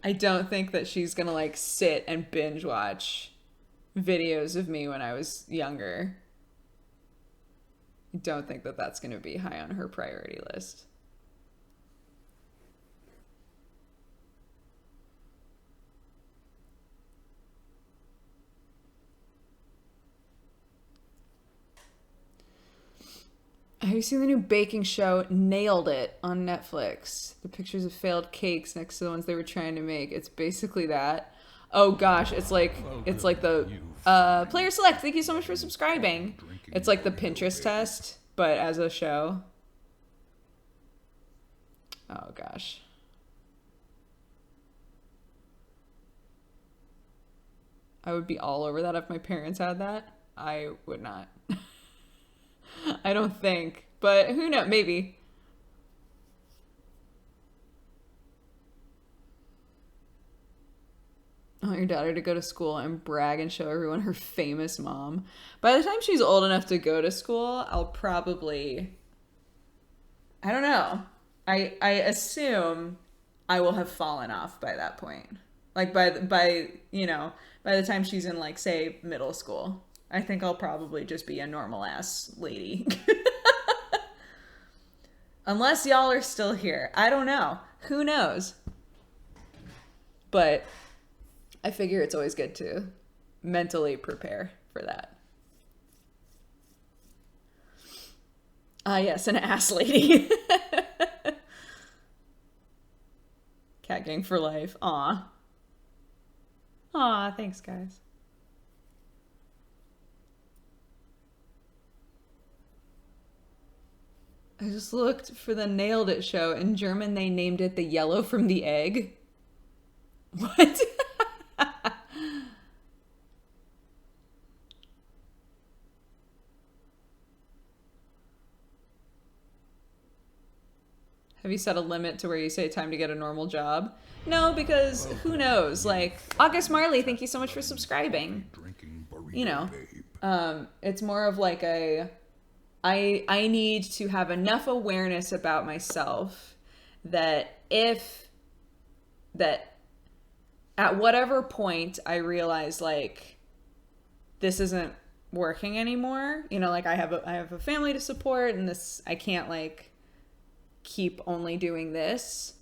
I don't think that she's gonna like sit and binge watch videos of me when I was younger. I don't think that that's gonna be high on her priority list. Have you seen the new baking show, Nailed It, on Netflix? The pictures of failed cakes next to the ones they were trying to make. It's basically that. Oh gosh, it's like the player select. Thank you so much for subscribing. It's like the Pinterest test, but as a show. Oh gosh. I would be all over that if my parents had that. I would not. I don't think, but who knows? Maybe. I want your daughter to go to school and brag and show everyone her famous mom. By the time she's old enough to go to school, I'll probably, I don't know. I assume I will have fallen off by that point. Like by the time she's in like say middle school. I think I'll probably just be a normal ass lady. Unless y'all are still here. I don't know. Who knows? But I figure it's always good to mentally prepare for that. Ah, yes, an ass lady. Cat gang for life. Aw. Aw, thanks, guys. I just looked for the Nailed It show. In German, they named it The Yellow from the Egg. What? Have you set a limit to where you say time to get a normal job? No, because who knows? Like, August Marley, thank you so much for subscribing. You know, it's more of like a... I need to have enough awareness about myself that at whatever point I realize like this isn't working anymore. You know, like I have a family to support, and this, I can't like keep only doing this.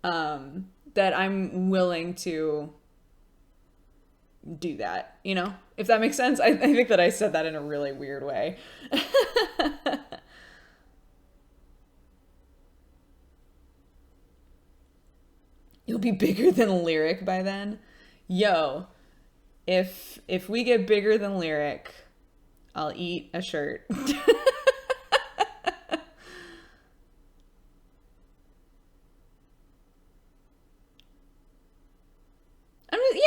That I'm willing to do that, you know, if that makes sense. I think that I said that in a really weird way. You'll be bigger than Lyric by then. Yo, if we get bigger than Lyric, I'll eat a shirt.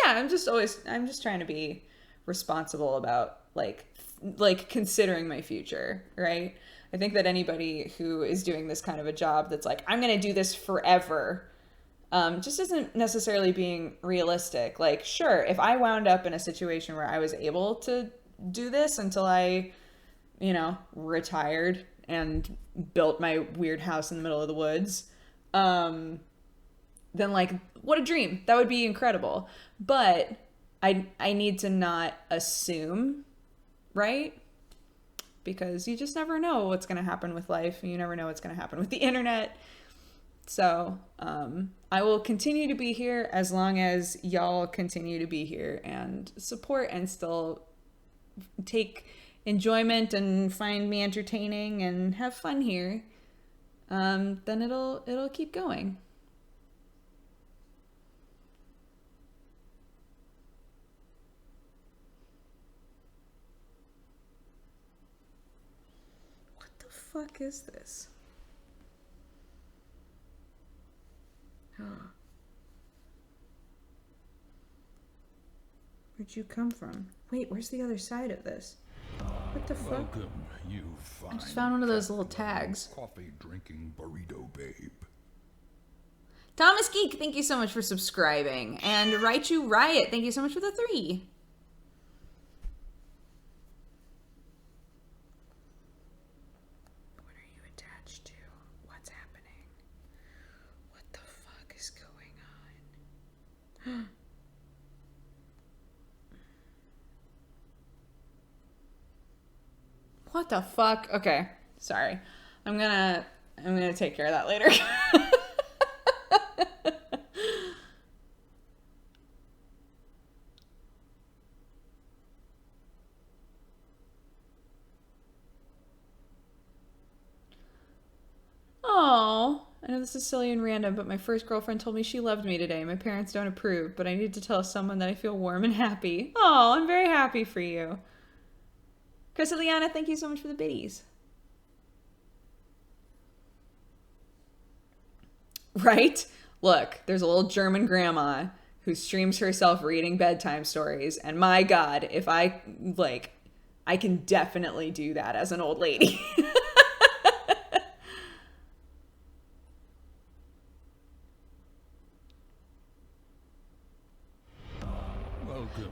I'm just trying to be responsible about like considering my future, right? I think that anybody who is doing this kind of a job that's like, I'm going to do this forever, just isn't necessarily being realistic. Like, sure, if I wound up in a situation where I was able to do this until I, you know, retired and built my weird house in the middle of the woods, then like, what a dream. That would be incredible. But I need to not assume, right? Because you just never know what's going to happen with life, and you never know what's going to happen with the internet. So I will continue to be here as long as y'all continue to be here and support and still take enjoyment and find me entertaining and have fun here. Then it'll keep going. What the fuck is this? Where'd you come from? Wait, where's the other side of this? What the fuck? Welcome, you fine. I just found one of those little tags. Coffee drinking burrito babe. Thomas Geek, thank you so much for subscribing. And Raichu Riot, thank you so much for the 3. What are you attached to? What's happening? What the fuck is going on? What the fuck? Okay, sorry. I'm gonna take care of that later. Oh, I know this is silly and random, but my first girlfriend told me she loved me today. My parents don't approve, but I need to tell someone that I feel warm and happy. Oh, I'm very happy for you. Chris Eliana, thank you so much for the biddies. Right? Look, there's a little German grandma who streams herself reading bedtime stories, and my God, if I can definitely do that as an old lady.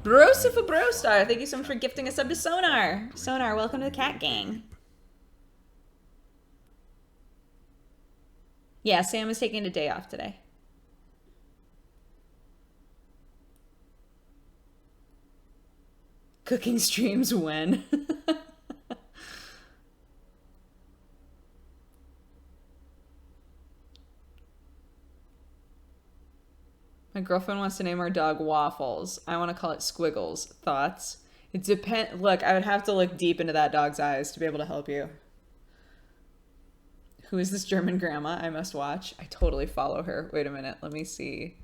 Brosifa Brostar, thank you so much for gifting a sub to Sonar. Sonar, welcome to the cat gang. Yeah, Sam is taking a day off today. Cooking streams when? My girlfriend wants to name our dog Waffles. I want to call it Squiggles. Thoughts? It depends. Look, I would have to look deep into that dog's eyes to be able to help you. Who is this German grandma I must watch? I totally follow her. Wait a minute. Let me see.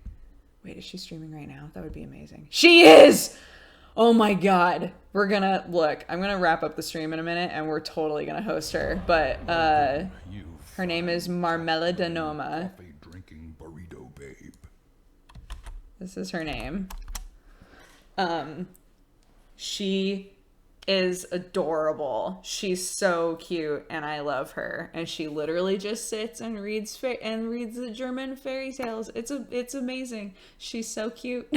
Wait, is she streaming right now? That would be amazing. She is! Oh my God. We're gonna, look, I'm gonna wrap up the stream in a minute and we're totally gonna host her. But, her name is Marmela Danoma. Coffee drinking burrito babe. This is her name. She is adorable. She's so cute and I love her. And she literally just sits and reads the German fairy tales. It's amazing. She's so cute.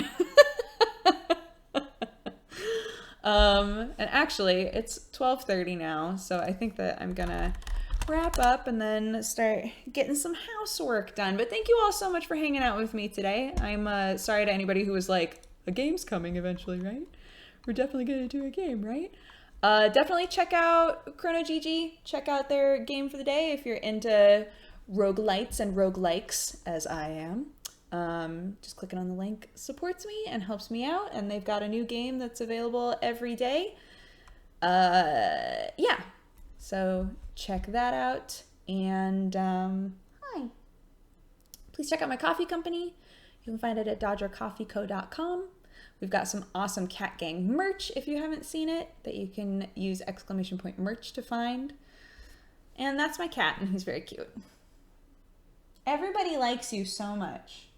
And actually it's 12:30 now, so I think that I'm gonna wrap up and then start getting some housework done. But thank you all so much for hanging out with me today. I'm sorry to anybody who was like, a game's coming eventually, right? We're definitely gonna do a game, right? Definitely check out Chrono GG. Check out their game for the day if you're into roguelites and roguelikes, as I am. Just clicking on the link supports me and helps me out. And they've got a new game that's available every day. Yeah. So check that out. And hi. Please check out my coffee company. You can find it at dodgercoffeeco.com. We've got some awesome Cat Gang merch if you haven't seen it that you can use !merch to find. And that's my cat, and he's very cute. Everybody likes you so much.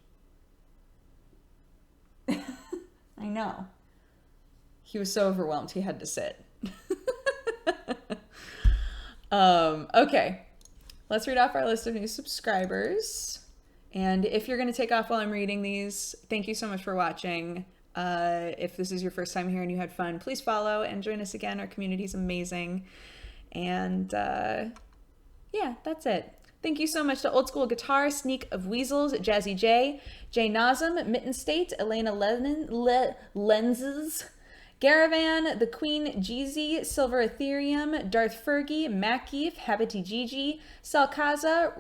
I know. He was so overwhelmed he had to sit. Okay. Let's read off our list of new subscribers. And if you're going to take off while I'm reading these, thank you so much for watching. If this is your first time here and you had fun, please follow and join us again. Our community is amazing. And yeah, that's it. Thank you so much to Old School Guitar, Sneak of Weasels, Jazzy J, Jay Nazem, Mitten State, Elena Lenses, Garavan, The Queen Jeezy, Silver Ethereum, Darth Fergie, Mackeef, Habiti Gigi, Salkaza,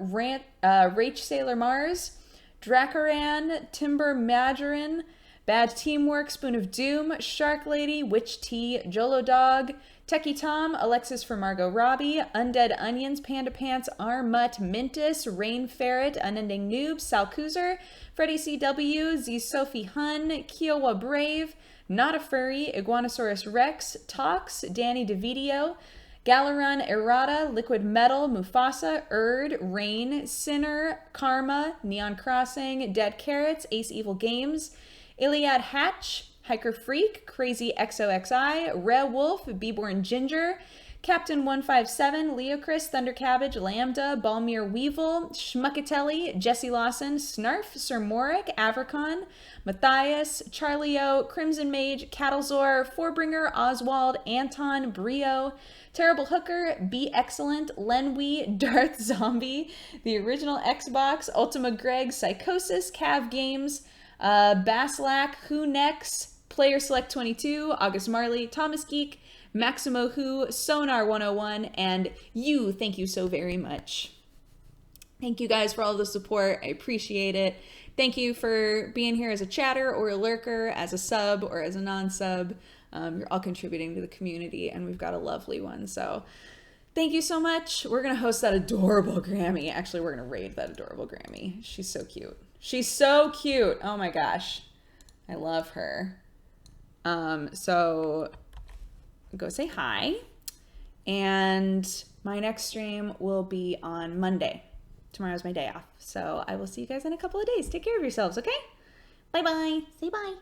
Rach Sailor Mars, Dracaran, Timber Majorin, Bad Teamwork, Spoon of Doom, Shark Lady, Witch Tea, Jolo Dog, Techie Tom, Alexis for Margot Robbie, Undead Onions, Panda Pants, Armut, Mintus, Rain Ferret, Unending Noob, Salcoozer, Freddie CW, Z Sophie Hun, Kiowa Brave, Not a Furry, Iguanosaurus Rex, Tox, Danny DeVidio, Galaran Errata, Liquid Metal, Mufasa, Rain, Sinner, Karma, Neon Crossing, Dead Carrots, Ace Evil Games, Iliad Hatch, Hiker Freak, Crazy XOXI, Rare Wolf, Beborn Ginger, Captain 157, Leocris, Thunder Cabbage, Lambda, Balmir Weevil, Schmuckatelli, Jesse Lawson, Snarf, Sir Moric, Avricon, Matthias, Charlie O, Crimson Mage, Cattlezor, Forbringer, Oswald, Anton, Brio, Terrible Hooker, Be Excellent, Lenwee, Darth Zombie, The Original Xbox, Ultima Greg, Psychosis, Cav Games, Baslack, Who Next, Player Select 22, August Marley, Thomas Geek, Maximo Who, Sonar 101, and you. Thank you so very much. Thank you guys for all the support. I appreciate it. Thank you for being here as a chatter or a lurker, as a sub or as a non-sub. You're all contributing to the community, and we've got a lovely one. So thank you so much. We're going to host that adorable Grammy. Actually, we're going to raid that adorable Grammy. She's so cute. She's so cute. Oh my gosh. I love her. So go say hi. And my next stream will be on Monday. Tomorrow's my day off. So I will see you guys in a couple of days. Take care of yourselves, okay? Bye-bye. Say bye.